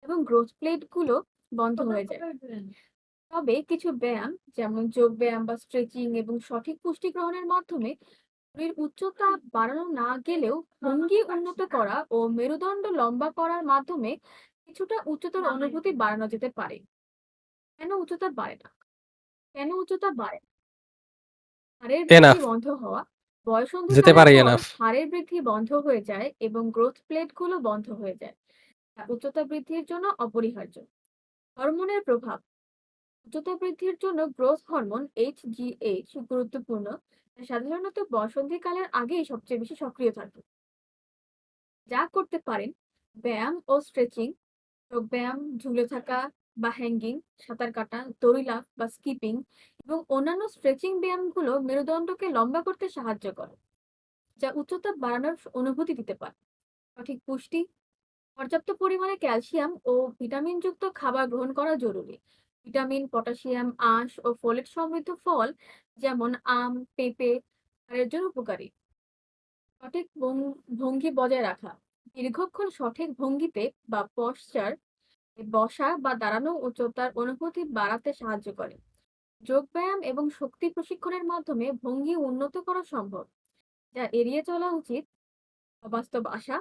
Speaker 1: এবং গ্রোথ প্লেট গুলো বন্ধ হয়ে যায়। তবে কিছু ব্যায়াম যেমন যোগ ব্যায়াম বা স্ট্রেচিং এবং সঠিক পুষ্টি গ্রহণের মাধ্যমে শরীর উচ্চতা বাড়ানো না গেলেও ভঙ্গি উন্নত করা ও মেরুদণ্ড লম্বা করার মাধ্যমে কিছুটা উচ্চতার অনুভূতি বাড়ানো যেতে পারে। কেন উচ্চতা বাড়ে না? কেন উচ্চতা বাড়ে? হাড়ের বৃদ্ধি
Speaker 2: এনাফ
Speaker 1: বন্ধ হওয়া।
Speaker 2: যেতে
Speaker 1: বয়সন্ধিকালের
Speaker 2: পারে
Speaker 1: পর
Speaker 2: এনাফ।
Speaker 1: হাড়ের বৃদ্ধি বন্ধ হয়ে যায় এবং গ্রোথ প্লেট গুলো বন্ধ হয়ে যায়, যা উচ্চতা বৃদ্ধির জন্য অপরিহার্য। হরমোনের প্রভাব। উচ্চতা বৃদ্ধির জন্য গ্রোথ হরমোন HGH গুরুত্বপূর্ণ, যা সাধারণত বয়সন্ধিকালের আগেই সবচেয়ে বেশি সক্রিয় থাকে। যা করতে পারেন ব্যায়াম ও স্ট্রেচিং, যোগ ব্যায়াম, ঝুলে থাকা বা হ্যাঙ্গিং, সাঁতার কাটা, দড়ি লাফ বা স্কিপিং এবং অন্যান্য স্ট্রেচিং ব্যায়ামগুলো মেরুদণ্ডকে লম্বা করতে সাহায্য করে, যা উচ্চতা বাড়ানোর অনুভূতি দিতে পারে। সঠিক পুষ্টি। পর্যাপ্ত পরিমাণে ক্যালসিয়াম ও ভিটামিনযুক্ত খাবার গ্রহণ করা জরুরি। ভিটামিন, পটাশিয়াম, আঁশ ও ফোলেট সমৃদ্ধ ফল যেমন আম, পেঁপে হাড়ের জন্য উপকারী। সঠিক ভঙ্গি বজায় রাখা। দীর্ঘক্ষণ সঠিক ভঙ্গিতে বা পশ্চার বসা বা দাঁড়ানো উচ্চতার অনুভূতি বাড়াতে সাহায্য করে। যোগব্যায়াম এবং শক্তি প্রশিক্ষণের মাধ্যমে ভঙ্গি উন্নত করা সম্ভব, যা এড়িয়ে চলা উচিত অবাস্তব আশা।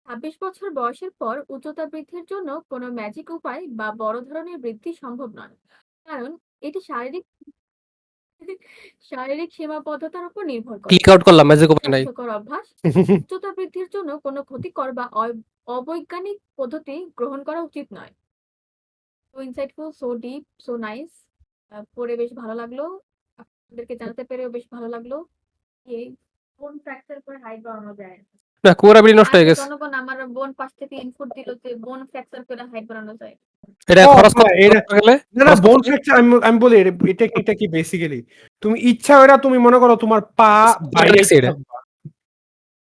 Speaker 1: 26 বছর বয়সের পর উচ্চতা বৃদ্ধির জন্য কোনো ম্যাজিক উপায় বা বড় ধরনের বৃদ্ধি সম্ভব নয়, কারণ এটি শারীরিক সীমাবদ্ধতার উপর নির্ভর করে।
Speaker 2: ক্লিক আউট করলাম ম্যাজিক উপায় নাই।
Speaker 1: স্বাস্থ্যকর অভ্যাস। উচ্চতা বৃদ্ধির জন্য কোনো ক্ষতিকর বা অবৈজ্ঞানিক পদ্ধতি গ্রহণ করা উচিত নয়। So insightful, so deep, so nice. পড়ে বেশ ভালো লাগলো, আপনাদেরকে জানাতে পেরেও বেশ ভালো লাগলো। এই কোন ফ্র্যাকচার করে হাইট বাড়ানো যায়?
Speaker 2: না কোরাবিলি নষ্ট হয়ে
Speaker 1: আচ্ছা
Speaker 2: গেছে।
Speaker 1: জনগণ, আমার বোন পাশ থেকে ইনপুট দিল যে বোন ফ্র্যাকচার করে হাইট বাড়ানো যায়।
Speaker 2: এটা
Speaker 3: ও
Speaker 2: খরচ কত
Speaker 3: হ্যাঁ, এটা
Speaker 2: গেলে?
Speaker 3: না না
Speaker 2: খরচ কত
Speaker 3: বোন
Speaker 2: লাগে?
Speaker 3: ফ্র্যাকচার আমি বলি এটা কি বেসিক্যালি তুমি ইচ্ছা করে তুমি মনে করো তোমার পা বাইরে
Speaker 2: দেখছি এটা।
Speaker 3: থাকবা,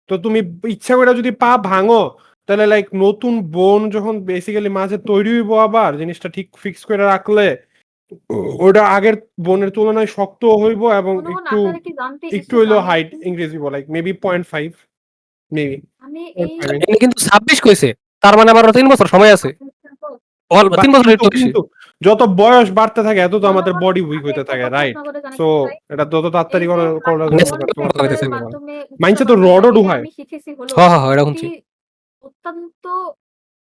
Speaker 3: তো তুমি ইচ্ছা করে যদি পা ভাঙো তাহলে লাইক নতুন বোন যখন বেসিক্যালি মাঝে তৈরি হইব আবার জিনিসটা ঠিক ফিক্স করে রাখলে ওটা আগের বোনের তুলনায় শক্ত হইব এবং
Speaker 1: জনগণ
Speaker 3: একটু
Speaker 1: আপনারা কি জানতে
Speaker 3: একটু
Speaker 1: ইচ্ছুক
Speaker 3: হইলেও
Speaker 1: আমি
Speaker 3: হাইট ইনক্রিজ হইব লাইক মেবি 0.5 মেবি
Speaker 1: আমি এই
Speaker 2: ইনি কিন্তু 26 কইছে। তার মানে আমার 3 বছর সময় আছে। অল্প 3 বছর
Speaker 3: কিন্তু
Speaker 2: একটু বেশি।
Speaker 3: কিন্তু যত বয়স বাড়তে থাকে এত তো আমাদের
Speaker 1: জনগণ,
Speaker 3: বডি উইক
Speaker 1: আমি
Speaker 3: হইতে
Speaker 1: একটা
Speaker 3: থাকে
Speaker 1: কথা
Speaker 3: রাইট।
Speaker 1: আপনাদের
Speaker 3: সো
Speaker 1: জানাতে চাই,
Speaker 3: এটা যত তাড়াতাড়ি
Speaker 1: এই যে
Speaker 3: করা
Speaker 1: বোন ফ্র্যাকচারের
Speaker 2: কথা
Speaker 1: মাধ্যমে
Speaker 3: মাইনছে
Speaker 1: উচ্চতা
Speaker 3: তো
Speaker 1: বাড়ানো
Speaker 3: রডও
Speaker 1: যায়, এটা
Speaker 3: ডুহায়।
Speaker 1: আমি শিখেছি হলো
Speaker 2: হ্যাঁ হ্যাঁ এটা
Speaker 1: একটি
Speaker 2: শুনছি।
Speaker 1: অত্যন্ত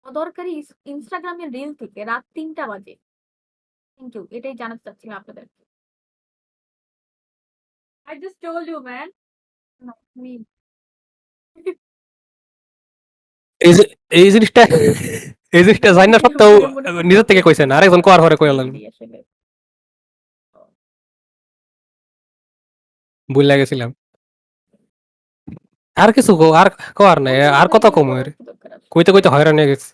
Speaker 1: অদরকারি ইনস্টাগ্রামের রিল থেকে রাত 3টা বাজে। থ্যাংক ইউ, এটাই জানাতে চাচ্ছিলাম আপনাদের। I just told you, man.
Speaker 2: এই যে এই জিনিসটা এই জিনিসটা জানি না সত্ত্বেও
Speaker 1: মনে মনে
Speaker 2: নিজের থেকে কইছেন, আরেকজন কোয়ার পরে কইয়া লাগলো,
Speaker 1: জি, আসলে
Speaker 2: ভুইলা গেছিলাম। আর কিছু আর কোয়ার নাই,
Speaker 1: বলতে
Speaker 2: আর
Speaker 1: বলতে
Speaker 2: কত
Speaker 1: আসলে
Speaker 2: কম
Speaker 1: বলার
Speaker 2: এর
Speaker 1: কি দরকার আছে?
Speaker 2: কইতে কইতে হয়রান হয়ে গেছে।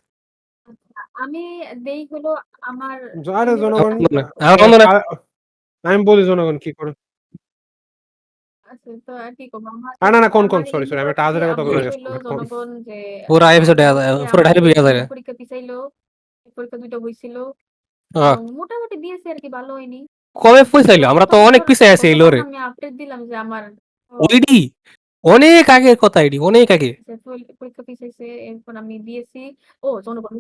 Speaker 1: আচ্ছা, আমি দেই হলো আমার
Speaker 3: আরে জনগণ
Speaker 2: আমার বন্ধু না,
Speaker 3: আমি বলি জনগণ কি করে।
Speaker 1: আচ্ছা, তো আর কি করবো?
Speaker 3: না না, কোন
Speaker 1: আমার
Speaker 3: সরি সরি, আমি একটা
Speaker 1: ইউনিভার্সিটি
Speaker 3: আজের কথা বলে
Speaker 1: আপডেট
Speaker 3: গেছি।
Speaker 1: হইলো জনগণ যে
Speaker 2: পুরো এপিসোডে
Speaker 1: হচ্ছে
Speaker 2: পুরো
Speaker 1: আমাদের
Speaker 2: ঢাইলে বিয়া যায়।
Speaker 1: পরীক্ষা পিছাইলো। পরীক্ষা ২ টা হইছিল।
Speaker 2: হ্যাঁ,
Speaker 1: এবং মোটামুটি দিয়েছি আরকি, ভালো হয়নি।
Speaker 2: কবে পয়সাইলো? আমরা তো অনেক
Speaker 1: গতবার
Speaker 2: পিছিয়ে আছি এই
Speaker 1: গতবার
Speaker 2: লোরে।
Speaker 1: না আমি আপডেট দিলাম যে আমার
Speaker 2: ওইডি অনেক আগের কথা, এডি অনেক আগে।
Speaker 1: পরীক্ষা পিছাইছে। এরপর আমি দিয়েছি। ও জনগণ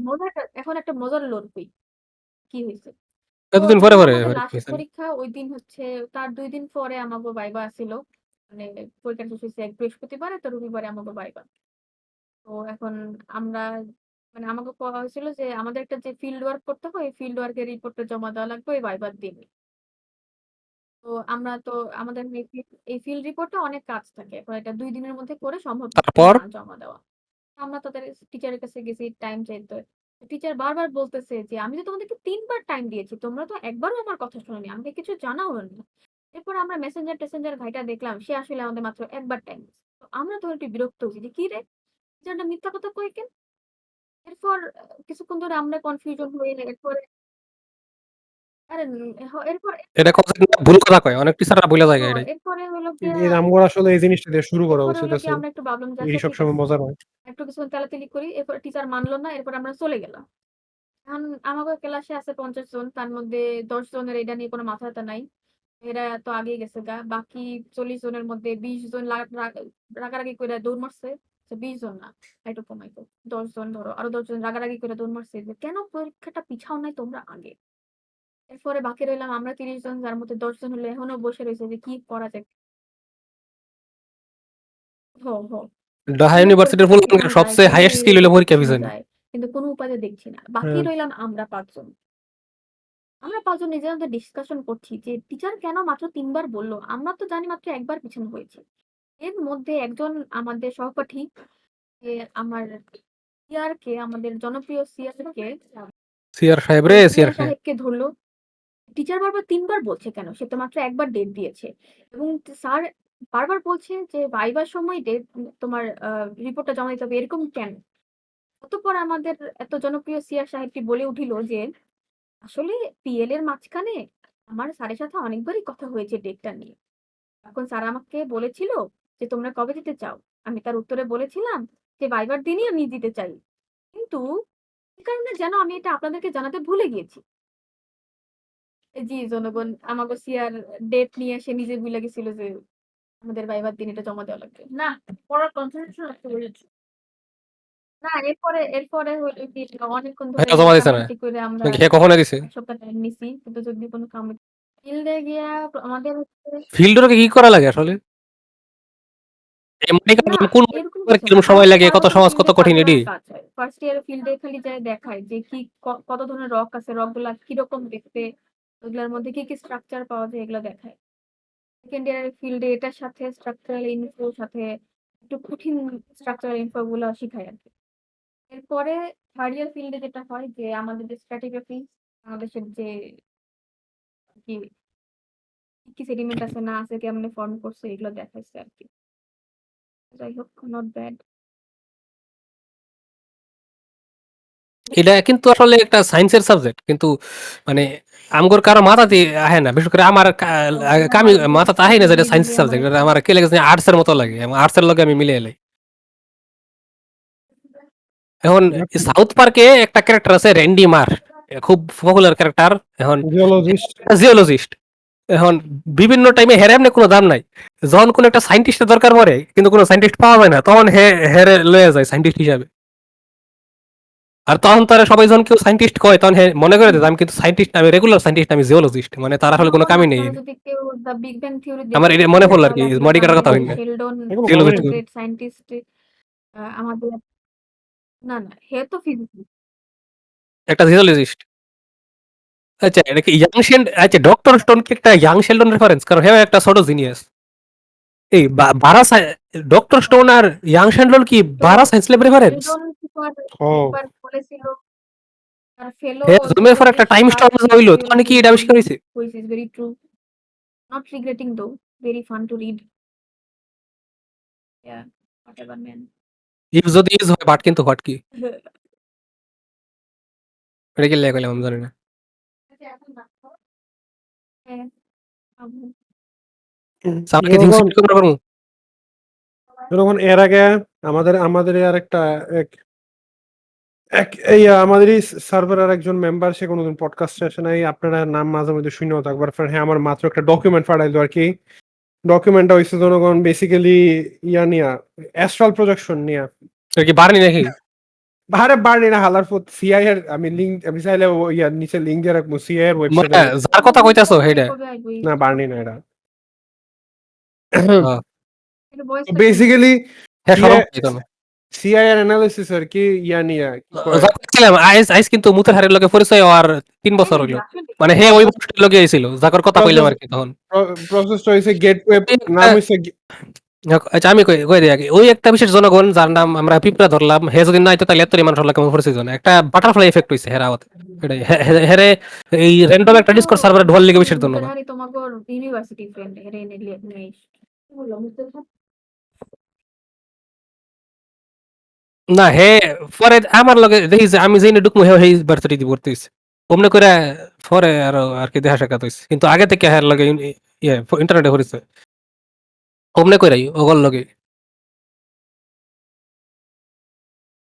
Speaker 1: এখন একটা মজার লোড কই। কি হইছে? তো
Speaker 2: এতদিন পরে
Speaker 1: যেদিন
Speaker 2: পরে
Speaker 1: আমাদের
Speaker 2: পরে
Speaker 1: লাস্ট
Speaker 2: কইছেন।
Speaker 1: পরীক্ষা ওই দিন হচ্ছে তার ২ দিন পরে আমাগো ভাইবা আছিল। মানে পরীক্ষা শেষ হইছে এক বৃহস্পতিবারে, তো রবিবারে আমাগো ভাইবা। তো এখন আমরা মানে আমাকে বলা হয়েছিল যে আমাদের একটা যে ফিল্ড ওয়ার্ক করতে হয়, এই ফিল্ড ওয়ার্কের রিপোর্টটা জমা দেওয়া লাগবে ওই ভাইবার দিনে। তো আমরা তো আমাদের এই ফিল্ড রিপোর্টে অনেক কাজ থাকে। এখন এটা ২ দিনের মধ্যে করে সম্ভব
Speaker 2: তারপর
Speaker 1: না জমা দেওয়া। আমরা তাদের টিচারের কাছে গেছি টাইম চাইতে। টিচার বারবার বলতেছে যে, "আমি তো তোমাদেরকে ৩ বার টাইম দিয়েছি। তোমরা তো একবারও আমার কথা শোনোনি। আমাকে কিছু জানাওনি।" এরপর আমরা মেসেঞ্জার ভাইটা দেখলাম সে আসলে আমাদের মাত্র ১ বার টাইম দিছে। তো আমরা তখন একটু বিরক্ত হইছি যে, "কি রে? টিচারটা মিথ্যা কথা কয় কেন?" এরপর কিছুক্ষণ ধরে আমরা কনফিউশন হয়ে এরপরে আরে এরপর
Speaker 2: এটা কথা ভুল কথা কয়, অনেক টিচাররা ভুলে যায় এটাই।
Speaker 1: এরপরে হলো গিয়া
Speaker 3: এই আমগো আসলে এই জিনিসটা দিয়ে শুরু করা
Speaker 1: এরপরে
Speaker 3: উচিত
Speaker 1: হলো
Speaker 3: আছে।
Speaker 1: গিয়ে আমরা একটু ভাবলাম যে
Speaker 3: এই
Speaker 1: আচ্ছা
Speaker 3: সব
Speaker 1: ঠিক
Speaker 3: সময়
Speaker 1: আছে।
Speaker 3: মজা হয়।
Speaker 1: একটু কিছুক্ষণ তেলাতেলি করি। এরপর টিচার মানল না। এরপর আমরা চলে গেলাম। এখন আমাগো ক্লাসে আছে ৫০ জন। তার মধ্যে ১০ জনের এটা নিয়ে কোনো মাথা ব্যাথা নাই। এরা তো আগেই গেছে গা। বাকি ৪০ জনের মধ্যে ২০ জন রাগারাগি কইরা দৌড় মারছে। আচ্ছা ২০ জন না। একটু কমাইতো। ১০ জন ধরো। আরো ১০ জন রাগারাগি কইরা দৌড় মারছে যে, "কেন পরীক্ষাটা পিছাও নাই তোমরা আগে?" এরপরে বাকি রইলাম আমরা ৩০ জন, যার মধ্যে ১০ জন হলো এখনো বসে রইছে যে কি করা যায়? হ।
Speaker 2: ঢাকা
Speaker 1: আমরা
Speaker 2: ইউনিভার্সিটির
Speaker 1: পরীক্ষাটা
Speaker 2: ফুলবাংকের
Speaker 1: পিছানো যায়,
Speaker 2: সবচেয়ে
Speaker 1: কেমনে
Speaker 2: হাইয়েস্ট
Speaker 1: এই
Speaker 2: স্কিল হলো
Speaker 1: রেজাল্ট
Speaker 2: পরীক্ষা
Speaker 1: পিছানো
Speaker 2: পিছানো।
Speaker 1: যায়। কিন্তু কোনো উপায় তো দেখছি না। বাকি
Speaker 3: হ্যাঁ।
Speaker 1: রইলাম আমরা ৫ জন। আমরা ৫ জন নিজেদের মধ্যে ডিসকাশন করছি যে টিচার কেন মাত্র ৩ বার বলল? আমরা তো জানি মাত্র ১ বার পিছানো হয়েছে। এর মধ্যে একজন আমাদের সহপাঠী যে আমার আমাদের জনপ্রিয় সিআর
Speaker 2: সিআর সাহেব
Speaker 1: ওই
Speaker 2: রে, সিআর
Speaker 1: সিআর
Speaker 2: সাহেব।
Speaker 1: সাহেবকে ধরল। টিচার বারবার ৩ বার বলছে কেন? সে তো মাত্র ১ বার ডেট দিয়েছে। এবং স্যার বারবার বলছে যে ভাইবার সময় ডেট তোমার রিপোর্টটা জমা দিতে হবে। এরকম কেন? অতঃপর আমাদের এত জনপ্রিয় সিআর সাহেবটি বলে উঠিল যে, "আসলে পিএল এর মাঝখানে আমার স্যারের সাথে অনেকবারই কথা হয়েছে ডেটটা নিয়ে। এখন স্যার আমাকে বলেছিল যে, 'তোমরা কবে দিতে চাও?' আমি তার উত্তরে বলেছিলাম যে, 'ভাইবার দিনই আমি দিতে চাই।' কিন্তু কি কারণে যেন আমি এটা আপনাদেরকে জানাতে ভুলে গিয়েছি।" জি, জনগণ আমাগো সিআর ডেট নিয়ে সে নিজে ভুইলা গেছিল যে আমাদের ভাইবার দিন এটা জমা দেওয়া লাগবে। না, পড়ার কনসেনট্রেশন রাখতে বলেছি। না, এরপরে হইলো কি অনেকক্ষণ ধরে
Speaker 2: হ্যাঁ, জমা দিছে না
Speaker 1: ঘাটাঘাটি করে আমরা
Speaker 2: নাকি? হ্যাঁ, কখনো দিছে?
Speaker 1: ১ সপ্তাহ টাইম নিছি। কিন্তু যদি কোনো কামে ফিল্ডে গিয়া আমাদের হচ্ছে
Speaker 2: ফিল্ডের কি করা লাগে আসলে? এমনি
Speaker 1: না,
Speaker 2: কোন
Speaker 1: এরকম কিছু না।
Speaker 2: কিরকম সময়
Speaker 1: আমাদের
Speaker 2: লাগে, কত
Speaker 1: ১২ টা
Speaker 2: সহজ কত
Speaker 1: ফিল্ডে
Speaker 2: কঠিন
Speaker 1: কাজ
Speaker 2: এডি?
Speaker 1: করার কাজ হয়। ফার্স্ট ইয়ারে ফিল্ডে খালি যায় দেখায় যে কি কত ধরনের রক আছে, রকগুলা কিরকম দেখতে, ওগুলার মধ্যে কি স্ট্রাকচার পাওয়া যায় এগুলো দেখায়। সেকেন্ড ইয়ারের ফিল্ডে এটার সাথে স্ট্রাকচারাল ইনফোর সাথে একটু কঠিন স্ট্রাকচারাল ইনফো গুলা শিখায় আরকি। এরপরে থার্ড ইয়ার ফিল্ডে যেটা হয় যে আমাদের যে স্ট্র্যাটিগ্রাফি, বাংলাদেশের যে কি, কি সেডিমেন্ট আছে না আছে, কেমনে ফর্ম করছে এগুলো দেখাইছে আরকি। যাই হোক, নট ব্যাড।
Speaker 2: এটা কিন্তু আসলে একটা সায়েন্সের সাবজেক্ট, কিন্তু মানে আমগর কারো মাথাতে আহে না, বিশেষ করে আমার
Speaker 1: তো
Speaker 2: কামি
Speaker 1: আমার যে
Speaker 2: মাথাতে আহে না
Speaker 1: স্ট্র্যাটেজি
Speaker 2: যেটা সায়েন্সের
Speaker 1: মিলিয়ে আমার
Speaker 2: সাবজেক্ট। এটা
Speaker 1: একটা
Speaker 2: আমার কে লেগেছে আর্টস এর মতো লাগে, আর্টস এর লগে আমি মিলিয়ে এলাই। এখন সাউথ পার্কে একটা ক্যারেক্টার আছে র্যান্ডি মার, খুব পপুলার ক্যারেক্টার। এখন
Speaker 3: জিওলজিস্ট।
Speaker 2: জিওলজিস্ট। এখন বিভিন্ন টাইমে হেরে এমনি কোনো দাম নাই। যখন কোনো একটা সাইন্টিস্টের দরকার পড়ে কিন্তু কোনো সাইন্টিস্ট পাওয়া যায় না, তখন হেরে লয়ে যায় সাইন্টিস্ট হিসাবে। আর তখন তারা সবাই যখন কেউ সাইন্টিস্ট কয় তখন মনে করে যে আমি কিন্তু সাইন্টিস্ট, আমি রেগুলার সাইন্টিস্ট, আমি জিওলজিস্ট, মানে তার আসলে কোনো
Speaker 1: জনগণ
Speaker 2: কামই নেই।
Speaker 1: আপনারা যদি কেউ দ্য বিগ ব্যাং থিওরি
Speaker 2: আমার
Speaker 1: দেখে
Speaker 2: এটা মনে
Speaker 1: থাকেন
Speaker 2: পড়লো আর
Speaker 1: তাহলে
Speaker 2: কি,
Speaker 1: আপনারা
Speaker 2: মডিকার
Speaker 1: জানেন
Speaker 2: কথা
Speaker 1: যে
Speaker 2: হইন না,
Speaker 1: শেলডন
Speaker 3: এগুলো
Speaker 1: the
Speaker 3: comment.
Speaker 2: Geologist.
Speaker 1: Great scientist আমাদের না, হে তো ফিজিক্স।
Speaker 2: একটা জিওলজিস্ট। আচ্ছা, এটা কি আচ্ছা, ডক্টর স্টোন কি একটা ইয়াং শেলডন রেফারেন্স? কারণ হ্যাঁ একটা ছোট জিনিয়াস। এই ডক্টর স্টোন আর ইয়াং শেলডন কি
Speaker 1: তো
Speaker 2: 12 সায়েন্স ল্যাব রেফারেন্স?
Speaker 1: শেলডন একবার
Speaker 3: ও
Speaker 1: একবার বলেছিল তার ফেলো
Speaker 2: হে জুমের পর একটা
Speaker 1: জিওলজিস্ট
Speaker 2: টাইম
Speaker 1: তার
Speaker 2: স্টপ হইলো
Speaker 1: থিওরি
Speaker 2: তখন কি
Speaker 1: অনুযায়ী
Speaker 2: এটা আবিষ্কার হয়েছে
Speaker 1: which is very true. Not regretting though. Very fun to read. Yeah. Whatever man.
Speaker 2: If যদি ইজ হয় বাট কিন্তু হট কি এটা কি লেখা কইলাম আমি জানি না
Speaker 1: হ্যাঁ, আবু।
Speaker 2: সামনে কি
Speaker 3: জনগণ
Speaker 2: জিনিস করবো
Speaker 3: জনগণ এর আগে আমাদের আর একটা এক এক এই আমাদেরই সার্ভারের একজন মেম্বার সে কোনোদিন পডকাস্টে আসে নাই, আপনারা নাম মাঝে মধ্যে শুনেও থাকবার। হ্যাঁ, আমার মাত্র একটা ডকুমেন্ট পাঠাইলো আর কি। ডকুমেন্টটা হইছে জনগণ বেসিক্যালি ইয়া নিয়া অ্যাস্ট্রাল প্রজেকশন নিয়া।
Speaker 2: এটা কি বাড়নি নাকি
Speaker 3: আরে বাড়ি না হালার ফুট সিআই এর আমি লিংক আমি চাইলে ইয়া নিচে লিংক দিয়ে রাখবো সিআই এর
Speaker 2: মানে
Speaker 3: ওয়েবসাইটে।
Speaker 2: যার কথা কইতাছো হেডা
Speaker 1: কবে আইবো এই
Speaker 3: না বাড়নি না এটা।
Speaker 1: এটা ভয়েস
Speaker 3: বেসিক্যালি
Speaker 2: হ্যাঁ সরম পাইতো না
Speaker 3: সিআই এর অ্যানালিসিস আর কি ইয়া নিয়া কি কয়
Speaker 2: যা দেখছিলাম আইস আইস কিন্তু মুতের হারের লগে পরিচয় আর 3 বছর হইলো মানে হে ওই বছর লগে আইছিল যাকর কথা কইলাম আর কি তখন
Speaker 3: প্রসেসটা হইছে গেটওয়ে নাম হইছে
Speaker 2: আচ্ছা আমি কই দিই আগে ওই একটা বিশেষ জনগণ যার নাম আমরা পিঁপড়া ধরলাম হে যদি না আইতো তাহলে এতই মানুষ হলো কেমন পরিচয় না একটা বাটারফ্লাই এফেক্ট হইছে হেরাওয়াতে এটাই হেরে এই র্যান্ডম একটা ডিসকর্ড সার্ভারে ঢোল লিগে বিশেষ ধন্যবাদ
Speaker 1: তোমাকে ইউনিভার্সিটি ফ্রেন্ড হেরে এনে নিয়ে বললো মুস্তাফা
Speaker 2: না হে পরে আমার লগে দেখি যে আমি যেই ঢুকমু হে হেই ভার্সিটি দি ভর্তি হইছে অমনে করে পরে আর কি দেখা সাক্ষাৎ হইছে কিন্তু আগে থেকে হের লগে ইয়ে ইন্টারনেটে হইছে অমনে কইরাই ওগল লগে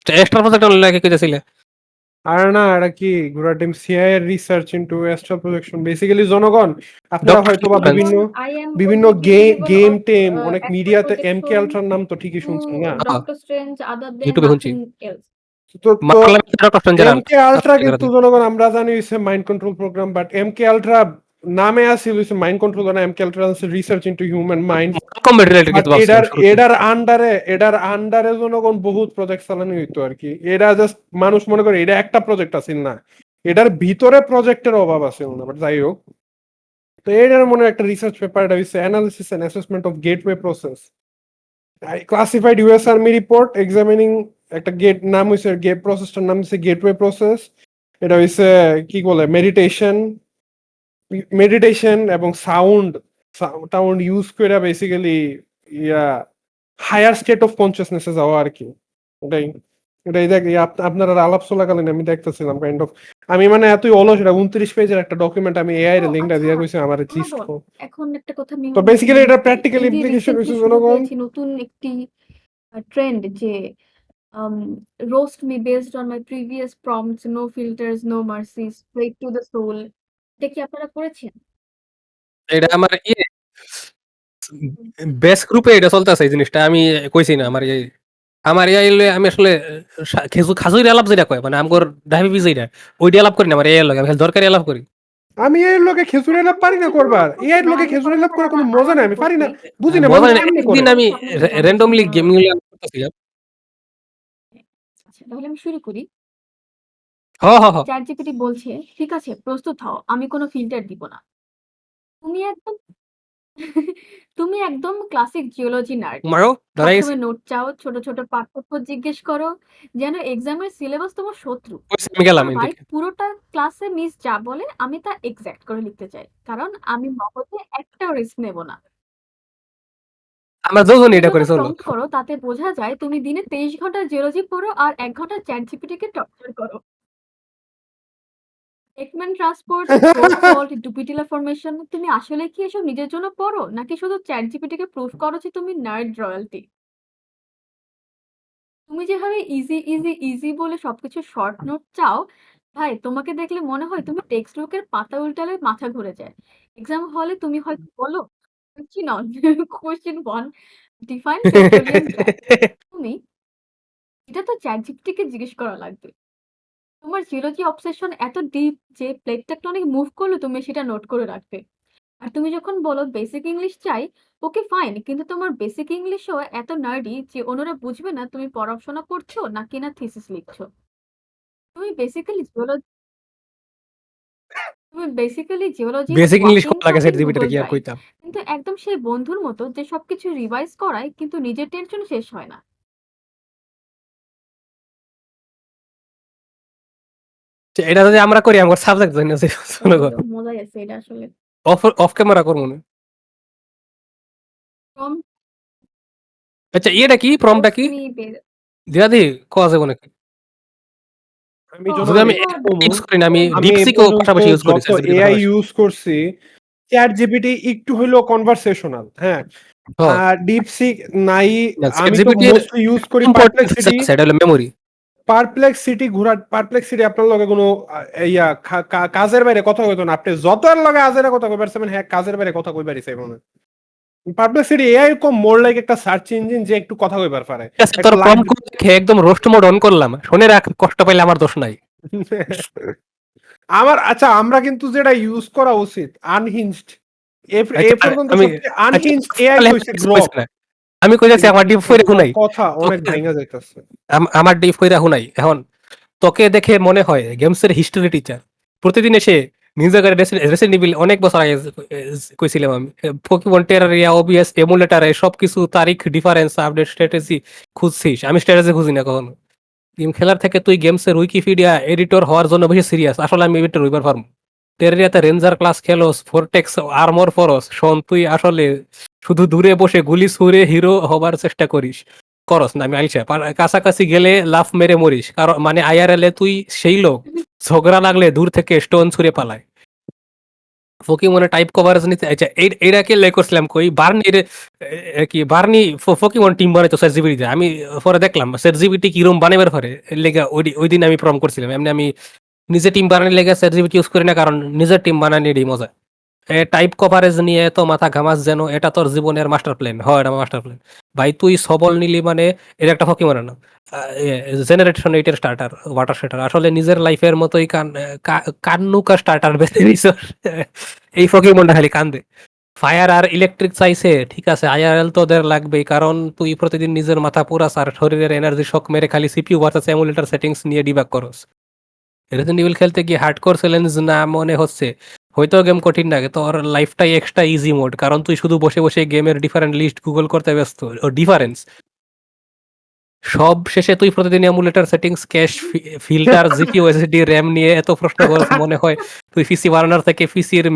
Speaker 2: এক্সট্রা প্রজেক্ট লাগে কইতাছিলে
Speaker 3: আর না এটা কি ঘোড়া টিম সিআই এর research into Astral projection. Basically জনগণ আপনারা হয়তো বা বিভিন্ন গেম টেম অনেক মিডিয়াতে এমকে আলট্রার নাম তো ঠিকই শুনছেন না।
Speaker 1: ডক্টর স্ট্রেঞ্জ আদার দেন
Speaker 2: ইউটিউবে শুনছি
Speaker 1: নাথিং এলস
Speaker 3: তো
Speaker 2: ডক্টর জেনারেল
Speaker 3: এমকে আলট্রা কিন্তু জনগণ আমরা জানি হইছে mind control program, but MK Ultra নামে আছিল হইছে মাইন্ড কন্ট্রোল না এমকে আলট্রা আছে research into human mind.
Speaker 2: Combat related
Speaker 3: but
Speaker 2: কিছু ভাবছিলাম শুরুতে
Speaker 3: এটার আন্ডারে জনগণ বহুত প্রজেক্ট চালানো হইতো আর কি। এটা জাস্ট মানুষ মনে করে এটা একটা প্রজেক্ট আছিল না, এটার ভিতরে প্রজেক্টের অভাব আছে না। বাট যাই হোক, তো এটার মনে হয় একটা রিসার্চ পেপার এটা হইছে analysis and assessment of gateway process classified US army report examining একটা গেট নাম হইছে গেট প্রসেসটার নাম হইছে গেটওয়ে প্রসেস। এটা হইছে কি বলে মেডিটেশন এবং সাউন্ড ইউজ করে basically yeah higher state of কনসিয়াসনেসে যাওয়া আর কি। এটাই এটাই দেখ আপনারা আলাপ চলাকালীন আমি দেখতেছিলাম কাইন্ড অফ আমি মানে এতই অলস। এটা 29 পেজের একটা ডকুমেন্ট আমি এআই এর লিংকটা দিয়ে কইছি আমার লিস্ট।
Speaker 1: এখন একটা কথা আমি
Speaker 3: তো বেসিক্যালি এটা প্র্যাকটিক্যাল ইমপ্লিকেশন হইছে জনগণ
Speaker 1: নতুন একটি ট্রেন্ড যে roast me based on my previous prompts, no filters, no mercies, straight to the soul. এটা কি আপনারা করেছেন?
Speaker 2: এটা আমার ইয়ে বেস গ্রুপে এটা চলতেছে এই জিনিসটা আমি কইছি না আমার ইয়ে হইলে আমি আসলে খাজুরি আলাপ যেটা কয় মানে আমগর ডাইবিস যেটা ওইটা আলাপ করি না আমার এই লাগে আমি খালি দরকারি আলাপ করি
Speaker 3: আমি এর লোকে খেজুরে লাভ পারি না করবার, এর লোকে খেজুরে লাভ করে কোনো মজা নাই, আমি পারি না, বুঝি না
Speaker 2: মজা
Speaker 3: মানুষ
Speaker 2: নেই,
Speaker 3: কেমনে
Speaker 2: একদিন
Speaker 3: করে।
Speaker 2: আমি র্যান্ডমলি গেমিং করতেছিলাম
Speaker 1: আচ্ছা তাহলে আমি শুরু করি।
Speaker 2: হ হ হ
Speaker 1: ChatGPT বলছে, ঠিক আছে প্রস্তুত হও, আমি কোনো ফিল্টার দিব না। তুমি একদম তুমি একদম ক্লাসিক জিওলজি নার্ড।
Speaker 2: মারো ধরাই গেছি
Speaker 1: সবসময় নোট চাও, ছোট ছোট পার্থক্য জিজ্ঞেস করো, যেন এক্সামের সিলেবাস তোমার শত্রু।
Speaker 2: আমি গেলাম
Speaker 1: আর ভাই
Speaker 2: এদিকে
Speaker 1: পুরোটা ক্লাসে মিস যা বলে আমি তা এক্সাক্ট করে লিখতে চাই, কারণ আমি মগজে একটাও রিস্ক নেব না।
Speaker 2: আমরা দুজনই এটা
Speaker 1: যত
Speaker 2: করে চললো
Speaker 1: প্রম্পট করো তাতে বোঝা যায় তুমি দিনে 23 ঘন্টা জিওলজি পড়ো আর 1 ঘন্টা ChatGPT কে টর্চার করো। Ekman transport, core fault, Dupitila formation, তুমি আসলে কি এসব নিজের জন্য পড়ো নাকি শুধু ChatGPT কে প্রুফ করো যে তুমি নার্ড রয়্যালটি? তুমি যেভাবে ইজি ইজি ইজি বলে সবকিছু শর্ট নোট চাও, ভাই তোমাকে দেখলে মনে হয় তুমি টেক্সট বুকের পাতা উল্টালে মাথা ঘুরে যায়। এক্সাম হলে তুমি হয়তো বলো question on question 1 define petroleum gas. তুমি এটা তো ChatGPT কে জিজ্ঞেস করা লাগবে। তোমার জিওলজি অবসেশন এত ডিপ যে প্লেট টেকটনিক মুভ করলে তুমি সেটা নোট করে রাখবে। আর তুমি যখন বলো বেসিক ইংলিশ চাই, ওকে ফাইন, কিন্তু তোমার বেসিক ইংলিশও এত নার্ডি যে অন্যরা বুঝবে না তুমি পড়াশোনা করছো নাকি না থিসিস লিখছো। তুমি basically geology
Speaker 2: basic English
Speaker 1: walking
Speaker 2: কত লাগে
Speaker 1: টকিং
Speaker 2: সেটা দিবিটা
Speaker 1: গুগল
Speaker 2: কি আর
Speaker 1: ড্রাইভ,
Speaker 2: কইতাম
Speaker 1: কিন্তু একদম সেই বন্ধুর মতো যে সবকিছু রিভাইজ করায় কিন্তু নিজের টেনশন শেষ হয় না।
Speaker 2: এটা যদি আমরা করি আমার সাবজেক্ট জানি না মনে কর
Speaker 1: মজাই আছে এটা আসলে।
Speaker 2: অফ ক্যামেরা করবো না।
Speaker 1: কম
Speaker 2: আচ্ছা এটা কি প্রমটা কি
Speaker 1: তুমি
Speaker 2: দিয়া দি কোয়া যাবে নাকি?
Speaker 3: আমি
Speaker 1: ও,
Speaker 3: যত
Speaker 2: যদি আমি
Speaker 1: এটা
Speaker 2: ইউজ করি না, আমি
Speaker 3: আমি এই
Speaker 2: ডিপসিকও
Speaker 3: পর্যন্ত
Speaker 2: পাশাপাশি ইউজ করি
Speaker 3: যত
Speaker 2: ChatGPT র
Speaker 3: এআই
Speaker 2: পাশাপাশি।
Speaker 3: ইউজ করছি, চ্যাট জিপিটি একটু হইলেও কনভারসেশনাল, হ্যাঁ।
Speaker 2: হ্যাঁ,
Speaker 3: আর ডিপসিক নাই।
Speaker 2: না,
Speaker 3: আমি তো
Speaker 2: ChatGPT এর
Speaker 3: মোস্টলি ইউজ করি
Speaker 2: ইম্পর্টেন্স সেটা হলো মেমোরি।
Speaker 3: পারপ্লেক্সিটি আপনার লগে কোনো কাজের বাইরে কথা কইতো না। আপনি যত এর লগে আজেরা কথা কই পারছেন, হ্যাঁ কাজের বাইরে কথা কই পারিছে মনে। পারপ্লেক্সিটি এআই কম মোর লাইক একটা সার্চ ইঞ্জিন যে একটু কথা কইবার পারে।
Speaker 2: ঠিক আছে, তোর প্রম্পট গুলো দেখে একদম রোস্ট মোড অন করলাম, শুনে রাখ, কষ্ট পাইলে আমার দোষ নাই।
Speaker 3: আচ্ছা, আমরা কিন্তু যেটা ইউজ করা উচিত আনহিঞ্জড। এ
Speaker 2: আচ্ছা,
Speaker 3: পর্যন্ত
Speaker 2: আমি
Speaker 3: সবচেয়ে আনহিঞ্জড এআই হইছে
Speaker 2: কিছু
Speaker 3: গ্রক।
Speaker 2: কইছি না। আমি কই যাচ্ছি আমার ডিপ ফইরা হুনাই।
Speaker 3: কথা অনেক ভাঙা যাইতাছে।
Speaker 2: আমার ডিপ ফইরা হুনাই। এখন তোকে দেখে মনে হয় গেমস এর হিস্টরি টিচার। প্রতিদিন এসে নিনজা গাইডেন রেসিডেন্ট ইভিল অনেক বছর আগে কইছিলাম আমি। পোকেমন টেরারিয়া ওবিএস এমুলেটর সবকিছু তারিখ ডিফারেন্স আপডেট স্ট্র্যাটেজি খুঁজছিস, আমি স্ট্র্যাটেজি খুঁজি না কখনো। গেম খেলার থেকে তুই গেমসের উইকিপিডিয়া এডিটর হওয়ার জন্য বেশি সিরিয়াস। আসলে আমি এটা রইবার পারবো। টেরিয়াতে রেঞ্জার ক্লাস খেলোস, ফোরটেক্স আর্মর ফরস, শোন তুই আসলে শুধু দূরে বসে গুলি ছুঁড়ে হিরো হবার চেষ্টা করস না। আমি আইসা কাছাকাছি গেলে লাফ মেরে মরিস, কারণ মানে আইআরএল এ তুই সেই লোক ঝগড়া লাগলে দূর থেকে স্টোন ছুঁড়ে পালায়। ফকিমনে টাইপ কভারেজ নিতে আচ্ছা এইটাকে লে করছিলাম কই বার্নির কি বার্নি ফকিমন টিম বানাইতো স্যার জিবিটি। আমি পরে দেখলাম স্যার জিবিটি কি রুম বানাবার পরে লেগে ওই দিন আমি প্রম করছিলাম। এমনি আমি নিজে টিম বানানোর লেগে স্যার জিবিটি ইউজ করি না, কারণ নিজের টিম বানানোরই মজা। টাইপ কভারেজ নিয়ে তো মাথা ঘামাস যেন এটা তোর জীবনের মাস্টার প্ল্যান হয়। এটা মাস্টার প্ল্যান ভাই। তুই সবল নিলি মানে এটা একটা ফকি মানে না জেনারেশন এইটের স্টার্টার ওয়াটার স্টার্টার আসলে নিজের লাইফের মতোই কান্নুকা স্টার্টার বেছে নিছ। এই ফকি মনটা খালি কান্দে। ফায়ার আর ইলেকট্রিক চাইছে, ঠিক আছে আইআরএল তো ওদের লাগবেই, কারণ তুই প্রতিদিন নিজের মাথা পুরা আর শরীরের এনার্জি শক মেরে খালি সিপিইউ ভার্সাস এমুলেটর সেটিংস নিয়ে ডিবাগ করস। রেসিডেন্ট ইভিল খেলতে গিয়ে হার্ডকোর চ্যালেঞ্জ না মনে হচ্ছে? হয়তো গেম কঠিন লাগে, তোর লাইফটাই এক্সট্রা ইজি মোড, কারণ তুই শুধু বসে বসে গেমের ডিফারেন্ট লিস্ট গুগল করতে ব্যস্ত। ও ডিফারেন্স সব শেষে তুই প্রতিদিন emulator settings cash filter GPU SSD RAM নিয়ে এত প্রশ্ন করস, মনে হয় তুই পিসি বানানোর থেকে পিসির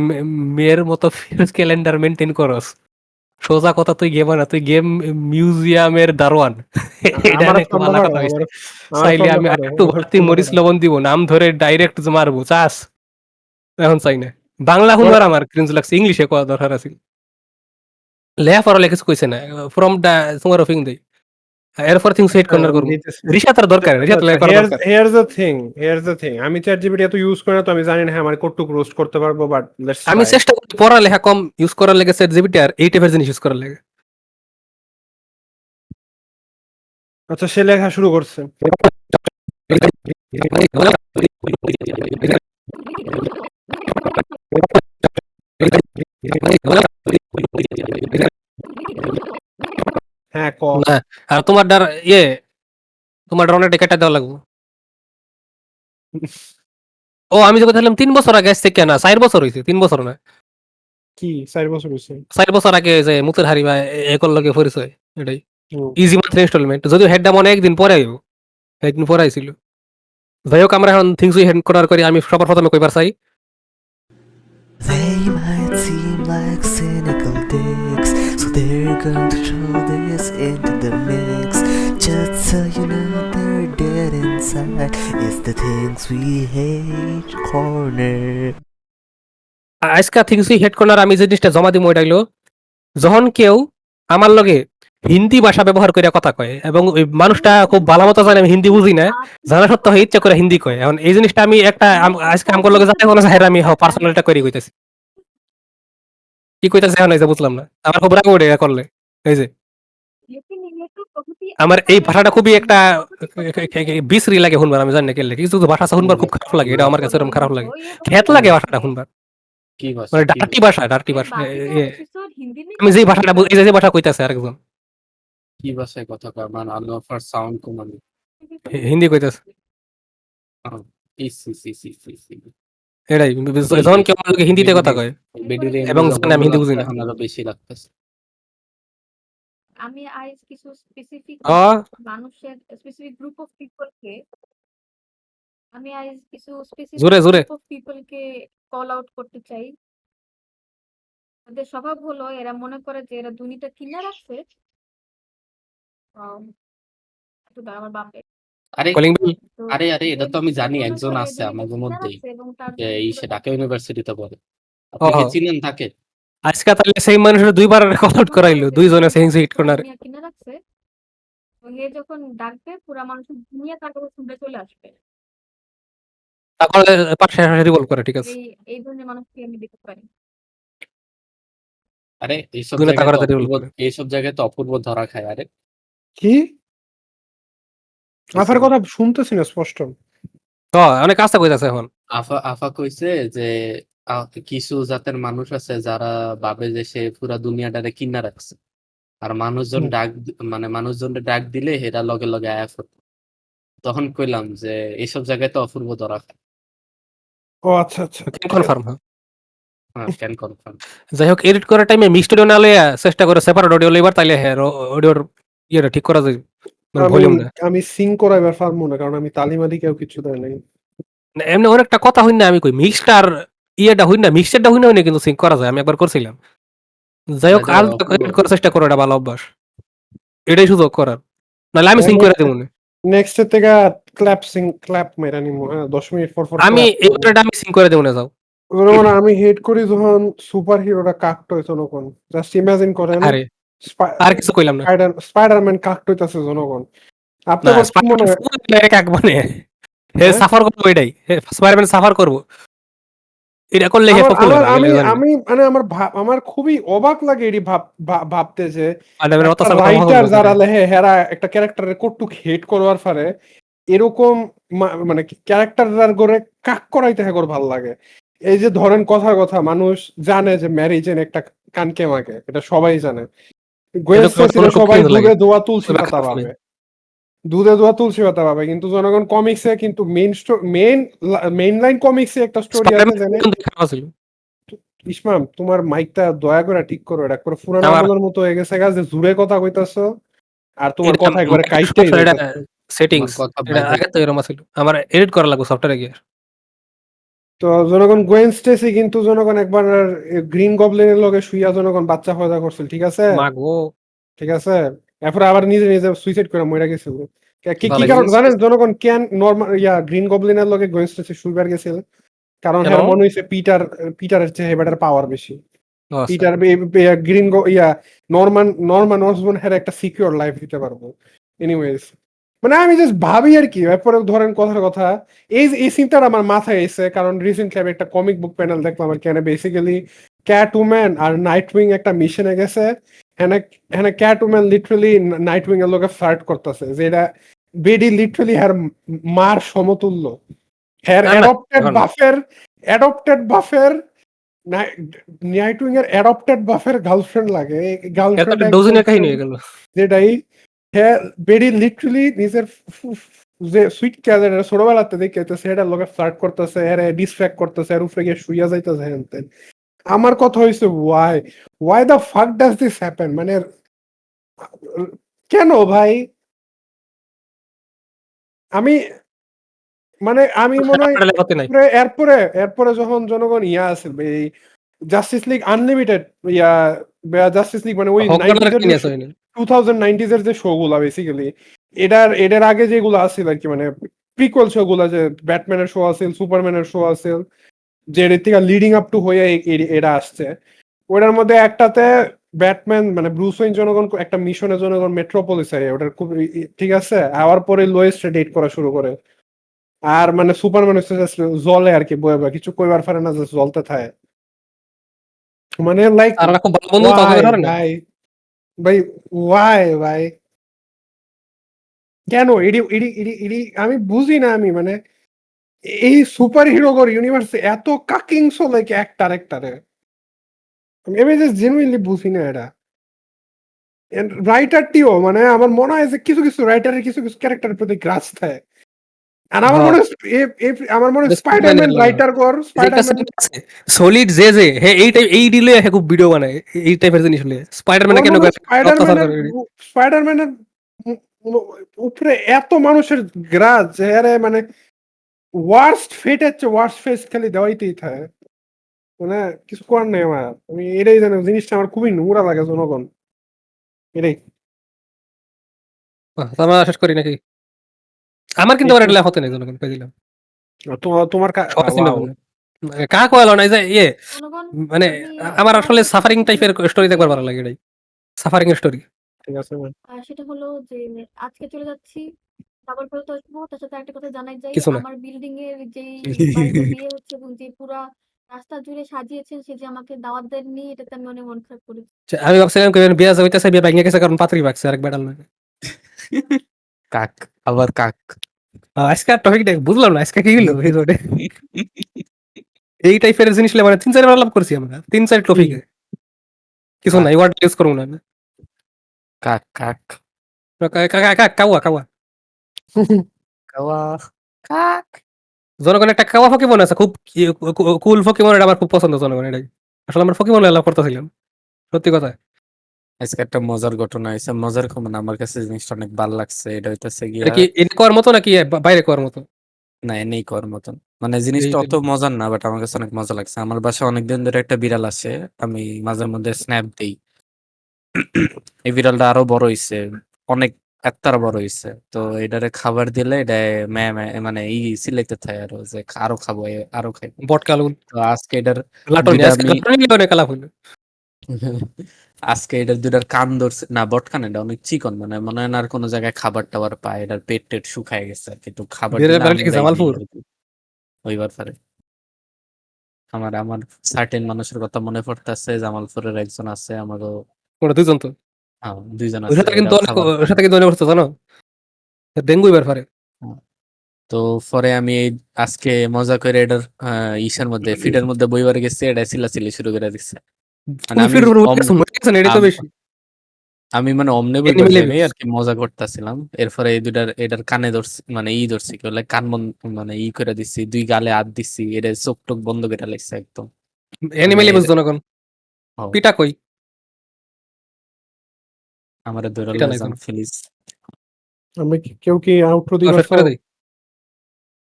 Speaker 2: মেয়ের মতো ক্যালেন্ডার মেনটেন করস। সোজা কথা, তুই গেমার না, তুই গেম মিউজিয়ামের দারোয়ান। এটা
Speaker 3: আমার
Speaker 2: অনেক
Speaker 3: ফর্মটা
Speaker 2: ভালো
Speaker 3: করো,
Speaker 2: কথা হয়েছে।
Speaker 3: আমার
Speaker 2: চাইলে
Speaker 3: ফর্মটা
Speaker 2: আমি
Speaker 3: করো,
Speaker 2: একটু
Speaker 3: আমার
Speaker 2: বাড়তি
Speaker 3: ফর্মটা
Speaker 2: মরিচ
Speaker 3: করো।
Speaker 2: লবণ দিব, নাম ধরে ডাইরেক্ট মারবো চাস। এখন চাই না। বাংলা হুনবার আমার ক্রিঞ্জ লাগছে, ইংলিশে কোয়া দরকার আছে। লেয়া পড়ালে কিছু কইছে না, ফ্রমটা তোমার অফিং দেই। এরপর থিংস হেট কর্নার করবো।
Speaker 3: দিতেছি।
Speaker 2: রিশাতার দরকার,
Speaker 3: আচ্ছা
Speaker 2: রিশাত
Speaker 3: আচ্ছা,
Speaker 2: লেয়া করা দরকার।
Speaker 3: হিয়ারস দ্য থিং, আমি চ্যাট জিপিটি এত ইউজ করি না, তো আমি জানি না হ্যাঁ আমার কতটুকু রোস্ট করতে পারবো, বাট লেটস
Speaker 2: আমি
Speaker 3: ট্রাই।
Speaker 2: চেষ্টা করি পড়ালেখা কম ইউজ করার লেগে সেট জিবিটি আর এই টাইপের জিনিস ইউজ করার লেগে।
Speaker 3: আচ্ছা, সে লেখা শুরু করছে। হ্যাঁ ক।
Speaker 2: না, আর তোমার ডার তোমার ড্রোনের টিকেটটা দেওয়া লাগবে। ও আমি যে কথা বললাম 3 বছর আগে আসছে, কেন 4 বছর হয়েছে, 3 বছর না।
Speaker 3: কি 4 বছর হয়েছে?
Speaker 2: 4 বছর আগে যে মুতের হারি বা একর লগে পরিচয় এটাই।
Speaker 3: হুম।
Speaker 2: ইজি মান্থলি ইনস্টলমেন্ট, যদিও হেডটা মনে একদিন পরে আইব, একদিন পরে আইছিল। যাই হোক, আমরা এখন থিংস উই হেড করার করি। আমি সবার প্রথমে কইবার চাই
Speaker 5: They might seem like cynical dicks, so they're going to throw this into the mix. Just so you know they're dead inside. It's the things we hate corner.
Speaker 2: আজকা থিংস উই হেড করার আমি যে জিনিসটা জমা দিব ওইটা হইলো, যখন কেউ আমার লগে হিন্দি ভাষা ব্যবহার করে কথা কয় এবং ওই মানুষটা খুব ভালো মতো জানে আমি হিন্দি বুঝি না, জানা সত্ত্বেও ইচ্ছা করে হিন্দি কয়। এখন এই জিনিসটা আমি একটা আজকে আমার লগে যাতে কোনো জাহের আমি পার্সোনালটা করে কইতাছি। কি কইতাছে এখন এই যে বুঝলাম না, আমার খুব রাগ ওঠে করলে। এই যে আমার এই ভাষাটা খুবই একটা বিশ্রী লাগে শুনবার, আমি জানি না কেন কিছু কিছু ভাষা শুনবার খুব খারাপ লাগে, এটা আমার কাছে এরকম খারাপ লাগে, খেত লাগে ভাষাটা শুনবার,
Speaker 4: কি ভাষা?
Speaker 2: মানে ডার্টি ভাষা, ডার্টি ভাষা। আমি যেই ভাষাটা এই যে ভাষা কইতাছে আরেকজন
Speaker 4: কি ভাষায় কথা কয়? মানে আল্লাহ ফার সাউন্ড কোমানি।
Speaker 2: হিন্দি কইতাছে,
Speaker 4: ইসি।
Speaker 2: এটাই যখন কেউ আমার লগে হিন্দিতে কথা কয়
Speaker 4: বেডিরে
Speaker 2: এবং
Speaker 4: এমনি
Speaker 2: জানে আমি হিন্দি বুঝি না।
Speaker 4: এখন আরো বেশি লাগতেছে।
Speaker 1: আমি আজ কিছু স্পেসিফিক
Speaker 2: ও
Speaker 1: মানুষের স্পেসিফিক গ্রুপ অফ পিপলকে আমি আজ কিছু স্পেসিফিক
Speaker 2: জোরে জোরে
Speaker 1: গ্রুপ অফ পিপলকে কল আউট করতে চাই। তাদের স্বভাব হলো এরা মনে করে যে এরা দুনিয়াটা কিনে রাখছে। একটু দাঁড়া, আমার বাপে
Speaker 4: আরে
Speaker 2: কলিং বেল।
Speaker 1: তো
Speaker 4: আরে আরে এটা তো আমি
Speaker 1: যে
Speaker 4: জানি,
Speaker 1: মনে
Speaker 4: একজন
Speaker 1: করে
Speaker 4: আছে
Speaker 1: দুনিয়াটা
Speaker 4: আমাদের
Speaker 1: কিনে
Speaker 4: মধ্যেই,
Speaker 1: রাখছে এবং তার
Speaker 4: যে
Speaker 1: জন্য
Speaker 4: এই
Speaker 1: পুরো
Speaker 4: সে ঢাকা ইউনিভার্সিটিতে পড়ে।
Speaker 2: ও
Speaker 4: আপনি কি চিনেন তাকে?
Speaker 2: আজকে তাহলে সেই মানুষের দুইবার কল আউট
Speaker 1: মনে করে
Speaker 2: করাইলো,
Speaker 1: যে
Speaker 2: দুইজনে
Speaker 1: দুনিয়াটা
Speaker 2: সেম হিট
Speaker 1: পুরো
Speaker 2: কর্নারে।
Speaker 1: দুনিয়া কিনে রাখছে এবং এ যখন ডাকবে পুরা মানুষের দুনিয়া তার কাছে শুনতে চলে আসবে।
Speaker 2: তারপরে পাশে রিভলভ করে, ঠিক আছে।
Speaker 1: এই এই ধরনের মানুষকে আমি দেখতে পারি।
Speaker 4: আরে এইসব
Speaker 2: দুনে
Speaker 4: জায়গায় তো
Speaker 2: তাকারে রিভলভ
Speaker 4: অপূর্ব,
Speaker 2: করে।
Speaker 4: এইসব জায়গায় তো অপূর্ব ধরা খায়। আরে
Speaker 3: কি
Speaker 4: কিছু
Speaker 3: আফার
Speaker 4: না।
Speaker 3: কথা শুনতেছি না স্পষ্ট।
Speaker 2: তো অনেক কাজটা কইতাছে এখন।
Speaker 4: আফা আফা কইছে যে কিছু জাতের মানুষ আছে যারা ভাবে যে সে পুরা দুনিয়াটারে কিনা রাখছে, আর মানুষজন
Speaker 3: হুম।
Speaker 4: মানে মানুষজন ডাক দিলে হেরা লগে লগে আয়া পড়ে। তখন কইলাম যে এইসব জায়গায় তো অপূর্ব ধরা খায়।
Speaker 3: ও আচ্ছা আচ্ছা, ঠিক আছে।
Speaker 2: কনফার্ম।
Speaker 4: হ্যাঁ, ক্যান কনফার্ম।
Speaker 2: যাই হোক, এডিট করার টাইমে মিক্সড অডিও না লইয়া চেষ্টা করে সেপারেট অডিও লইবার, তাইলে হ্যাঁ অডিওর ইয়েটা ঠিক করা যায়, মানে
Speaker 3: আমি
Speaker 2: ভলিউমটা।
Speaker 3: আমি সিং করাইবার পারবো না, কারণ আমি তালিমাদি কেউ কিছু দেয় নাই।
Speaker 2: এমনি অনেকটা কথা হইন না, আমি কই মিক্সড আর ইয়েটা হইন না, মিক্সচারটা হইন না কিন্তু সিঙ্ক করা যায়, আমি একবার করছিলাম। যাই হোক,
Speaker 4: এটা
Speaker 2: আর
Speaker 4: অপূর্ব।
Speaker 2: এডিট করার চেষ্টা করো, এটা ভালো অভ্যাস, এটাই সুযোগ করার, নাহলে আমি সিঙ্ক করে দেবো না।
Speaker 3: নেক্সট এর থেকে ক্ল্যাপ মেরা নিমু, হ্যাঁ 10 মিনিট পর পর
Speaker 2: আমি
Speaker 3: ক্ল্যাপ করবো।
Speaker 2: এবারে আমি সিঙ্ক করে দেবো না, যাও।
Speaker 3: মানে আমি হেট করি যখন সুপার হিরোরা কাকট হইতো তখন। জাস্ট ইমাজিন করেন
Speaker 2: আরে আর কিছু কইলাম না।
Speaker 3: স্পাইডারম্যান কাকট হইতাছে জনগণ।
Speaker 2: না,
Speaker 3: আপনার কি মনে হয়?
Speaker 2: স্পাইডারম্যান এক মানে হে
Speaker 3: হ্যাঁ?
Speaker 2: সাফার করবো, এটাই স্পাইডারম্যান সাফার করবো, এটা করলে হে
Speaker 3: আমার
Speaker 2: পপুলার
Speaker 3: আমার
Speaker 2: আগে
Speaker 3: আমি
Speaker 2: জানি না।
Speaker 3: আমি মানে আমার খুবই অবাক লাগে এটি ভাবতে যে
Speaker 2: স্পাইডারম্যান
Speaker 3: একটা
Speaker 2: অত্যাচার করা
Speaker 3: রাইটার
Speaker 2: হলো
Speaker 3: যারা
Speaker 2: করে।
Speaker 3: লেহে হেরা একটা ক্যারেক্টারের কটুক হেট করবার পারে, এরকম মানে ক্যারেক্টার করে কাক করাইতে হ্যাঁ ভালো লাগে। এই যে ধরেন কথার কথা, মানুষ জানে যে ম্যারি জেন একটা কানকে মাকে, এটা সবাই জানে। গোয়েন
Speaker 2: এটা
Speaker 3: স্টেসিরে
Speaker 2: তোমার খুব
Speaker 3: সবাই
Speaker 2: ক্রিঞ্জ লাগে,
Speaker 3: দুধে দোয়া তুলসী
Speaker 2: ওই
Speaker 3: পাতা
Speaker 2: ব্যাখ্যা নেই।
Speaker 3: পাবে, দুধে দোয়া তুলসী পাতা পাবে, কিন্তু জনগণ কমিক্সে কিন্তু মেইন লাইন কমিক্সে একটা স্টোরি আছে
Speaker 2: স্পাইডারম্যান
Speaker 3: জেনে।
Speaker 2: কিন্তু খারাপ ছিল।
Speaker 3: ইসমাম, তোমার মাইকটা দয়া করে ঠিক করো, এটা করে পুরানো
Speaker 2: আমার
Speaker 3: আমলের মতো হয়ে গেছে গা, যে জুড়ে কথা কইতাছো আর তোমার
Speaker 2: এটা
Speaker 3: কথা একবারে কাইটেই
Speaker 2: সমস্যা, এটা
Speaker 3: যাইতাছে।
Speaker 4: আমার
Speaker 2: সেটিংস,
Speaker 4: কথা
Speaker 2: এটা
Speaker 4: বাইরে।
Speaker 2: আগে তো এরকম ছিল, আমার এডিট করা লাগবে সফটওয়্যারে গিয়ে।
Speaker 3: তো জনগণ গোয়েন স্টেসি কিন্তু জনগণ একবার গ্রিন গবলিনের লগে শুইয়া জনগণ বাচ্চা পয়দা করছিল, ঠিক আছে?
Speaker 2: মা গো,
Speaker 3: ঠিক আছে। এরপরে আবার নিজে নিজে সুইসাইড করে মরে গেছিল। কি কি
Speaker 2: ভালো
Speaker 3: কারণ
Speaker 2: লাগছে।
Speaker 3: জানেন জনগণ? কেন নরমাল গ্রিন গবলিনের লগে গোয়েন স্টেসি শুইবার গেছিল? কারণ
Speaker 2: কেন?
Speaker 3: হ্যার মনে হইছে পিটারের চেয়ে হেবেটার পাওয়ার বেশি।
Speaker 2: ও আচ্ছা।
Speaker 3: পিটার গ্রিন নরমান অসবর্ন হ্যার একটা সিকিউর লাইফ দিতে পারবো। এনিওয়েজ, মানে আমি জাস্ট ভাবি আর কি। এরপরে ধরেন কথার কথা, এই চিন্তাটা আমার মাথায় এসে, কারণ রিসেন্টলি আমি একটা কমিক বুক প্যানেল দেখলাম আর কি। বেসিক্যালি ক্যাট উম্যান আর নাইট উইং একটা মিশনে গেছে। হ্যাঁ হ্যাঁ, cat woman literally night wing এর লোকে ফ্লার্ট করতেছে, যে এটা বেডি লিটারালি হ্যার মার সমতুল্য। হ্যার
Speaker 2: না না, এখন
Speaker 3: অ্যাডপ্টেড বাফের নাইট উইং এর অ্যাডপ্টেড বাফের গার্লফ্রেন্ড লাগে।
Speaker 2: এত
Speaker 3: গার্লফ্রেন্ড
Speaker 2: একটা
Speaker 3: এক
Speaker 2: ডোজিনের কাহিনী
Speaker 3: বলছেন
Speaker 2: হয়ে গেল।
Speaker 3: যেটাই, হ্যাঁ বেডি লিটারালি নিজের যে সুইট ক্যাজের ছোটবেলাতে দেখতে সেটার লোকে ফ্লার্ট করতেছে, এর ডিস্ট্র্যাক্ট করতেছে, এর উপরে গিয়ে শুইয়া যাইতেছে হেনতেন। আমার কথা হইছে, why the fuck does this happen? মানে কেন ভাই? আমি আমি মনে হয়
Speaker 2: লেখাতে নাই,
Speaker 3: এরপরে এরপরে যখন জনগণ ইয়া আছে, এই জাস্টিস লিগ আনলিমিটেড, ইয়া জাস্টিস লিগ মানে ওই
Speaker 2: হকারের
Speaker 3: 90s এর
Speaker 2: কাহিনী
Speaker 3: যে
Speaker 2: আছে হয়নি।
Speaker 3: 2090s এর যে শো গুলা বেসিক্যালি, এটার আগে যেগুলো আছিল আর কি, মানে প্রিকুয়েল শো গুলা, যে ব্যাটম্যানের শো আছে, সুপারম্যানের শো আছে, যে এর থেকে লিডিং আপ টু হয়ে এরা আসছে। ওটার মধ্যে একটাতে ব্যাটম্যান মানে ব্রুস ওয়েইন জনগণ একটা মিশনের জনগণ মেট্রোপলিসে, ওটার খুব ঠিক আছে, আওয়ার পরে লোয়েস্ট ডেট করা শুরু করে। আর মানে সুপারম্যান হচ্ছে just জলে আর কি, বয়ে বয়ে কিছু কইবার পারে না, যে জ্বলতে থাকে। মানে লাইক
Speaker 2: তারা খুব ভালো বন্ধু, কাউকে
Speaker 3: ওয়াই
Speaker 2: ধরে না।
Speaker 3: ভাই, ভাই ভাই কেন এডি এডি এডি এডি আমি বুঝি না। আমি মানে এই সুপার হিরো গর ইউনিভার্সে এত কাকিং চলে কি একটারে, আমি জাস্ট জেনুইনলি বুঝি না এটা। রাইটারটিও মানে আমার মনে হয় যে কিছু কিছু রাইটারের কিছু কিছু ক্যারেক্টারের প্রতি গ্রাস থাকে। আর আমার মনে হয় আমার মনে হয় স্পাইডারম্যান রাইটার কর, স্পাইডারম্যান
Speaker 2: সলিড যে হে এই টাইপ এই দিলে হে খুব ভিডিও বানায়, এই টাইপের জিনিস হলে স্পাইডারম্যান
Speaker 3: আমার
Speaker 2: কেন
Speaker 3: মনে হয়
Speaker 2: অত্যাচার
Speaker 3: স্পাইডারম্যানের
Speaker 2: করে।
Speaker 3: স্পাইডারম্যানের উপরে এত মানুষের গ্রাজ, যে আরে মানে ওয়ার্স্ট ফেটের চেয়ে ওয়ার্স্ট ফেস খালি দেওয়াইতেই থাকে। মানে কিছু করার নেই আমার। আমি এটাই জানি জিনিসটা আমার খুবই নোংরা লাগে জনগণ। এটাই।
Speaker 2: আমরা শেষ করি নাকি? আমার কিন্তু আবার এটা লেখা হতে নেই জনগণ কই দিলাম।
Speaker 3: তোমার
Speaker 2: সবাই চিন্তা
Speaker 3: ওয়াও।
Speaker 2: করলো। কা কয়ালো না এই যে ইয়ে
Speaker 1: জনগণ
Speaker 2: মানে
Speaker 1: আমি
Speaker 2: আমার
Speaker 1: আমার
Speaker 2: আসলে
Speaker 1: একটা
Speaker 2: সাফারিং
Speaker 1: কথা
Speaker 2: টাইপের স্টোরি দেখবার ভালো লাগে এটাই। সাফারিং এর স্টোরি।
Speaker 3: ঠিক আছে ভাই।
Speaker 1: সেটা হলো যে আজকে চলে যাচ্ছি, আবার ফেরত আসবো। তার সাথে একটা কথা জানাই যাই,
Speaker 2: কিছু না।
Speaker 1: আমার বিল্ডিং এর যেই বাড়িতে বিয়ে হচ্ছে এবং যে পুরা রাস্তা জুড়ে সাজিয়েছেন সে যে আমাকে দাওয়াত দেননি, এটাতে আমি অনেক মন খারাপ করেছি।
Speaker 2: আমি ভাবছিলাম বিয়া হইতেছে বিয়া ভাঙিয়ে গেছে কারণ পাত্রী বাগছে আরেক বেড়াল না।
Speaker 4: কাক, আবার কাক।
Speaker 2: আজকে টপিক দেখ বুঝলাম না আজকে কি হলো এই রোডে। এই টাইপের জিনিস মানে 3-4 বার লাভ করছি আমরা 3-4 টপিকে। কিছু নাই ওয়ার্ড ইউজ করবো না।
Speaker 4: কাক কাক
Speaker 2: কাওয়া কাওয়া
Speaker 4: কাওয়া কাক।
Speaker 2: জনগণ একটা কাওয়া ফকিমন আছে খুব কুল ফকিমন, এটা আমার খুব পছন্দ জনগণ এটাই। আসলে আমরা ফকিমন লাভ করতেছিলাম সত্যি কথা।
Speaker 4: আজকে একটা মজার ঘটনা হয়েছে, মজার মানে আমার কাছে জিনিসটা অনেক ভালো লাগছে। এটা হইতেছে
Speaker 2: এটা
Speaker 4: গিয়া
Speaker 2: কি এটা করার মতো নাকি বাইরে করার মতো?
Speaker 4: না এনেই কর মতন, মানে জিনিসটা অত মজার না, বাট আমার কাছে অনেক মজা লাগছে। আমার বাসায় অনেকদিন ধরে একটা বিড়াল আছে, আমি মাঝে মধ্যে স্ন্যাপ দিই। এই বিড়ালটা আরো বড় হইছে, অনেক এত্তার বড় হইছে। তো এটারে খাবার দিলে এটা মানে সিলাইতে থাকে আরো যে আরো খাবো আরো খাইবো।
Speaker 2: বটকালুন
Speaker 4: তো আজকে এটার
Speaker 2: লাটন
Speaker 4: দুইটা
Speaker 2: আজকে
Speaker 4: আমি
Speaker 2: অনেক কালাপ হইলো।
Speaker 4: আজকে এটার দুইটার কান ধরছে না, বটকান এটা অনেক চিকন, মানে মনে হয় না আর কোনো জায়গায় খাবার টাবার পায়, এটার পেট টেট শুকায় গেছে আর কি। তো খাবার
Speaker 2: বিড়ালের
Speaker 4: দিলে
Speaker 2: বাড়ি
Speaker 4: আমি
Speaker 2: কি
Speaker 4: এরাই দিই
Speaker 2: জামালপুর?
Speaker 4: আর কি। ওইবার পারে আমার আমার সার্টেন মানুষের কথা মনে পড়তেছে, জামালপুরের একজন আছে আমারও।
Speaker 2: ওরা দুইজন তো।
Speaker 4: দুইজন
Speaker 2: ওর
Speaker 4: আছে,
Speaker 2: সাথে কিন্তু
Speaker 4: এরাও
Speaker 2: অনেক
Speaker 4: খাবার
Speaker 2: ওর
Speaker 4: খায়।
Speaker 2: সাথে কিন্তু অনেক করতো জানো, ডেঙ্গু এবার পারে।
Speaker 4: হ্যাঁ। তো পরে আমি এই আজকে মজা করে এটার ইসের মধ্যে ফিডের মধ্যে বইবার গেছি, এটা চিল্লাচিল্লি শুরু করে দিচ্ছে। মানে
Speaker 2: তুমি
Speaker 4: আমি
Speaker 2: ফির
Speaker 4: অম-
Speaker 2: মরে গেছেন এটাই তো
Speaker 4: আম-
Speaker 2: বেশি।
Speaker 4: আমি মানে অমনে বইবার
Speaker 2: অ্যানিমেল
Speaker 4: যাই নাই
Speaker 2: অ্যাবিউজ।
Speaker 4: আর কি, মজা করতেছিলাম। এরপরে এই দুটার এটার কানে ধরছি, মানে ধরছি কি বলে কান বন্ধ, মানে করে দিচ্ছি, দুই গালে হাত দিচ্ছি, এটা চোখ টোক বন্ধ করে লাগছে একদম। মানে
Speaker 2: অ্যানিমেল অ্যাবিউজ জনগণ।
Speaker 4: ও,
Speaker 2: পিটা কই?
Speaker 4: আমারে ধরে
Speaker 2: পিটা
Speaker 4: লয়ে
Speaker 2: নাই
Speaker 4: যান
Speaker 2: কোনো।
Speaker 4: প্লিজ।
Speaker 3: আমি কেউ কি আউটরো দিবা
Speaker 2: শেষ করে দেই।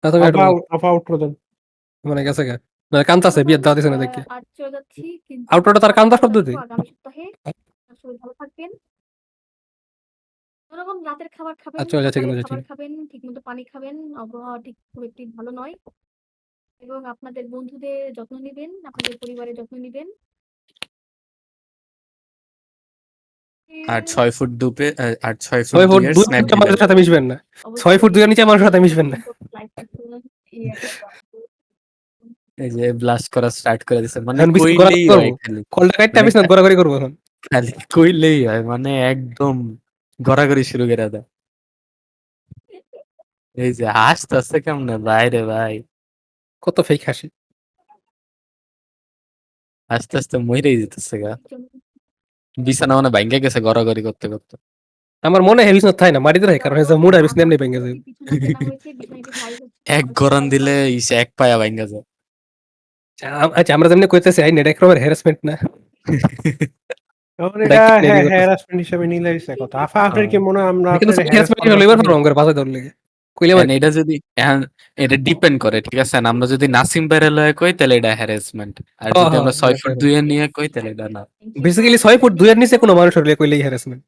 Speaker 2: তুমি
Speaker 3: আপা আপা আউটরো দেন।
Speaker 2: মানে গেছে গা না কান্তাছে বিয়ের দাওয়া দিছে না দেখি।
Speaker 1: আজ চলে যাচ্ছি, কিন্তু
Speaker 2: আউটরোটা তার
Speaker 1: আবার
Speaker 2: কান্দা
Speaker 1: চলে
Speaker 2: শব্দ
Speaker 1: আসবো
Speaker 2: দিই।
Speaker 1: আগামী সপ্তাহে। সবাই ভালো থাকবেন। জনগণ রাতের খাবার খাবেন,
Speaker 2: আচ্ছা যাচ্ছে
Speaker 1: সকালের
Speaker 2: কিন্তু যাচ্ছে
Speaker 1: খাবার খাবেন, ঠিকমতো পানি খাবেন। আবহাওয়া ঠিক খুব একটি ভালো নয়, এবং আপনাদের বন্ধুদের যত্ন নিবেন, আপনাদের পরিবারের যত্ন নিবেন।
Speaker 4: আর 6 ফুট ডুবে আর 6 ফুট
Speaker 2: 6 ফুট
Speaker 4: 2 এর
Speaker 2: 2
Speaker 4: স্ন্যাপ
Speaker 2: নিচে
Speaker 4: দিবেন।
Speaker 2: মানুষের সাথে মিশবেন না। 6 ফুট 2 এর নিচে মানুষের সাথে মিশবেন না।
Speaker 4: এই যে ব্লাস্ট করা স্টার্ট করে দিছে, মানে
Speaker 2: এখন বিছানা
Speaker 4: কইলেই
Speaker 2: গড়াগড়ি করবো,
Speaker 4: হয় খালি।
Speaker 2: কলটা কাটটা
Speaker 4: মানে
Speaker 2: বিছানা গড়াগড়ি করবো এখন।
Speaker 4: খালি কইলেই হয়, মানে একদম গড়াগড়ি শুরু করে দেয়। এই যে হাসতেছে কেমনে বাইরে ভাই,
Speaker 2: কত ফেক হাসি।
Speaker 4: আস্তে আস্তে মরেই যেতেছে গা। বিছানা মানে ভাঙ্গে গেছে গড়াগড়ি করতে করতে।
Speaker 2: আমার মনে হয় বিছানা থাই না মাটিতে থাকে, কারণ হচ্ছে মুড়া বিছানা এমনি ভেঙে যায়।
Speaker 4: এক গরম দিলে ইসে এক পায়া ভাঙ্গা যায়।
Speaker 2: আচ্ছা আমরা যেমনি কইতেছি আইন এটা একরকমের হ্যারাসমেন্ট না?
Speaker 3: এখন এটা
Speaker 2: ডাইরেক্ট নেগেটিভ করতেছে।
Speaker 3: হ্যারাসমেন্ট হিসেবে নিলে হইছে কথা। আপনার কি মনে হয় আমরা
Speaker 2: কিন্তু
Speaker 3: আপনার হ্যারাস
Speaker 2: হ্যারাসমেন্ট
Speaker 3: করার
Speaker 2: লইবার
Speaker 3: করি?
Speaker 2: পারবো আমাদের বাসা ধরে লেগে কইলে আমার
Speaker 4: And এটা যদি এটা ডিপেন্ড করে, ঠিক আছে? আমরা যদি নাসিম বাইরে লয়ে কই তাহলে এটা হ্যারাসমেন্ট, আর যদি আমরা 6 ফুট 2 এ নিয়ে কই তাহলে এটা না।
Speaker 2: বেসিক্যালি 6 ফুট 2 এর নিচে কোনো মানুষের লইয়া কইলেই হ্যারাসমেন্ট।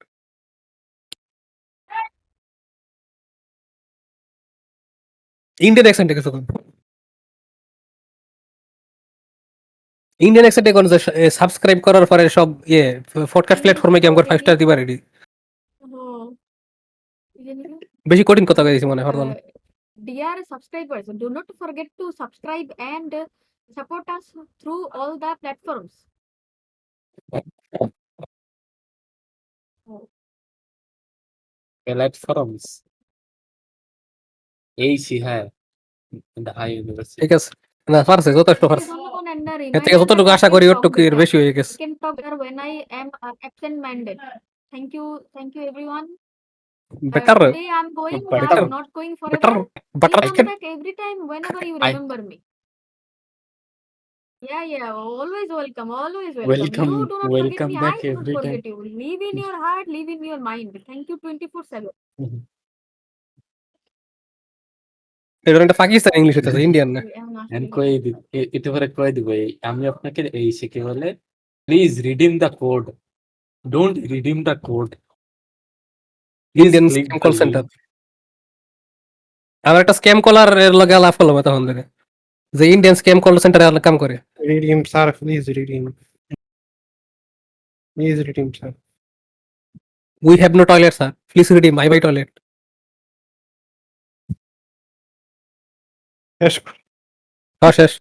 Speaker 2: ইন্ডিয়ান অ্যাকসেন্টে কিছু কোন। ইন্ডিয়ান অ্যাকসেন্টে কোন যে সাবস্ক্রাইব করার পরে সব পডকাস্ট প্ল্যাটফর্মে কি আমার 5 স্টার দিবা রেডি। বেশি কঠিন কথা কইছি মনে হয় হরদম।
Speaker 1: Dear subscribers, do not forget to subscribe and support us through all the platforms.
Speaker 4: Platforms এই হ্যাঁ, ঢাকা ইউনিভার্সিটি।
Speaker 2: ঠিক আছে না পারছে যথেষ্ট পারছে।
Speaker 1: জনগণ, and a
Speaker 2: এর থেকে
Speaker 1: reminder
Speaker 2: যতটুকু
Speaker 1: that I
Speaker 2: আশা
Speaker 1: can
Speaker 2: করি
Speaker 1: talk
Speaker 2: ওটুকু এর
Speaker 1: better.
Speaker 2: বেশি হয়ে গেছে।
Speaker 1: I can talk better when I am absent-minded. Thank you everyone.
Speaker 2: Better
Speaker 1: Today I'm going.
Speaker 4: Better.
Speaker 1: I'm not going
Speaker 2: better
Speaker 1: forever.
Speaker 2: Butter
Speaker 1: Please
Speaker 2: chicken.
Speaker 1: come back every time whenever you
Speaker 4: I-
Speaker 1: remember me. Yeah, always welcome, always welcome.
Speaker 4: Welcome,
Speaker 1: You do not forget
Speaker 4: welcome
Speaker 1: me,
Speaker 4: back
Speaker 1: I do not
Speaker 4: every
Speaker 1: forget you. Live in your heart, live in your mind. Thank you 24/7.
Speaker 4: time.
Speaker 2: এটা একটা পাকিস্তান ইংলিশ হইতেছে, ইন্ডিয়ান না।
Speaker 1: এমন
Speaker 4: এন্ড
Speaker 1: আসলে
Speaker 4: কই একটু পরে কই দিব আমি আপনাকে এই শিখে বলে please redeem the code, don't redeem the code, please
Speaker 2: Indian
Speaker 4: click
Speaker 2: scam
Speaker 4: the
Speaker 2: call centre.
Speaker 4: Link.
Speaker 2: আর একটা স্ক্যাম কলার এর লগে আলাপ করলাম তখন থেকে, যে ইন্ডিয়ান স্ক্যাম কল সেন্টারে কাম করে।
Speaker 3: Redeem sir, please redeem, sir.
Speaker 2: We have no toilet sir, please redeem I buy toilet.
Speaker 3: শেষ
Speaker 2: শেষ।